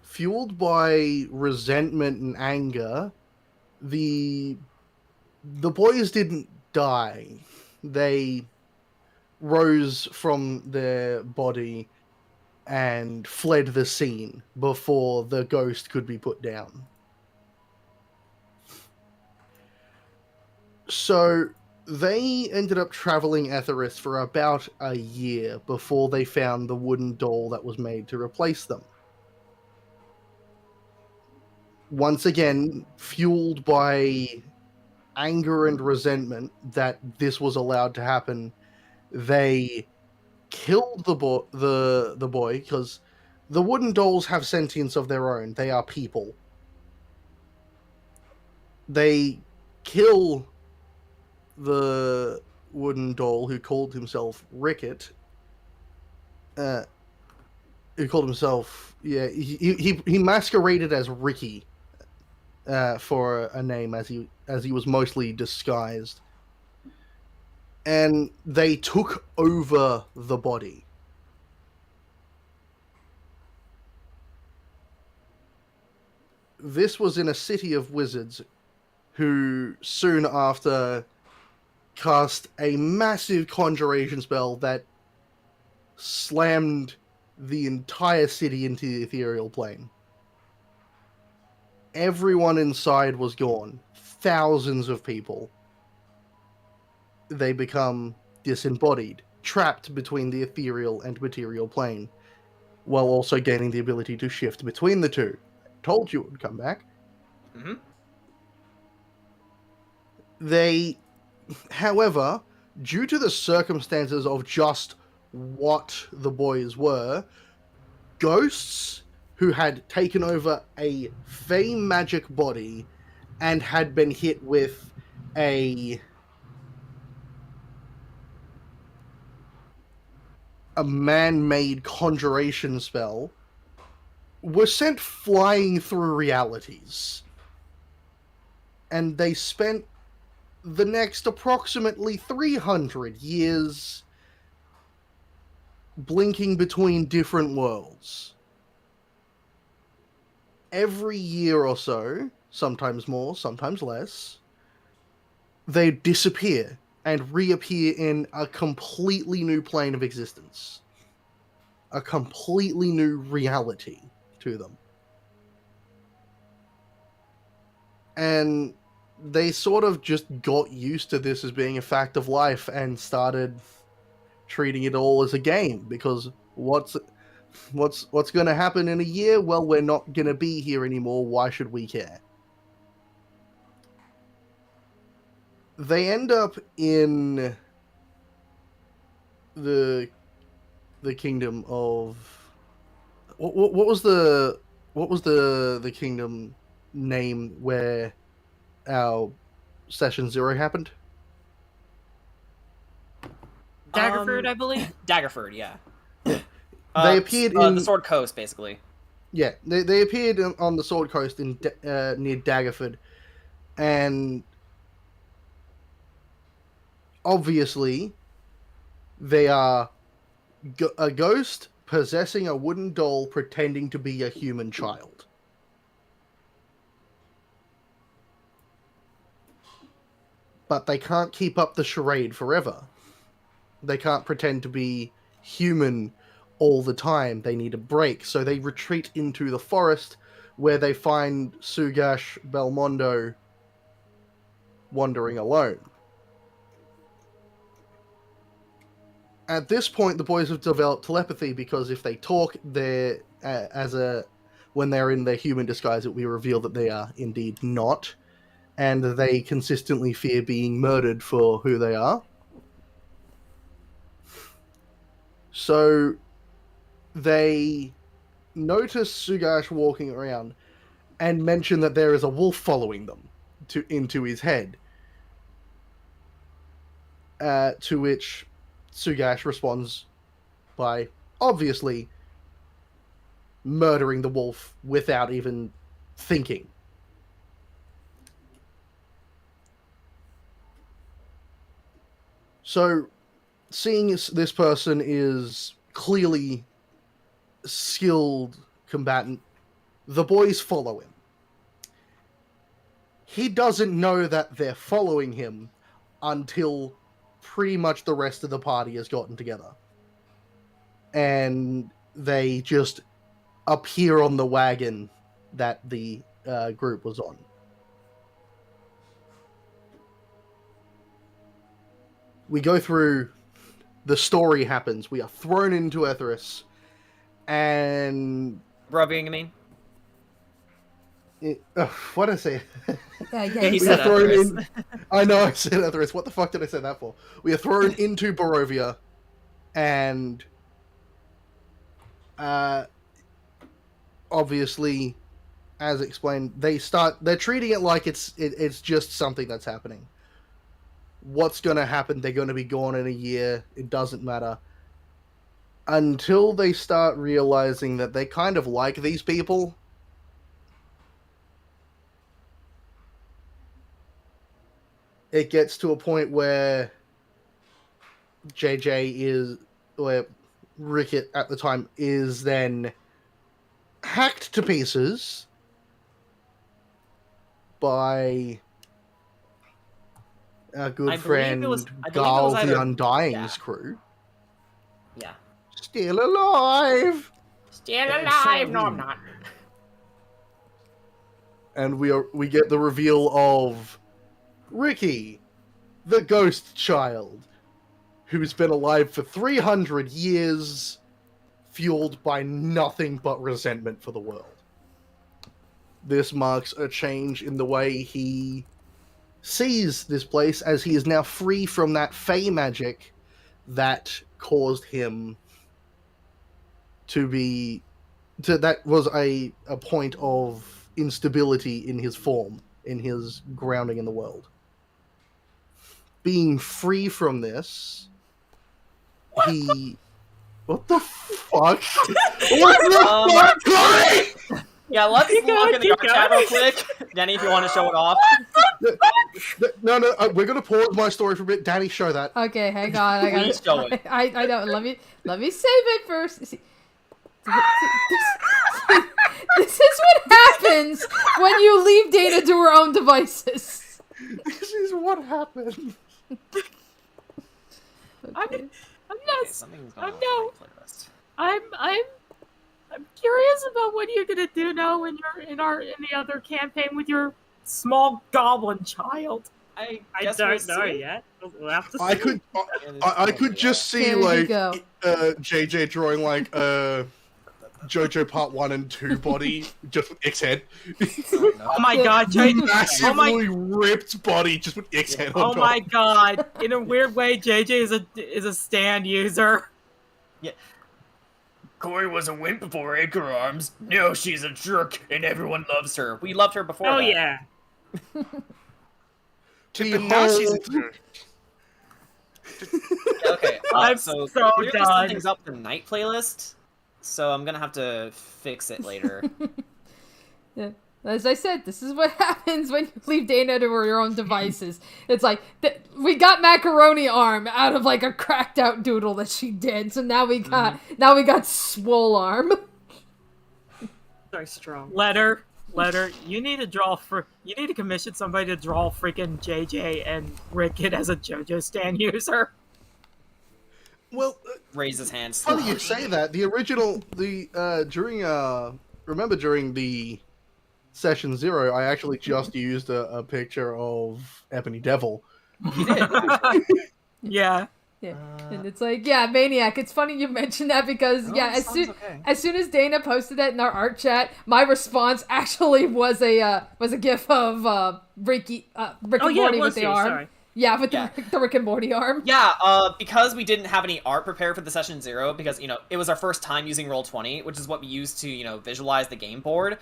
Fueled by resentment and anger, the boys didn't die. They rose from their body and fled the scene before the ghost could be put down. So they ended up traveling Etheris for about a year before they found the wooden doll that was made to replace them. Once again, fueled by anger and resentment that this was allowed to happen, they killed the boy, because the wooden dolls have sentience of their own. They are people. They kill the wooden doll who called himself Ricket. Who called himself, he masqueraded as Ricky for a name, as he was mostly disguised. And they took over the body. This was in a city of wizards who soon after cast a massive conjuration spell that slammed the entire city into the ethereal plane. Everyone inside was gone. Thousands of people. They become disembodied, trapped between the ethereal and material plane, while also gaining the ability to shift between the two. I told you it would come back.
Mm-hmm.
They, however, due to the circumstances of just what the boys were, ghosts who had taken over a fey magic body and had been hit with a man-made conjuration spell were sent flying through realities. And they spent the next approximately 300 years blinking between different worlds. Every year or so, sometimes more, sometimes less, they disappear and reappear in a completely new plane of existence. A completely new reality to them. And they sort of just got used to this as being a fact of life and started treating it all as a game, because what's going to happen in a year? Well, we're not going to be here anymore. Why should we care? They end up in the kingdom of what was the kingdom name where our session 0 happened?
Daggerford, I believe.
Daggerford, yeah.
They appeared in
the Sword Coast, basically.
Yeah, they appeared on the Sword Coast in near Daggerford, and obviously they are a ghost possessing a wooden doll pretending to be a human child. But they can't keep up the charade forever. They can't pretend to be human all the time. They need a break, so they retreat into the forest, where they find Sugash Belmondo wandering alone. At this point, the boys have developed telepathy, because if they talk, they're when they're in their human disguise, we reveal that they are indeed not, and they consistently fear being murdered for who they are. So they notice Sugash walking around and mention that there is a wolf following them into his head. To which Sugash responds by obviously murdering the wolf without even thinking. So, seeing this person is clearly skilled combatant, the boys follow him. He doesn't know that they're following him until pretty much the rest of the party has gotten together. And they just appear on the wagon that the group was on. We go through, the story happens, we are thrown into Etheris, and...
Barovia, you mean?
What did I say?
Yeah,
He
We
said
are thrown
Etheris.
in. I know I said Etheris. What the fuck did I say that for? We are thrown into Barovia, and obviously, as explained, they're treating it like it's just something that's happening. What's going to happen? They're going to be gone in a year. It doesn't matter. Until they start realizing that they kind of like these people. It gets to a point where where Rickett at the time is then hacked to pieces by our good
I believe
friend
it was
Garl the
either-
Undying's
yeah.
crew.
Yeah.
Still alive!
Still alive? No, I'm not.
And we get the reveal of Ricky, the ghost child, who's been alive for 300 years, fueled by nothing but resentment for the world. This marks a change in the way he sees this place, as he is now free from that fey magic that caused him that was a point of instability in his form, in his grounding in the world. Being free from this, what the fuck? What the fuck, Corey?
Yeah, let's
Keep
look
going,
in the
keep
art chat real
going.
quick. Danny, if you want to show it off.
No, we're gonna pause my story for a bit. Danny, show that.
Okay, hang on. I
Please show it.
I know. Let me save it first. See, this is what happens when you leave Dana to her own devices.
This is what happened.
Okay.
I'm not.
Something's
I'm
going on
no-
with my playlist.
I'm curious about what you're gonna do now when you're in the other campaign with your small goblin child.
I
I
guess
don't
we'll
know
see.
yet. We'll have to see.
I could just see
Here we
like
go.
JJ drawing like JoJo Part 1 and 2 body just with X head.
Oh my god, Jay!
Massively ripped body just with X head on
Oh
top.
my god! In a weird way, JJ is a stand user.
Corey was a wimp before Acre Arms. No, she's a jerk, and everyone loves her. We loved her before.
Oh
that.
yeah.
But now she's a
Behold.
jerk.
Okay.
I'm
so
so
clearly
done.
something's up the night playlist. So I'm gonna have to fix it later.
Yeah. As I said, this is what happens when you leave Dana to her own devices. It's like, we got macaroni arm out of like a cracked out doodle that she did, so now we got swole arm.
So strong.
Letter, you need to commission somebody to draw freaking JJ and Rickett as a JoJo stand user.
Well,
Raise his hand.
funny you say that. The original, during the Session 0, I actually just used a picture of Ebony Devil.
Yeah.
Yeah, and it's like, yeah, Maniac. It's funny you mentioned that because as soon as Dana posted that in our art chat, my response actually was a gif of Rick and Morty with the arm.
Sorry.
Yeah, with the Rick and Morty arm.
Yeah, because we didn't have any art prepared for the Session 0, because, it was our first time using Roll20, which is what we used to, visualize the game board,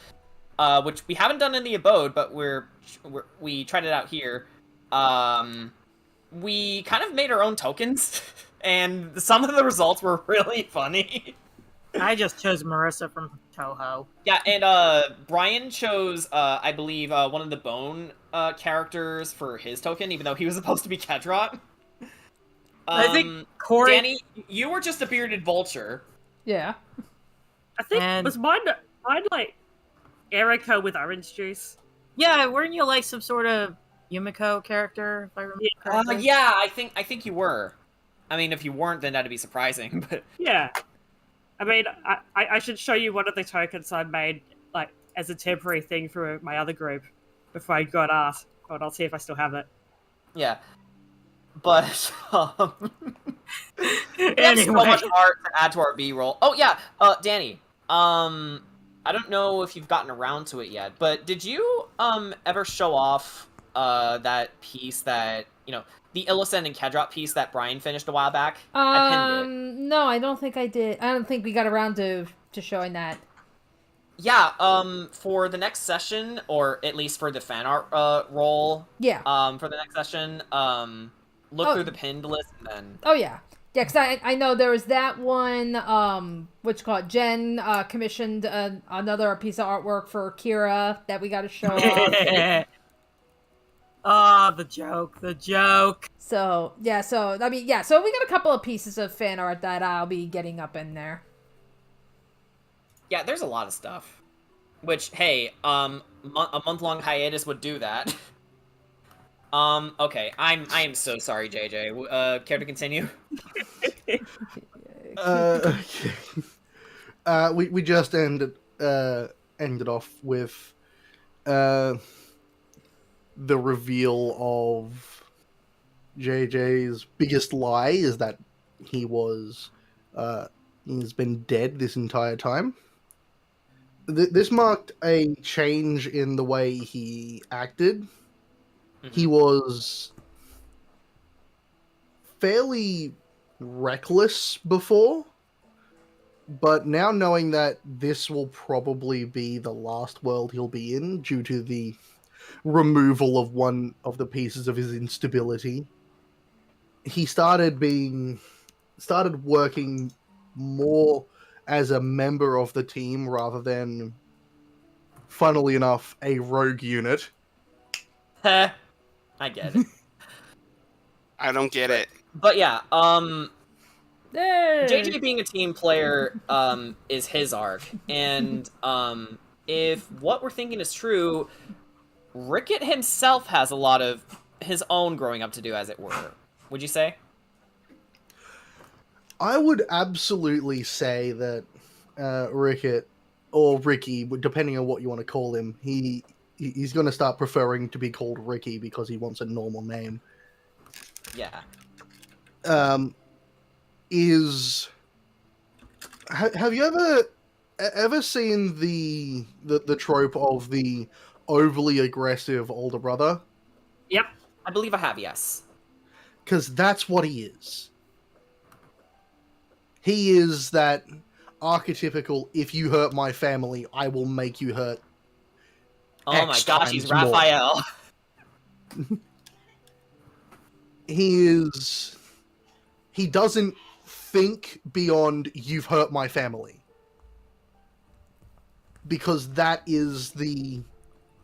which we haven't done in the Abode, but we tried it out here. We kind of made our own tokens, and some of the results were really funny.
I just chose Marissa from Toho.
Yeah, and Brian chose, I believe, one of the bone characters for his token, even though he was supposed to be Kedrot.
I think Corey.
Danny, you were just a bearded vulture.
Yeah.
I think
And-
was mine like Erica with orange juice.
Yeah, weren't you like some sort of Yumiko character? If I remember correctly?
Yeah, I think you were. I mean, if you weren't, then that'd be surprising. But
Yeah. I mean, I should show you one of the tokens I made like as a temporary thing for my other group before I got asked. But I'll see if I still have it.
yeah, but we have so
Anyway.
much art to add to our B-roll. Oh yeah, Danny. I don't know if you've gotten around to it yet, but did you ever show off that piece that the Illicen and Kedrop piece that Brian finished a while back? I pinned it.
No, I don't think I did. I don't think we got around to showing that.
Yeah, for the next session, or at least for the fan art role,
Yeah.
for the next session, look through the pinned list and then.
Oh yeah. Yeah, because I know there was that one, Jen commissioned another piece of artwork for Kira that we got to show off.
Oh, the joke.
So, yeah, so we got a couple of pieces of fan art that I'll be getting up in there.
Yeah, there's a lot of stuff. Which, hey, a month-long hiatus would do that. Okay, I am so sorry, JJ. Care to continue?
Okay. We just ended off with the reveal of JJ's biggest lie is that he's been dead this entire time. This marked a change in the way he acted. Mm-hmm. He was fairly reckless before, but now knowing that this will probably be the last world he'll be in due to the removal of one of the pieces of his instability, he started working more as a member of the team rather than, funnily enough, a rogue unit.
I get it.
I don't get it.
But yeah,
Hey!
JJ being a team player is his arc, and if what we're thinking is true, Rickett himself has a lot of his own growing up to do, as it were. Would you say?
I would absolutely say that Rickett, or Ricky, depending on what you want to call him, he's going to start preferring to be called Ricky because he wants a normal name.
Yeah.
Have you ever seen the trope of the overly aggressive older brother?
Yep, I believe I have, yes.
Because that's what he is. He is that archetypical, if you hurt my family, I will make you hurt.
Oh my gosh, he's Raphael.
He doesn't think beyond you've hurt my family. Because that is the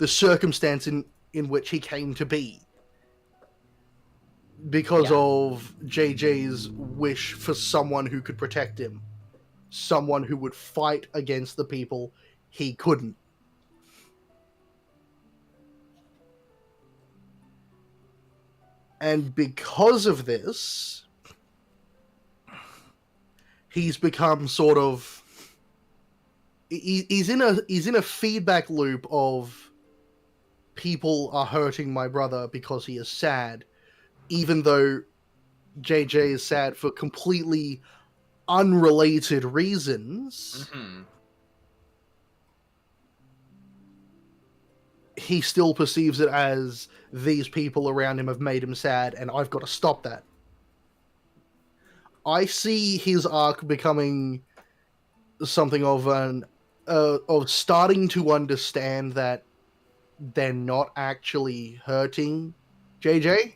circumstance in which he came to be. Because of JJ's wish for someone who could protect him. Someone who would fight against the people he couldn't. And because of this, he's become sort of... He's in a feedback loop of people are hurting my brother because he is sad, even though JJ is sad for completely unrelated reasons. Mm-hmm. He still perceives it as these people around him have made him sad, and I've got to stop that. I see his arc becoming something of of starting to understand that they're not actually hurting JJ.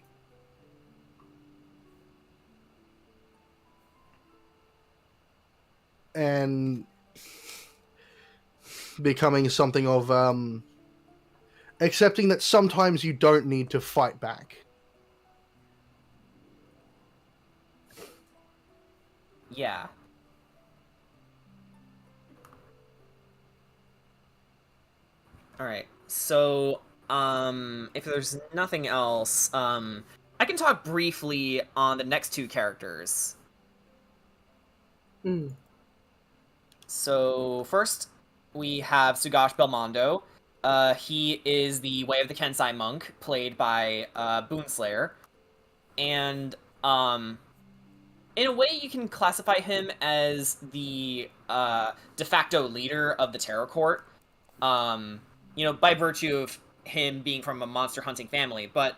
And becoming something of accepting that sometimes you don't need to fight back.
Yeah. Alright, so, if there's nothing else, I can talk briefly on the next two characters. So, first, we have Sugash Belmondo. He is the Way of the Kensai monk, played by Boonslayer. And in a way, you can classify him as the de facto leader of the Terror Court. By virtue of him being from a monster hunting family, but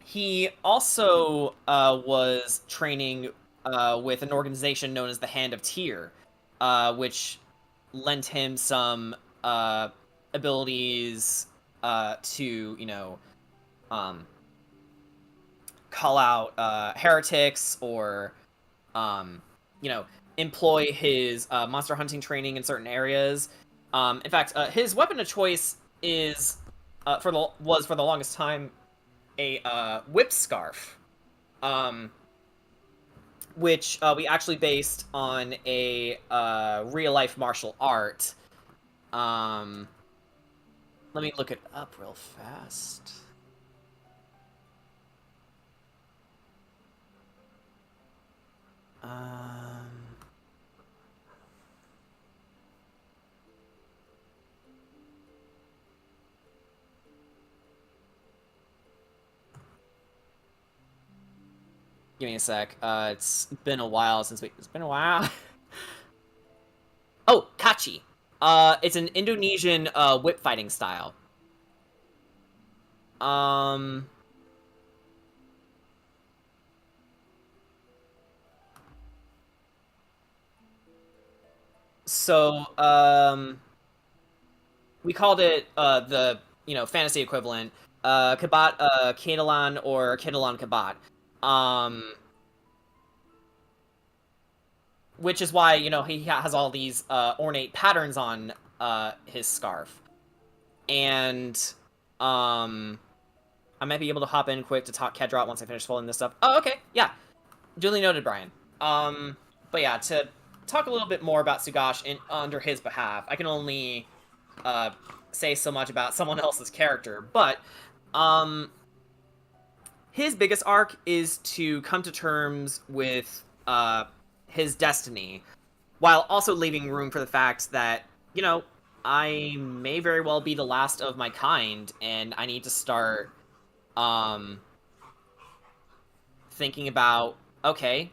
he also was training with an organization known as the Hand of Tyr, which lent him some abilities to, call out heretics or, employ his monster hunting training in certain areas. In fact, his weapon of choice was for the longest time a whip scarf, which we actually based on a real life martial art. Let me look it up real fast. Give me a sec. It's been a while since we. It's been a while. Oh, kachi. It's an Indonesian whip fighting style. So, we called it the fantasy equivalent, Kabat Kadalan or Kadalan Kabat. Which is why, he has all these ornate patterns on his scarf. And I might be able to hop in quick to talk Kedrot once I finish folding this stuff. Oh, okay, yeah. Duly noted, Brian. But yeah, to talk a little bit more about Sugash under his behalf, I can only say so much about someone else's character, but his biggest arc is to come to terms with his destiny, while also leaving room for the fact that, I may very well be the last of my kind, and I need to start thinking about, okay,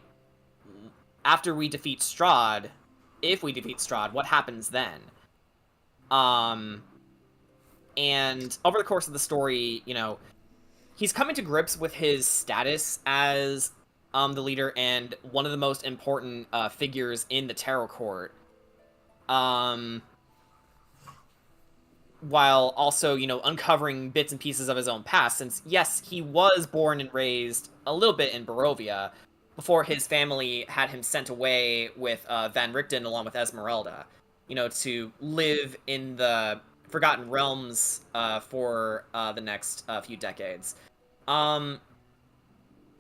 after we defeat Strahd, if we defeat Strahd, what happens then? And over the course of the story, he's coming to grips with his status as the leader and one of the most important figures in the Terror Court. While also, uncovering bits and pieces of his own past, since, yes, he was born and raised a little bit in Barovia before his family had him sent away with Van Richten along with Esmeralda, to live in the Forgotten Realms for the next few decades.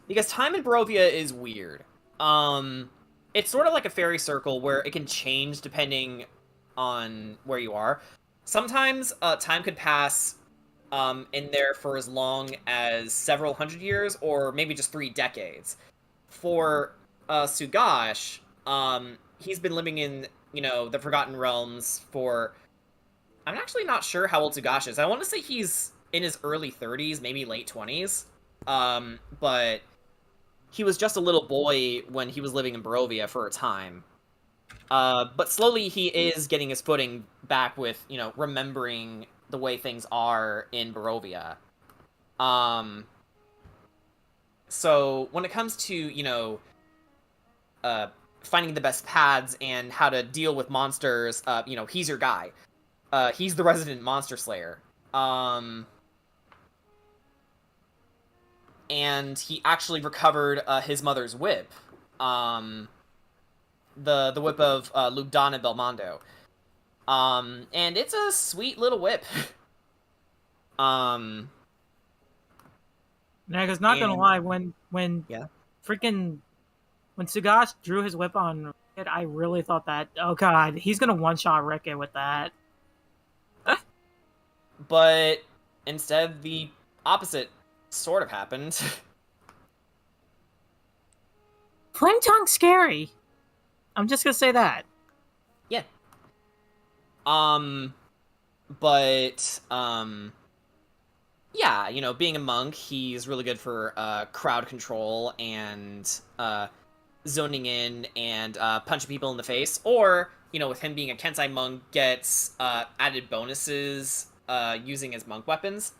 Because time in Barovia is weird. It's sort of like a fairy circle where it can change depending on where you are. Sometimes time could pass in there for as long as several hundred years, or maybe just 3 decades. For Sugash, he's been living in, the Forgotten Realms for... I'm actually not sure how old Sugash is. I want to say he's in his early 30s, maybe late 20s. But he was just a little boy when he was living in Barovia for a time. But slowly he is getting his footing back with, remembering the way things are in Barovia. So when it comes to, finding the best paths and how to deal with monsters, he's your guy. He's the resident monster slayer. And he actually recovered his mother's whip. The whip of Lugdan and Belmondo. And it's a sweet little whip.
Yeah, because not gonna lie, when freaking when Sugash drew his whip on Ricket, I really thought that, oh god, he's gonna one-shot Ricket with that.
But instead, the opposite sort of happened.
Flame Tongue's scary. I'm just gonna say that.
Yeah. Yeah, being a monk, he's really good for crowd control and zoning in and punching people in the face. Or, with him being a Kensei monk, gets added bonuses using his monk weapons.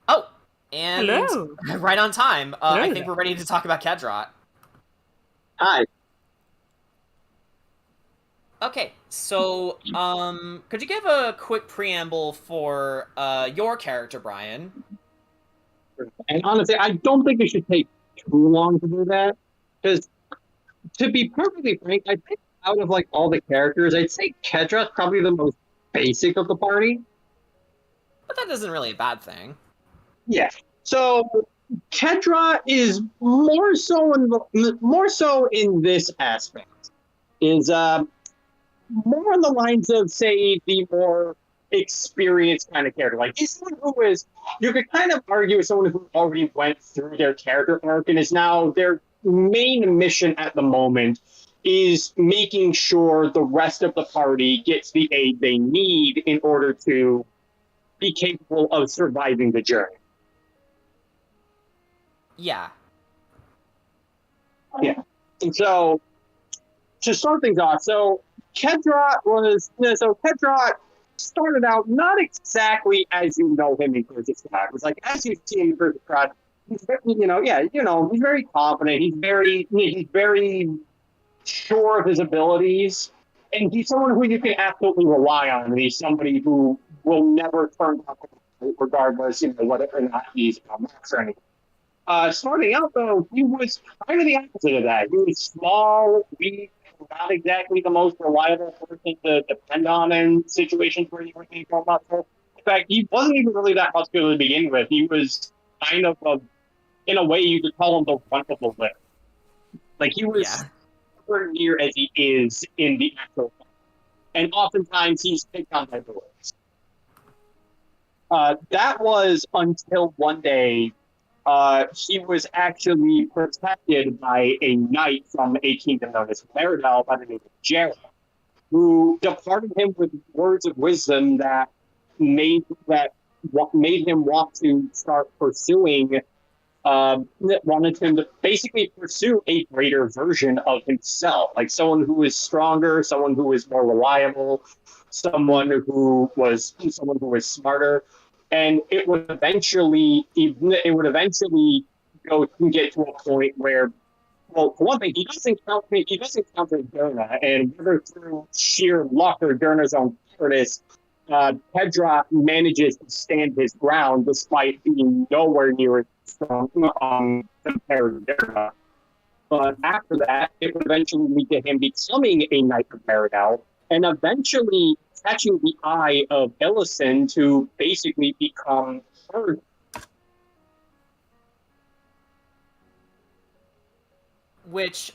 Oh, and
Hello.
right on time. I
Hello
think
there.
we're ready to talk about Kedrot.
Hi.
Okay, so could you give a quick preamble for your character, Brian?
And honestly, I don't think it should take too long to do that. Because, to be perfectly frank, I think out of like all the characters, I'd say Kedra's probably the most basic of the party.
But that isn't really a bad thing.
Yeah. So Kedra is more so in this aspect. Is more on the lines of, say, the more experienced kind of character. Like, he's someone who is, you could kind of argue, as someone who already went through their character arc and is now their main mission at the moment is making sure the rest of the party gets the aid they need in order to be capable of surviving the journey.
Yeah.
Yeah. And so, to start things off, Kedra started out not exactly as you know him in Curse of Strahd. It was like, as you see him in Curse of Strahd, he's very, he's very confident. He's very sure of his abilities, and he's someone who you can absolutely rely on. And he's somebody who will never turn down, regardless, whether or not he's a max or anything. Starting out, though, he was kind of the opposite of that. He was small, weak, not exactly the most reliable person to depend on in situations where you were being muscle. In fact, he wasn't even really that muscular to begin with. He was kind of, in a way, you could call him the runt of the litter. Like, he was nowhere near as he is in the actual fight. And oftentimes, he's picked on by boys. That was until one day, he was actually protected by a knight from a kingdom known as Meridel by the name of Jared, who departed him with words of wisdom that made him want to start pursuing, wanted him to basically pursue a greater version of himself, like someone who is stronger, someone who is more reliable, someone who was smarter. And it would eventually get to a point where, well, for one thing, he doesn't encounter Derna, and whether through sheer luck or Derna's own cowardice, Kedra manages to stand his ground despite being nowhere near as strong compared to Derna. But after that, it would eventually lead to him becoming a Knight of Meridel, and eventually catching the eye of Ellison to basically become her.
Which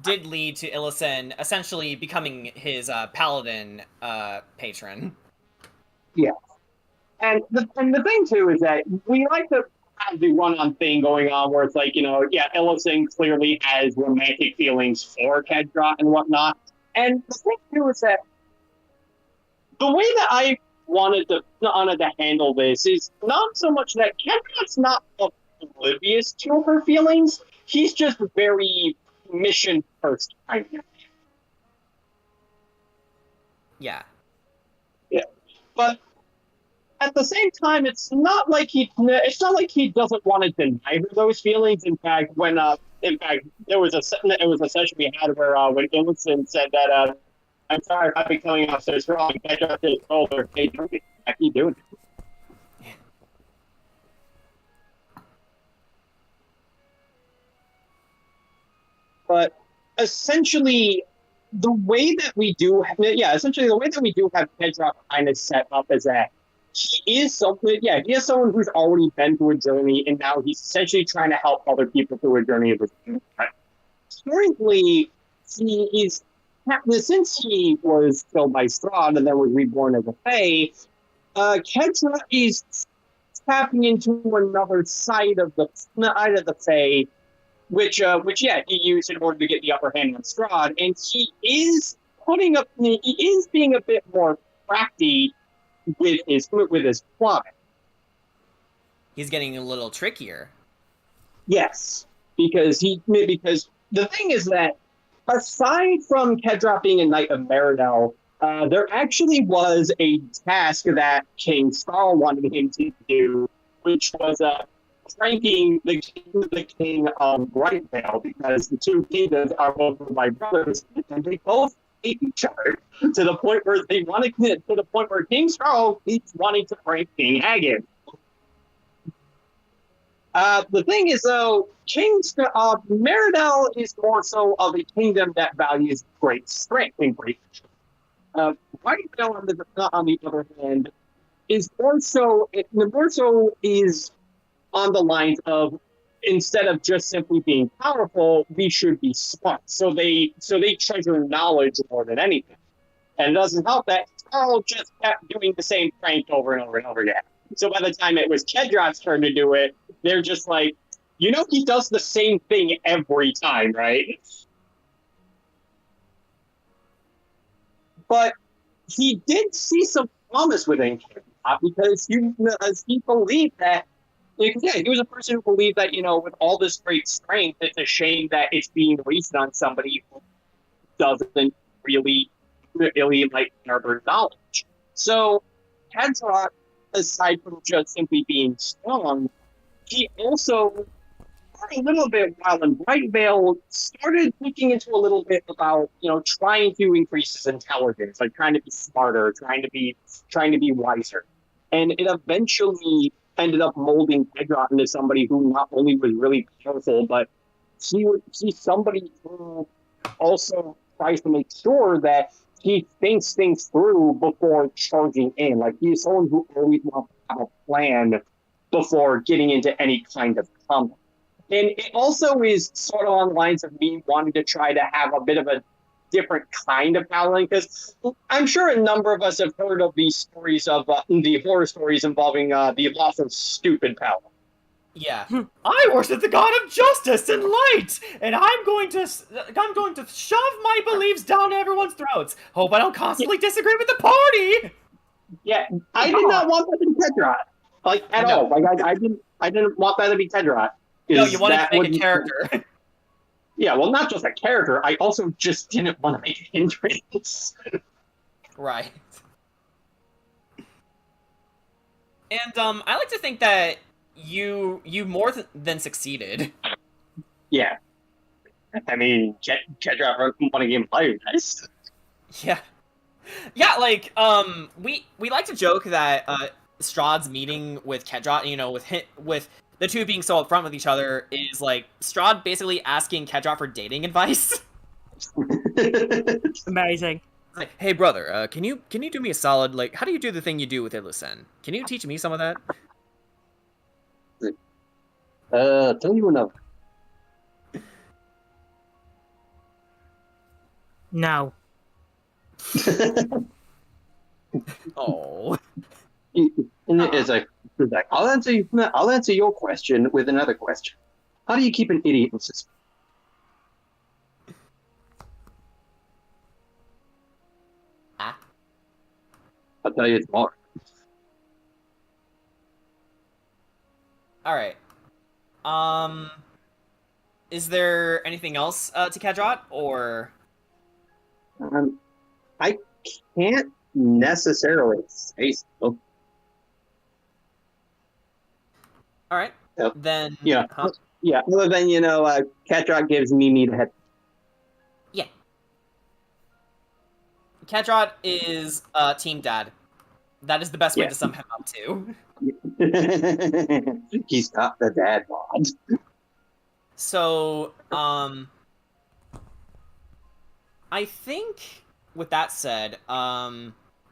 did lead to Ellison essentially becoming his paladin patron.
Yeah. And the thing, too, is that we like to have the run-on thing going on where it's like, Ellison clearly has romantic feelings for Kedra and whatnot. And the thing, too, is that the way that I wanted to handle this is not so much that Kedra's not oblivious to her feelings. He's just very mission first kind of.
Yeah.
Yeah. But at the same time, it's not like he doesn't want to deny her those feelings. In fact, there was a session we had where when Ellison said that I'm sorry about becoming off so strong. I just told her, hey, I keep doing it. But essentially, the way that we do have Pedro kind of set up is that he is someone who's already been through a journey, and now he's essentially trying to help other people through a journey of his own. Currently, since he was killed by Strahd and then was reborn as a Fae, Kedra is tapping into another side of the Fae, which he used in order to get the upper hand on Strahd, and he is being a bit more crafty with his plot.
he's getting a little trickier.
Yes, because the thing is that aside from Kedrop being a knight of Meridel, there actually was a task that King Skarl wanted him to do, which was pranking the king of Brightvale, because the two kingdoms are both my brothers, and they both hate each other to the point where King Skarl keeps wanting to prank King Hagen. The thing is, though, Meridel is more so of a kingdom that values great strength and great. Whitevale, on the other hand, is more so is on the lines of, instead of just simply being powerful, we should be smart. So they treasure knowledge more than anything. And it doesn't help that Carl just kept doing the same prank over and over and over again. So by the time it was Kedrop's turn to do it, they're just like, he does the same thing every time, right? But he did see some promise within Kedrop, because he believed that, he was a person who believed that, with all this great strength, it's a shame that it's being wasted on somebody who doesn't really harbor knowledge. So Kedrop, aside from just simply being strong, he also, for a little bit while in Brightvale, started looking into a little bit about, trying to increase his intelligence, like trying to be smarter, trying to be wiser. And it eventually ended up molding Kedrop into somebody who not only was really powerful, but he's somebody who also tries to make sure that he thinks things through before charging in. Like, he's someone who always wants to have a plan before getting into any kind of combat. And it also is sort of on the lines of me wanting to try to have a bit of a different kind of paladin, because I'm sure a number of us have heard of these stories of the horror stories involving the loss of stupid paladin.
Yeah. I worship the god of justice and light, and I'm going to shove my beliefs down everyone's throats. Hope I don't constantly disagree with the party.
Yeah, I did not want that to be Kedrop, at all. I didn't want that to be Kedrop.
No, you wanted to make a character.
Yeah, well, not just a character. I also just didn't want to make a hindrance.
Right. And I like to think that you more than succeeded.
Yeah. I mean, Kedrop won a game of Fire Dice.
Yeah. Yeah, we like to joke that Strahd's meeting with Kedrop, with the two being so upfront with each other, is like Strahd basically asking Kedrop for dating advice.
Amazing.
Like, hey brother, can you do me a solid? Like, how do you do the thing you do with Illusen? Can you teach me some of that?
Tell you another.
No.
Oh.
It's like, I'll answer your question with another question. How do you keep an idiot in suspense? I'll tell you tomorrow.
All right. Is there anything else to Kedrop, or?
I can't necessarily say so.
All right.
Yep.
Then.
Yeah. Yeah. Other than Kedrop gives me the head.
Yeah. Kedrop is team dad. That is the best way to sum him up too.
He's got the dad bod.
So, I think with that said,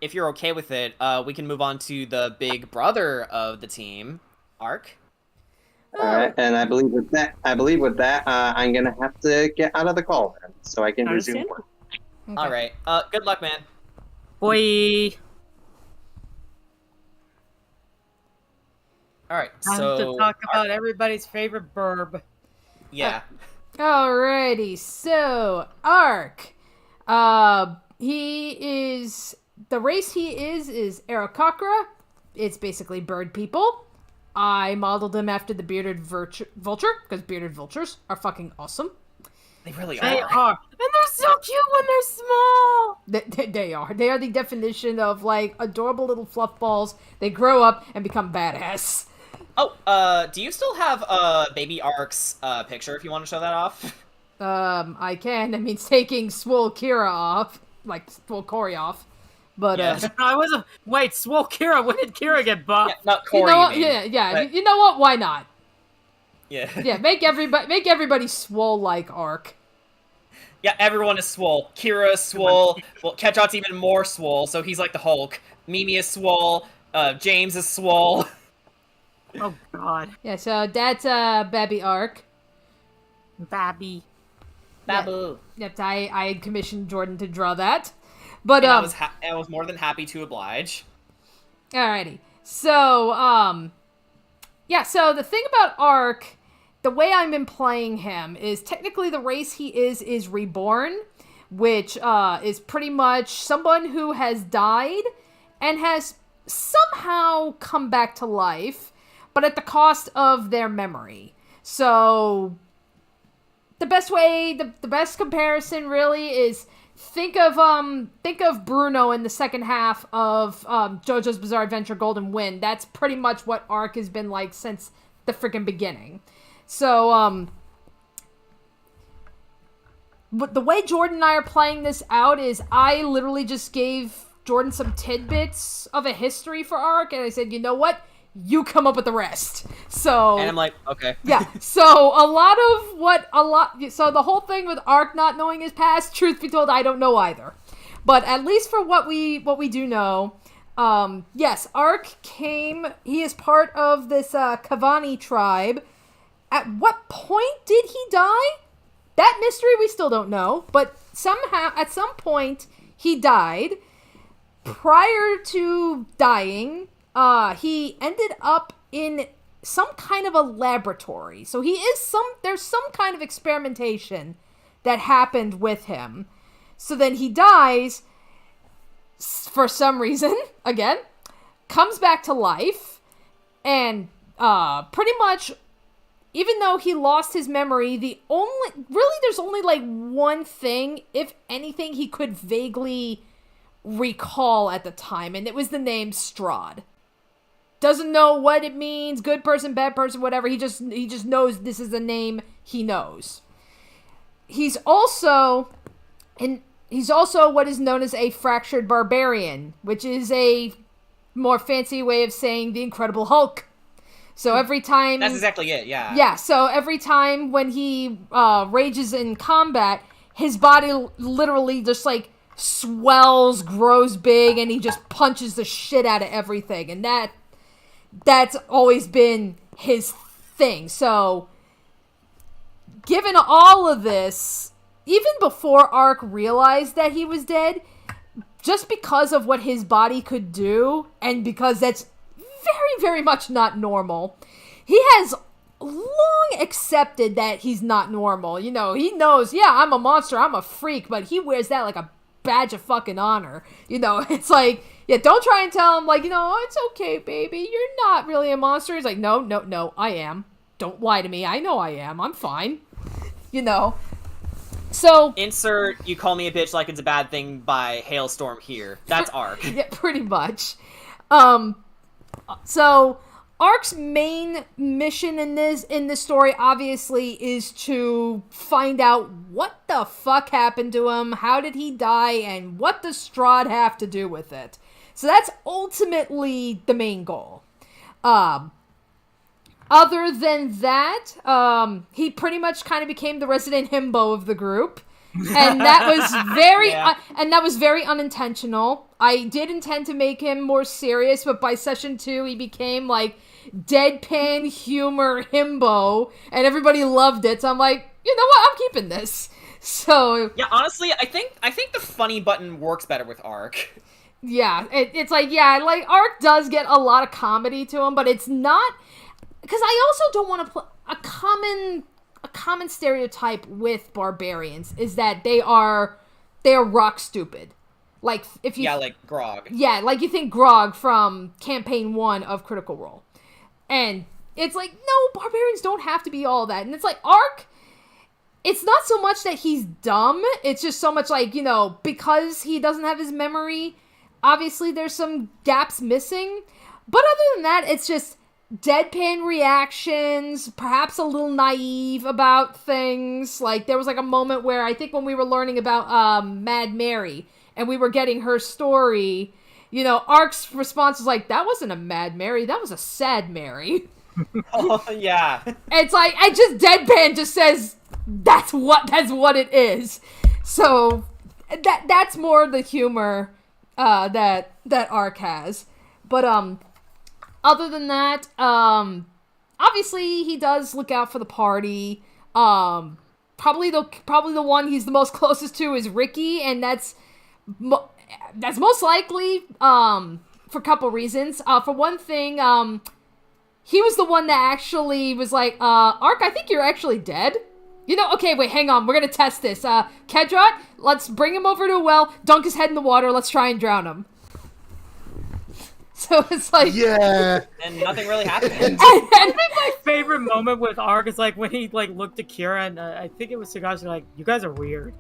if you're okay with it, we can move on to the big brother of the team, Ark.
All right, and I believe with that, I'm gonna have to get out of the call then, so I can resume work.
Okay.
All right. Good luck, man.
Boy.
All right.
Time
So
to talk about everybody's favorite burb.
Yeah.
Alrighty, so Ark. He is the race he is Aarakocra. It's basically bird people. I modeled him after the bearded vulture, because bearded vultures are fucking awesome.
They really
They
are.
are. And they're so cute when they're small.
They are. They are the definition of, like, adorable little fluff balls. They grow up and become badass.
Oh, do you still have Baby Ark's picture if you want to show that off?
I can. That means taking Swole Kira off. Like, Swole Cory off. But,
Yes.
I wasn't. Wait, Swole Kira. When did Kira get buff?
Yeah, not
you
Cory.
know what?
you mean.
Yeah.
Right.
You know what? Why not?
Yeah.
Yeah, make everybody swole like Ark.
Yeah, everyone is swole. Kira is swole. Well, Ketchot's even more swole, so he's like the Hulk. Mimi is swole. James is swole.
Oh God,
Yeah, so that's Babby Ark.
Babby.
Babu.
Yep, I had commissioned Jordan to draw that. But
And I was more than happy to oblige.
alrighty. So yeah, so the thing about Ark, the way I've been playing him is technically the race he is reborn, which is pretty much someone who has died and has somehow come back to life, but at the cost of their memory. So the best comparison really is think of Bruno in the second half of JoJo's Bizarre Adventure Golden Wind. That's pretty much what Ark has been like since the freaking beginning. So but the way Jordan and I are playing this out is I literally just gave Jordan some tidbits of a history for Ark, and I said, you know what? You come up with the rest. So
And I'm like, okay.
yeah. So so the whole thing with Ark not knowing his past, truth be told, I don't know either. But at least for what we do know, yes, Ark he is part of this Kavani tribe. At what point did he die? That mystery we still don't know, but somehow at some point he died. Prior to dying, he ended up in some kind of a laboratory. So there's some kind of experimentation that happened with him. So then he dies for some reason, again, comes back to life, and pretty much, even though he lost his memory, there's only like one thing, if anything, he could vaguely recall at the time, and it was the name Strahd. Doesn't know what it means, good person, bad person, whatever. He just knows this is the name he knows. He's also what is known as a fractured barbarian, which is a more fancy way of saying the Incredible Hulk. So every time...
That's exactly it, yeah.
Yeah, so every time when he rages in combat, his body literally just, like, swells, grows big, and he just punches the shit out of everything. And that's always been his thing. So, given all of this, even before Ark realized that he was dead, just because of what his body could do, and because that's very, very much not normal, he has long accepted that he's not normal. You know, he knows, yeah, I'm a monster, I'm a freak, but he wears that like a badge of fucking honor. You know, it's like, yeah, don't try and tell him, like, you know, it's okay, baby, you're not really a monster. He's like, no, I am. Don't lie to me. I know I am. I'm fine. You know. So
Insert "You Call Me a Bitch Like It's a Bad Thing" by Hailstorm here. That's Ark.
Yeah, pretty much. So Ark's main mission in this story obviously is to find out what the fuck happened to him, how did he die, and what does Strahd have to do with it. So that's ultimately the main goal. Other than that, he pretty much kind of became the resident himbo of the group. And that was very unintentional. I did intend to make him more serious, but by session 2, he became like deadpan humor himbo, and everybody loved it. So I'm like, you know what? I'm keeping this. So
Yeah, honestly, I think the funny button works better with Ark.
yeah, it's like, yeah, like Ark does get a lot of comedy to him, but it's not, because I also don't want to play a common stereotype with barbarians is that they are rock stupid. Like if you
Yeah, like Grog.
Yeah, like you think Grog from campaign 1 of Critical Role. And it's like, no, barbarians don't have to be all that. And it's like, Ark, it's not so much that he's dumb, it's just so much like, because he doesn't have his memory, obviously there's some gaps missing. But other than that, it's just deadpan reactions, perhaps a little naive about things. Like, there was like a moment where I think when we were learning about Mad Mary, and we were getting her story, Ark's response was like, that wasn't a Mad Mary, that was a sad Mary.
Oh, yeah.
It's like, I just deadpan just says, that's what it is. So, that's more the humor, that Ark has. But, other than that, obviously he does look out for the party. Probably the one he's the most closest to is Ricky, and that's most likely, for a couple reasons. For one thing, he was the one that actually was like, Ark, I think you're actually dead. Okay, wait, hang on, we're gonna test this. Kedrot, let's bring him over to a well, dunk his head in the water, let's try and drown him. So it's like...
Yeah.
And nothing really happened.
I think my favorite moment with Ark is like when he looked at Kira and I think it was Sagashi like, you guys are weird.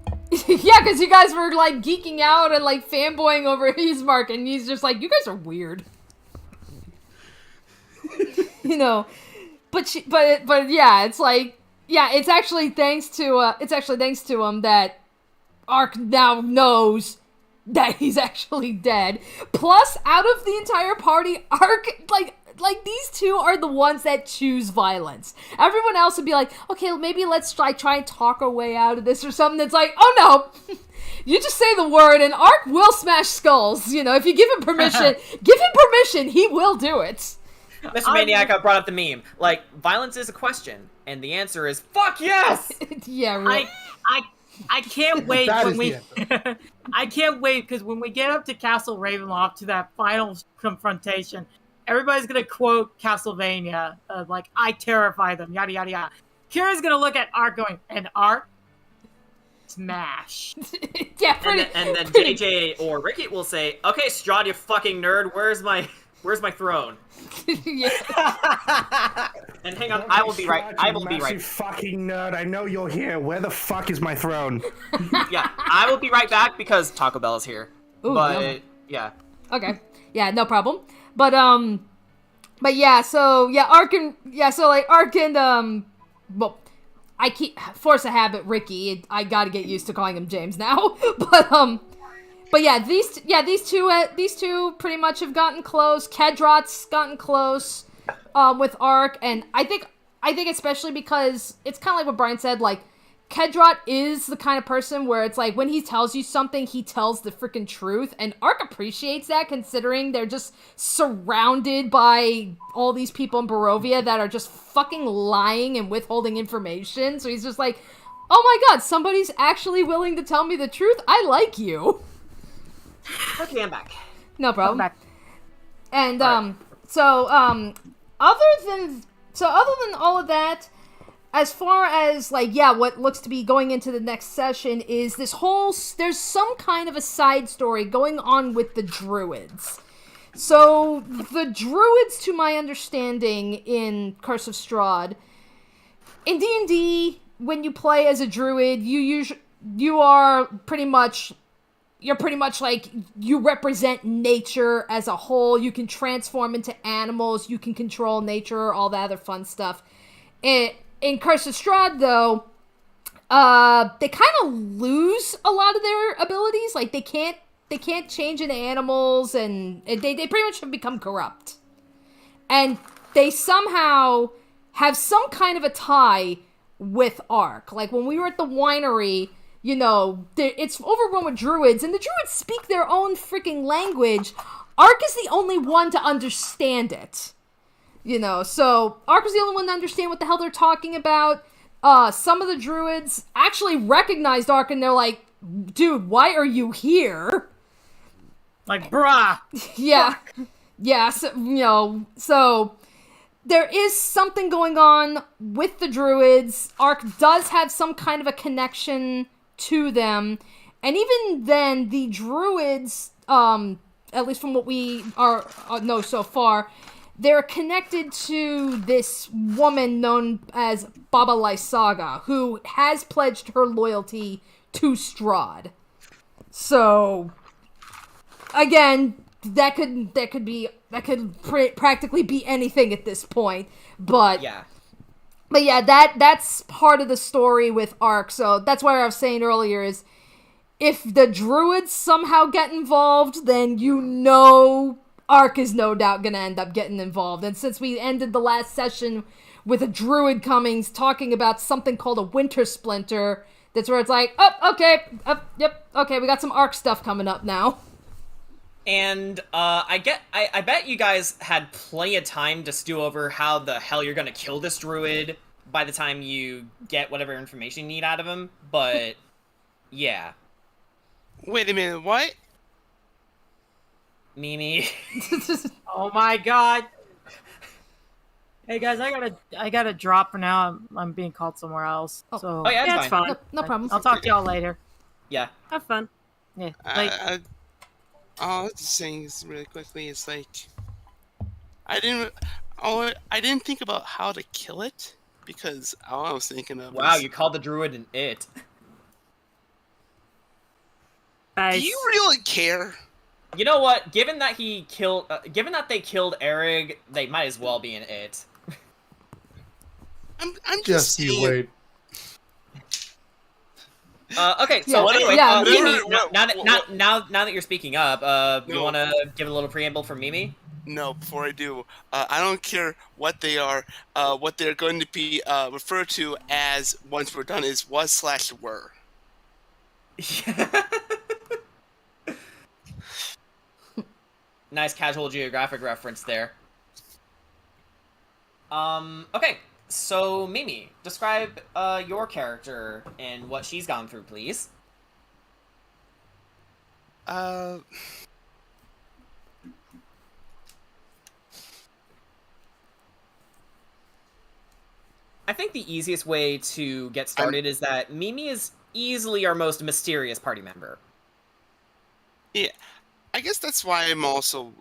Yeah, because you guys were like geeking out and like fanboying over Ismark, and he's just like, you guys are weird. But yeah, it's like, yeah, it's actually thanks to him that Ark now knows that he's actually dead. Plus, out of the entire party, Ark, like these two are the ones that choose violence. Everyone else would be like, okay, maybe let's try and talk our way out of this or something. It's like, oh no, you just say the word and Ark will smash skulls. If you give him permission, he will do it.
Mr. Maniac brought up the meme. Like, violence is a question, and the answer is, fuck yes!
Yeah, right.
I can't wait
That
I can't wait because when we get up to Castle Ravenloft to that final confrontation, everybody's gonna quote Castlevania, like I terrify them, yada yada yada. Kira's gonna look at Ark going, and Ark, smash.
Yeah,
and then JJ or Ricky will say, okay, Strahd, you fucking nerd, where's my throne? And hang on, I will be right.
You fucking nerd, I know you're here. Where the fuck is my throne?
Yeah, I will be right back because Taco Bell is here.
Ooh,
but yeah.
Okay. Yeah, no problem. But yeah, so yeah, Ark and well, I keep force a habit, Ricky. I gotta get used to calling him James now. But yeah, these two pretty much have gotten close. Kedrot's gotten close with Ark, and I think especially because it's kind of like what Brian said, like Kedrot is the kind of person where it's like when he tells you something, he tells the freaking truth, and Ark appreciates that considering they're just surrounded by all these people in Barovia that are just fucking lying and withholding information. So he's just like, oh my god, somebody's actually willing to tell me the truth. I like you.
Okay, I'm back.
No problem.
Back.
And other than all of that, as far as like what looks to be going into the next session is there's some kind of a side story going on with the druids. So the druids, to my understanding, in Curse of Strahd, in D&D, when you play as a druid, you're pretty much like, you represent nature as a whole. You can transform into animals, you can control nature, all that other fun stuff. In Curse of Strahd, though, they kind of lose a lot of their abilities. Like, they can't change into animals, and they pretty much have become corrupt. And they somehow have some kind of a tie with Ark. Like, when we were at the winery, it's overrun with druids, and the druids speak their own freaking language. Ark is the only one to understand it. So Ark is the only one to understand what the hell they're talking about. Some of the druids actually recognized Ark, and they're like, dude, why are you here?
Like, brah.
Yeah. Yeah, so there is something going on with the druids. Ark does have some kind of a connection to them, and even then, the druids, at least from what we know so far, they're connected to this woman known as Baba Lysaga, who has pledged her loyalty to Strahd. So, again, that could practically be anything at this point. But
Yeah.
But yeah, that's part of the story with Ark. So that's why I was saying earlier is if the druids somehow get involved, then Ark is no doubt gonna end up getting involved. And since we ended the last session with a druid talking about something called a winter splinter, that's where it's like, okay, we got some Ark stuff coming up now.
And I bet you guys had plenty of time to stew over how the hell you're gonna kill this druid by the time you get whatever information you need out of him. But yeah,
Wait a minute, what?
Mimi.
Oh my god. Hey guys, I gotta drop for now. I'm being called somewhere else. So
Oh yeah,
It's fine.
No problem.
I'll talk to y'all later.
Yeah.
Have fun.
Yeah. Like,
All I was saying is really quickly is like, I didn't think about how to kill it because all I was thinking of
Wow,
was,
you called the druid an it.
do you really care?
You know what? Given that they killed Erig, they might as well be an it.
I'm just
Just you
saying.
wait.
Okay, so
Yeah,
anyway,
yeah,
Mimi,
Mimi-
now that you're speaking up, you
No.
want to give a little preamble for Mimi?
No, before I do, I don't care what they are. What they're going to be referred to as once we're done is was/were.
Nice casual geographic reference there. Okay, so Mimi, describe your character and what she's gone through, please. I think the easiest way to get started is that Mimi is easily our most mysterious party member.
Yeah, I guess that's why I'm also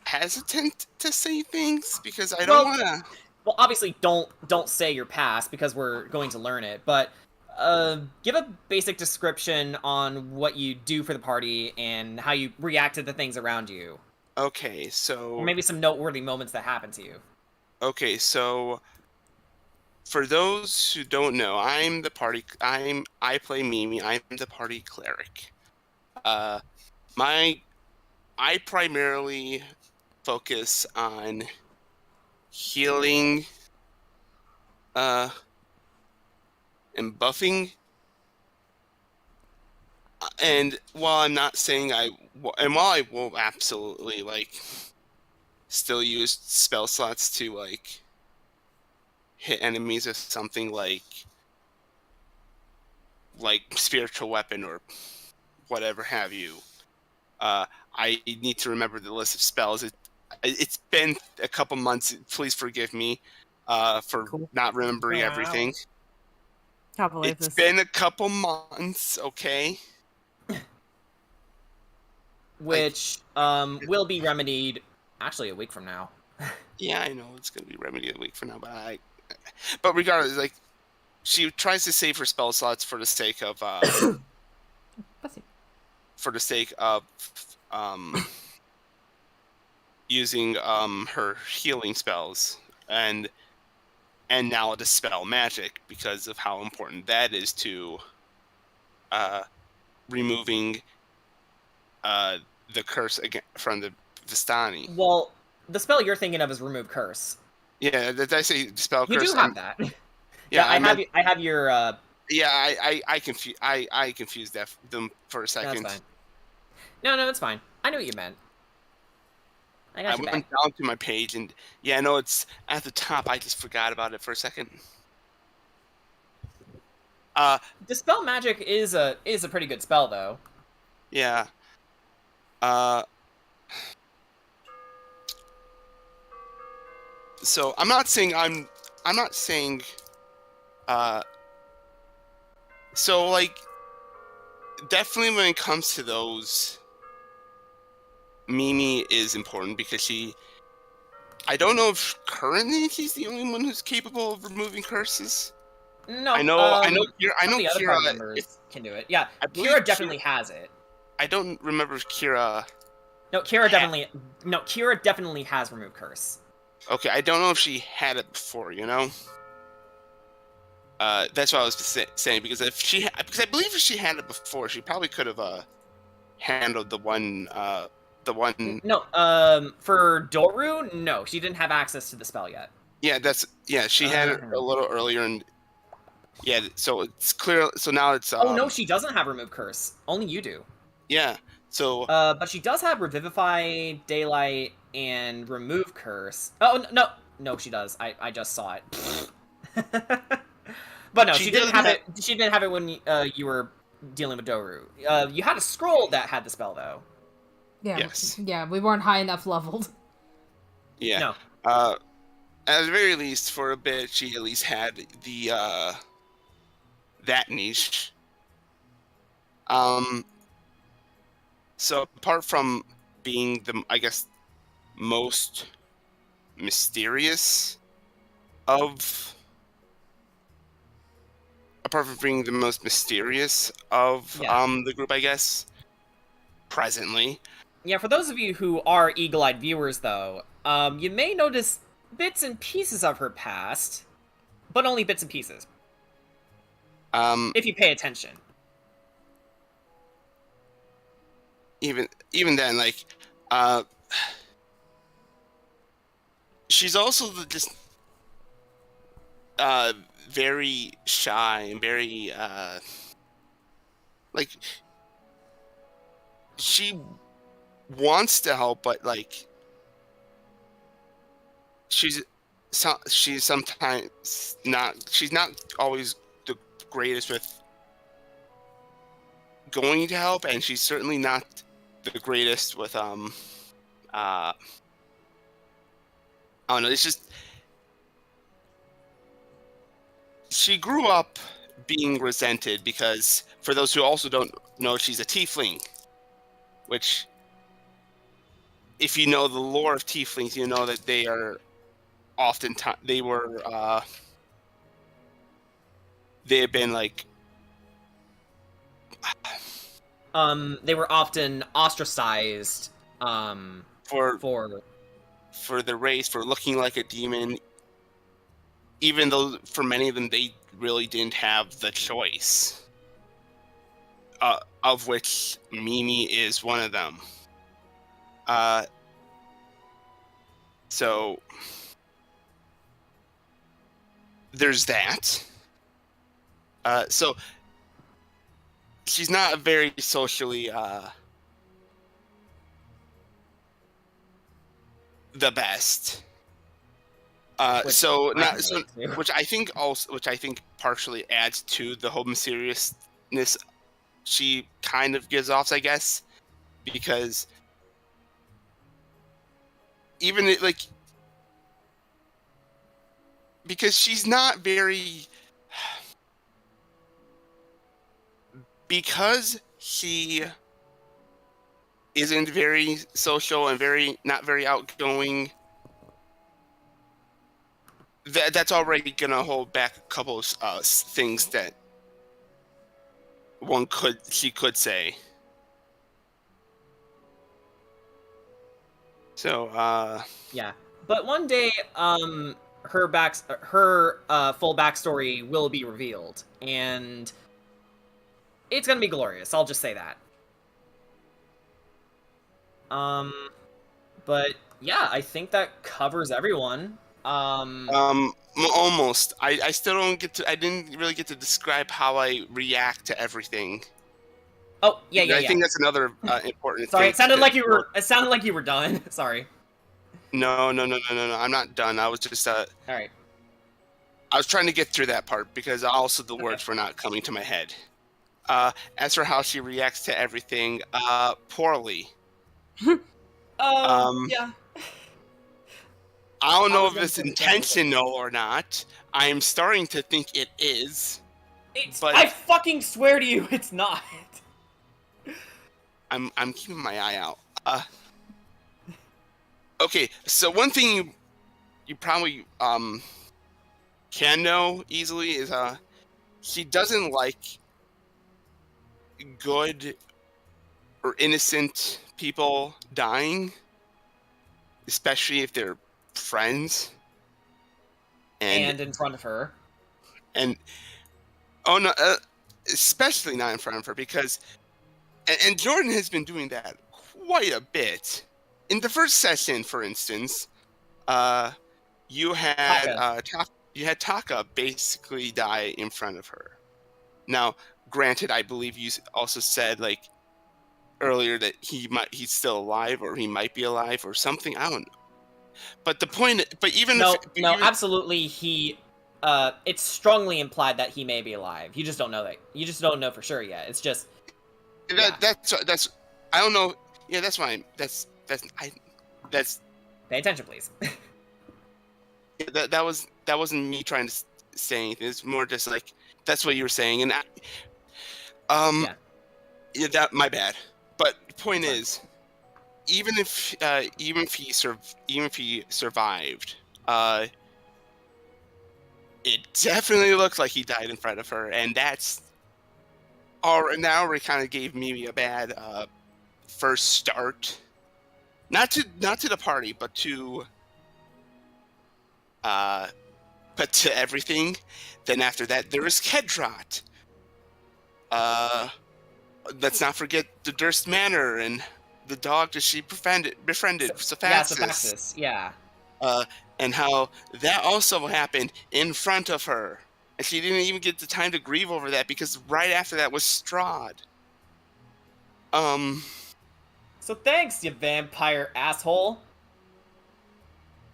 hesitant to say things because I don't want to.
Well, obviously, don't say your past because we're going to learn it. But give a basic description on what you do for the party and how you react to the things around you.
Okay, so
Or maybe some noteworthy moments that happen to you.
Okay, so for those who don't know, I play Mimi. I'm the party cleric. I primarily focus on healing and buffing. And while I'm not saying while I will absolutely still use spell slots to hit enemies with something like spiritual weapon or whatever have you, I need to remember the list of spells. It's been a couple months. Please forgive me for not remembering everything.
Can't believe
It's
this.
been a couple months, okay?
Which will be remedied actually a week from now.
Yeah, I know it's gonna be remedied a week from now, but regardless, she tries to save her spell slots for the sake of using her healing spells and now dispel magic because of how important that is to removing the curse from the Vistani.
Well, the spell you're thinking of is remove curse.
Yeah, did I say dispel curse?
You do have that.
Yeah,
I have your.
Yeah, I confused them for a second.
That's fine. No, that's fine. I knew what you meant. I
went down to my page and yeah, no, it's at the top. I just forgot about it for a second.
Dispel magic is a pretty good spell though.
Yeah. So I'm not saying so definitely when it comes to those, Mimi is important because she I don't know if currently he's the only one who's capable of removing curses.
No,
I know
some of the other party
Kira
members can do it. Yeah,
I believe
Kira definitely has it.
I don't remember if Kira.
No, Kira definitely has remove curse.
Okay, I don't know if she had it before. That's what I was saying, because because I believe if she had it before, she probably could have handled the one.
No, for Doru, no, she didn't have access to the spell yet.
Yeah, she had it a little earlier, and yeah, so it's clear. So now it's.
Oh no, she doesn't have remove curse. Only you do.
Yeah. So.
But she does have revivify, daylight, and remove curse. Oh no, she does. I just saw it. But no, she didn't have it. She didn't have it when you were dealing with Doru. You had a scroll that had the spell though.
Yeah.
Yes.
Yeah, we weren't high enough leveled.
Yeah.
No.
At the very least, for a bit, she at least had the that niche. So apart from being the, I guess, most mysterious of, the group, I guess, presently.
Yeah, for those of you who are eagle-eyed viewers, though, you may notice bits and pieces of her past, but only bits and pieces. If you pay attention.
Even then, like, she's also just very shy and very like, she wants to help, but like she's sometimes not. She's not always the greatest with going to help, and she's certainly not the greatest with I don't know. It's just she grew up being resented because, for those who also don't know, she's a tiefling, which, if you know the lore of tieflings, you know that they are oftentimes they have been like
they were often ostracized
for the race, for looking like a demon, even though for many of them they really didn't have the choice, of which Mimi is one of them. So there's that. So she's not a very socially the best. Which I think partially adds to the whole mysteriousness she kind of gives off, I guess, because because she's not very, because she isn't very social and not very outgoing. That's already gonna hold back a couple of things that she could say. So
yeah, but one day her full backstory will be revealed, and it's gonna be glorious. I'll just say that. But yeah, I think that covers everyone.
Almost. I still don't get to. I didn't really get to describe how I react to everything.
Oh yeah.
I think that's another important.
Sorry,
thing.
it sounded like you were. It sounded like you were done. Sorry.
No. I'm not done. I was just.
All right.
I was trying to get through that part because also the words were not coming to my head. As for how she reacts to everything, poorly.
Yeah.
I don't know if it's intentional or not. I am starting to think it is.
I fucking swear to you, it's not.
I'm keeping my eye out. Okay, so one thing you probably can know easily is he doesn't like good or innocent people dying, especially if they're friends.
And in front of her.
And oh no, especially not in front of her, because and Jordan has been doing that quite a bit. In the first session, for instance, you had Taka basically die in front of her. Now, granted, I believe you also said like earlier that he's still alive, or he might be alive, or something. I don't know. But the point,
absolutely, he. It's strongly implied that he may be alive. You just don't know that. You just don't know for sure yet. It's just.
That's. I don't know. Yeah, that's why. That's.
Pay attention, please.
that wasn't me trying to say anything. It's more just like that's what you were saying, and yeah, that my bad. But the point is, even if he survived, it definitely looked like he died in front of her, and that's. Now it kind of gave me a bad first start. Not to the party, but to everything. Then after that, there is Kedrot. Let's not forget the Durst Manor and the dog that she befriended, Sephaxis.
Yeah.
And how that also happened in front of her. And she didn't even get the time to grieve over that, because right after that was Strahd.
So thanks, you vampire asshole.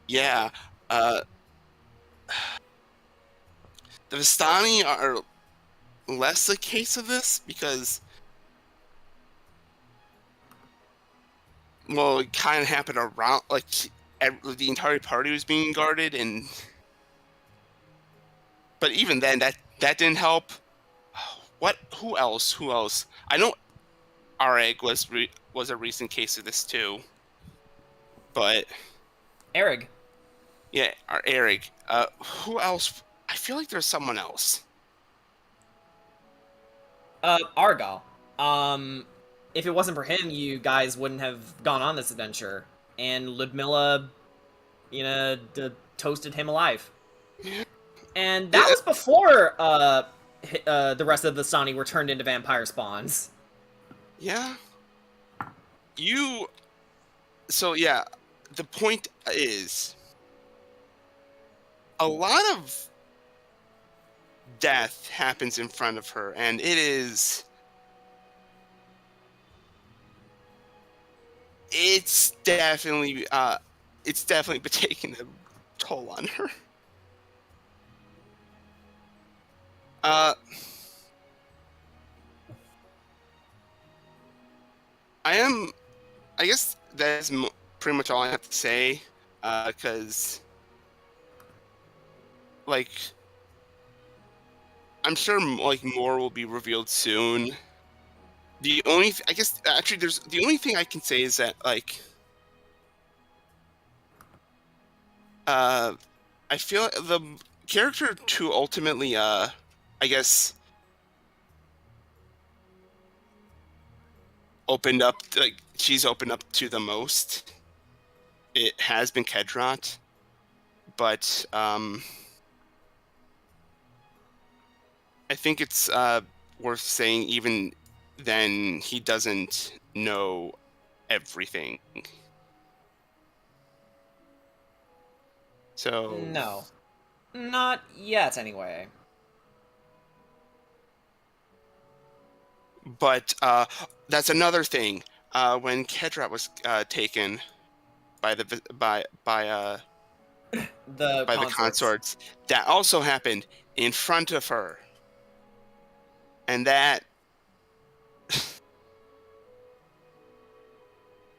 Yeah. The Vistani are less a case of this, because well, it kind of happened around, like, the entire party was being guarded, and but even then, that didn't help. Who else? I know Areg was a recent case of this too, but
Areg.
Yeah, Areg. Who else? I feel like there's someone else.
Argal. If it wasn't for him, you guys wouldn't have gone on this adventure, and Ludmilla, toasted him alive. And that was before the rest of the Vistani were turned into vampire spawns.
Yeah. So yeah, the point is, a lot of death happens in front of her, and it's definitely been taking a toll on her. I guess that's pretty much all I have to say, because, like, I'm sure, like, more will be revealed soon. The only thing I can say is that, like, I feel the character to ultimately, I guess, she's opened up to the most. It has been Kedrot, but I think it's worth saying even then he doesn't know everything. So
no, not yet anyway.
But that's another thing. When Kedrot was taken by the consorts, that also happened in front of her, and that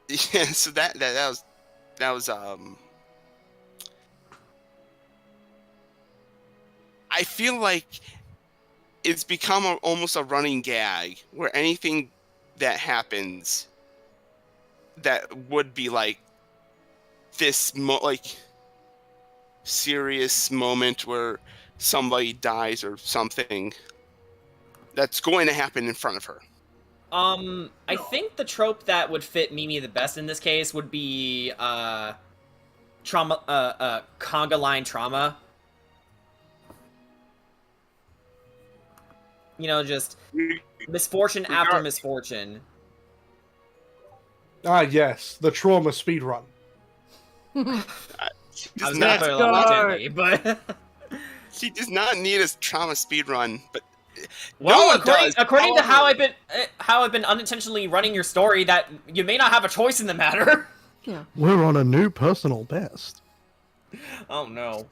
yeah. So that was I feel like it's become almost a running gag where anything that happens that would be like this, like serious moment where somebody dies or something that's going to happen in front of her.
I think the trope that would fit Mimi the best in this case would be, conga line trauma. You know, just misfortune after misfortune.
Ah, yes, the trauma speedrun.
I was gonna put it a little more gently, but
She does not need a trauma speedrun, but
well,
no one
according,
does.
according to
However,
how I've been unintentionally running your story, that you may not have a choice in the matter.
Yeah.
We're on a new personal best.
Oh no.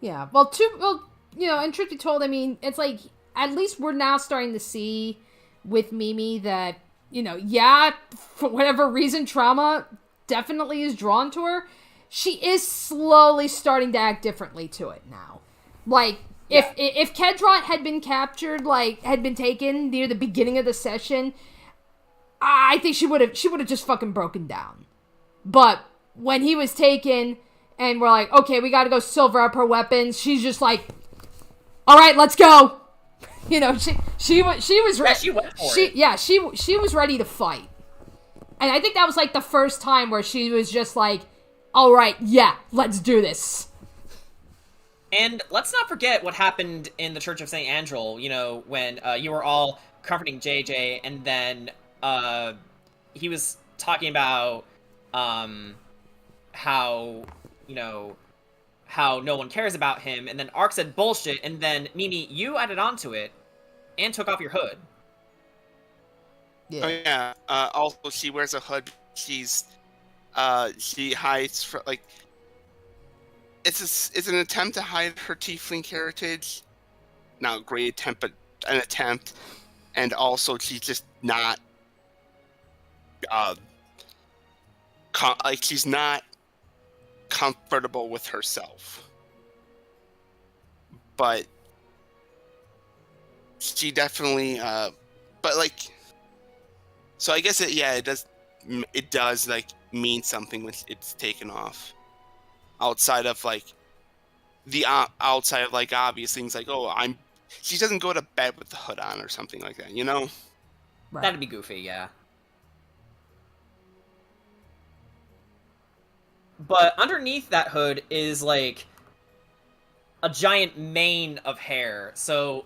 Yeah. Well, you know, and truth be told, I mean, it's like, at least we're now starting to see with Mimi that, you know, yeah, for whatever reason, trauma definitely is drawn to her. She is slowly starting to act differently to it now. Like, if Kedron had been captured, like, had been taken near the beginning of the session, I think she would have just fucking broken down. But when he was taken, and we're like, okay, we gotta go silver up her weapons, she's just like, all right, let's go. You know, she was ready.
Yeah, she went for it.
Yeah, she was ready to fight. And I think that was like the first time where she was just like, all right, yeah, let's do this.
And let's not forget what happened in the Church of St. Angel, you know, when you were all comforting JJ, and then he was talking about how, you know, how no one cares about him, and then Ark said bullshit, and then Mimi, you added on to it and took off your hood.
Yeah.
oh yeah. Also, she wears a hood. She hides for like. It's an attempt to hide her tiefling heritage. Not a great attempt, but an attempt. And also, she's just not. She's not comfortable with herself. But she definitely. But like. So I guess it does. It does like mean something when it's taken off. Outside of like outside of like obvious things like she doesn't go to bed with the hood on or something like that, you know?
Right.
That'd be goofy, yeah. But underneath that hood is like a giant mane of hair. So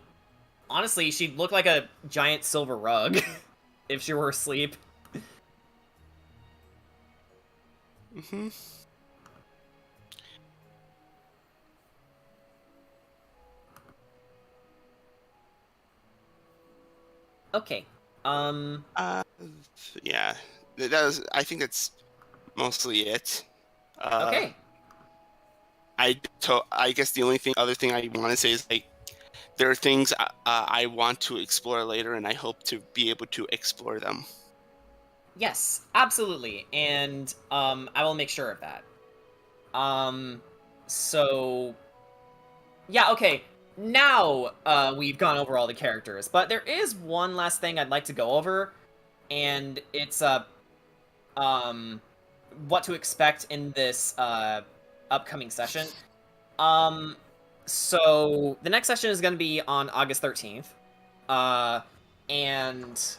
honestly, she'd look like a giant silver rug if she were asleep.
Mm-hmm.
Okay.
Yeah. I think that's mostly it.
Okay.
I guess the only other thing I want to say is like there are things I want to explore later, and I hope to be able to explore them.
Yes, absolutely, and I will make sure of that. So yeah, okay. Now we've gone over all the characters, but there is one last thing I'd like to go over, and it's what to expect in this upcoming session. So the next session is going to be on August 13th, and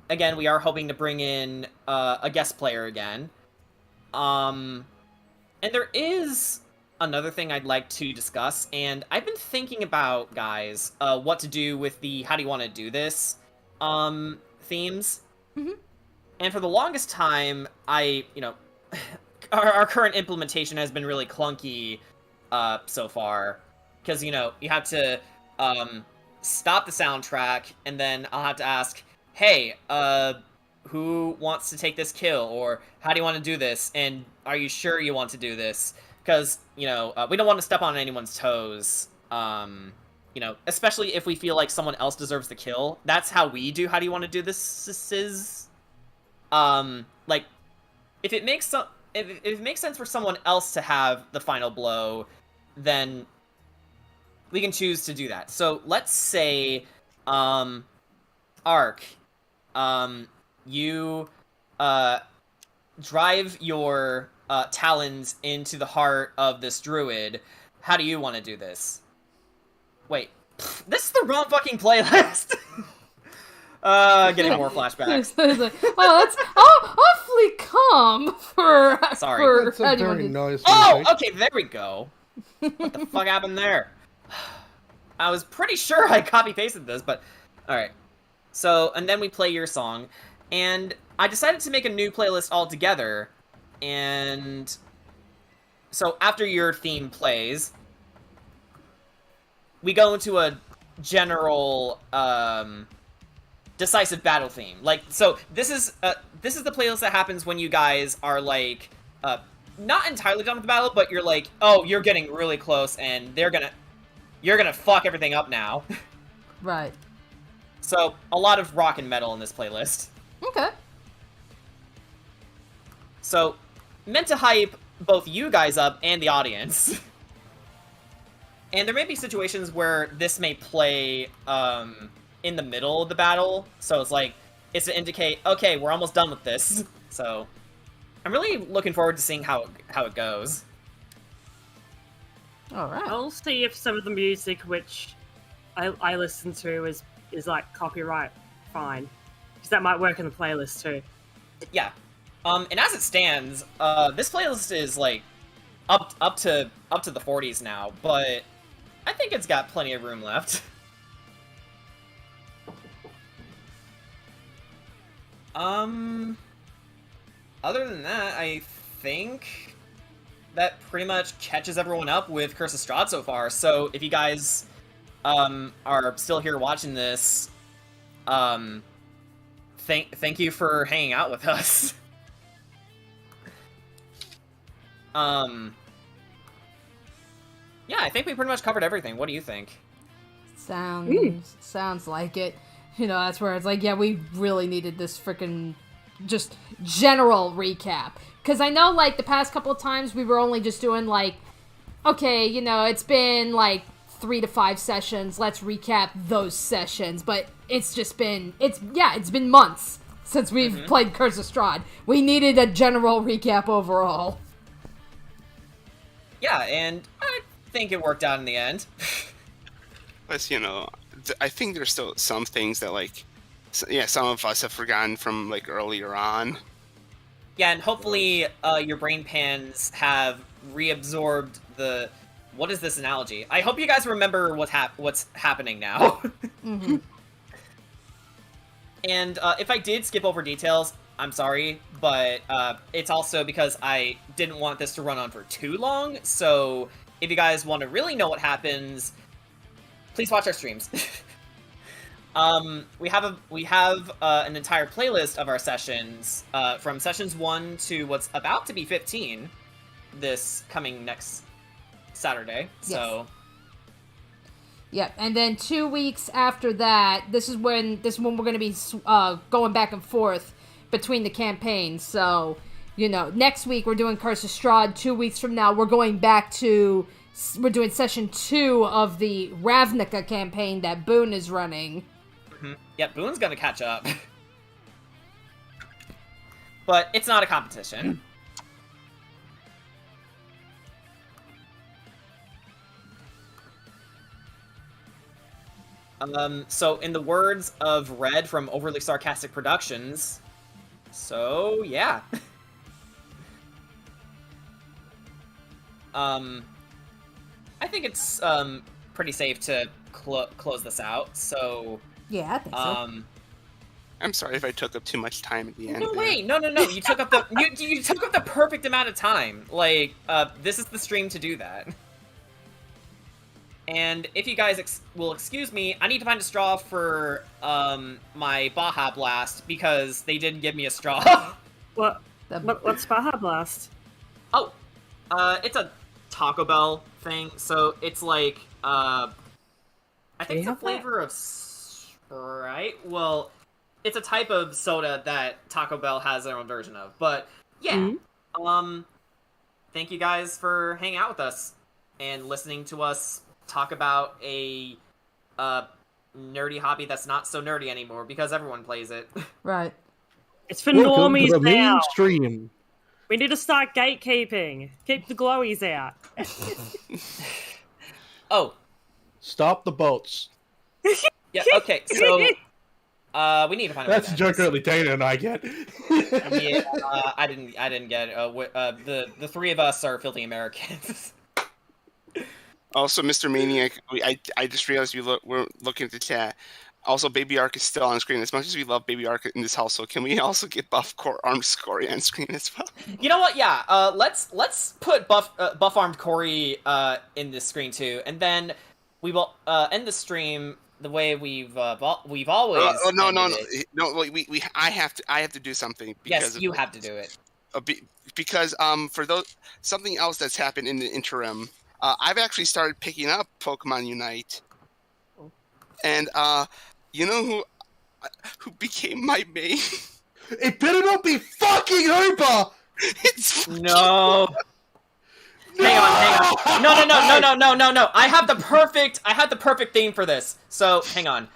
again, we are hoping to bring in a guest player again. And there is another thing I'd like to discuss, and I've been thinking about, guys, what to do with the how do you want to do this themes.
Mm-hmm.
And for the longest time, our current implementation has been really clunky so far, because, you have to stop the soundtrack, and then I'll have to ask, hey, who wants to take this kill, or how do you want to do this, and are you sure you want to do this? Because, we don't want to step on anyone's toes, especially if we feel like someone else deserves the kill. That's how we do how do you want to do this like, if it makes sense for someone else to have the final blow, then we can choose to do that. So let's say, Ark, you drive your talons into the heart of this druid. How do you want to do this? Wait, this is the wrong fucking playlist. Getting more flashbacks.
That's awfully calm for.
Sorry.
For
That's a very nice.
Oh, okay, there we go. What the fuck happened there? I was pretty sure I copy-pasted this, but... Alright. So, and then we play your song, and I decided to make a new playlist altogether, and... So, after your theme plays, we go into a general, decisive battle theme. Like, so, this is the playlist that happens when you guys are, like, not entirely done with the battle, but you're like, oh, you're getting really close, and you're gonna fuck everything up now.
Right.
So, a lot of rock and metal in this playlist.
Okay.
So, meant to hype both you guys up and the audience. And there may be situations where this may play, in the middle of the battle, so it's like, it's to indicate, okay, we're almost done with this. So, I'm really looking forward to seeing how it goes.
All right.
I'll see if some of the music which I listen to is like copyright fine, because that might work in the playlist too.
Yeah. And as it stands, this playlist is like up to the 40s now, but I think it's got plenty of room left. Other than that, I think that pretty much catches everyone up with Curse of Strahd so far. So if you guys are still here watching this, thank you for hanging out with us. Yeah, I think we pretty much covered everything. What do you think?
Sounds like it. You know, that's where it's like, yeah, we really needed this freaking just general recap. Because I know, like, the past couple of times we were only just doing, like, okay, you know, it's been, like, 3 to 5 sessions. Let's recap those sessions. But it's just been, it's been months since we've played Curse of Strahd. We needed a general recap overall.
Yeah, and I think it worked out in the end.
Plus, you know, I think there's still some things that, like, some of us have forgotten from, like, earlier on.
Yeah, and hopefully your brain pans have reabsorbed the... What is this analogy? I hope you guys remember what's happening now.
Mm-hmm.
And if I did skip over details, I'm sorry, but it's also because I didn't want this to run on for too long, so if you guys want to really know what happens, please watch our streams. We have an entire playlist of our sessions, from sessions 1 to what's about to be 15, this coming next Saturday. So,
yeah, and then 2 weeks after that, this is when we're going to be going back and forth between the campaigns. So, you know, next week we're doing Curse of Strahd. 2 weeks from now we're going back to doing session 2 of the Ravnica campaign that Boone is running.
Yeah, Boone's gonna catch up. But it's not a competition. So in the words of Red from Overly Sarcastic Productions, so yeah. I think it's pretty safe to close this out. So
yeah, I think so.
I'm sorry if I took up too much time at the end.
No, wait, no. You took up the you took up the perfect amount of time. Like, this is the stream to do that. And if you guys will excuse me, I need to find a straw for my Baja Blast because they didn't give me a straw.
What's Baja Blast?
Oh, it's a Taco Bell thing. So it's like I think it's a flavor of Sprite. Well, it's a type of soda that Taco Bell has their own version of. But yeah, thank you guys for hanging out with us and listening to us talk about a nerdy hobby that's not so nerdy anymore because everyone plays it.
Right.
It's for normies
the
now.
mainstream.
We need to start gatekeeping. Keep the glowies out.
Oh,
Stop the boats.
yeah. Okay, so we need to find a way
That's
to
a joke
end this.
only Dana and I get.
Yeah, I didn't get it. The three of us are filthy Americans.
Also, Mr. Maniac, I just realized we're looking at the chat. Also, Baby Ark is still on screen. As much as we love Baby Ark in this household, can we also get Buff Armed Scory on screen as well?
You know what? Yeah. Let's put buff armed Corey in this screen too, and then we will end the stream the way we've always.
No.
ended it.
I have to do something. Because
Yes, you have to do it.
Because for something else that's happened in the interim, I've actually started picking up Pokemon Unite, and you know who became my main?
It better not be fucking Hooper!
It's
No. Hang on. No. I have the perfect theme for this. So hang on.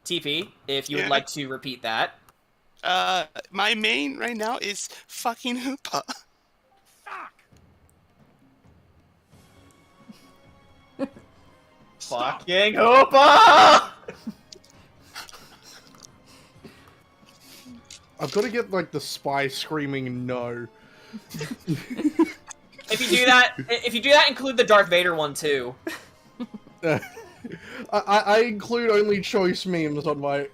TP, if you would like to repeat that.
my main right now is fucking Hoopa.
Fucking Hoopa!
I've got to get like the spy screaming no.
If you do that, include the Darth Vader one too.
I include only choice memes on my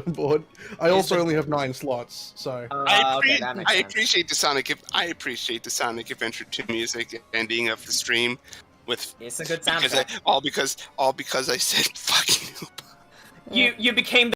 board. I also only have 9 slots, so.
Okay, that makes
I
sense.
appreciate the Sonic Adventure 2 music ending of the stream with
It's a good soundtrack.
all because I said fucking Hoopa.
You became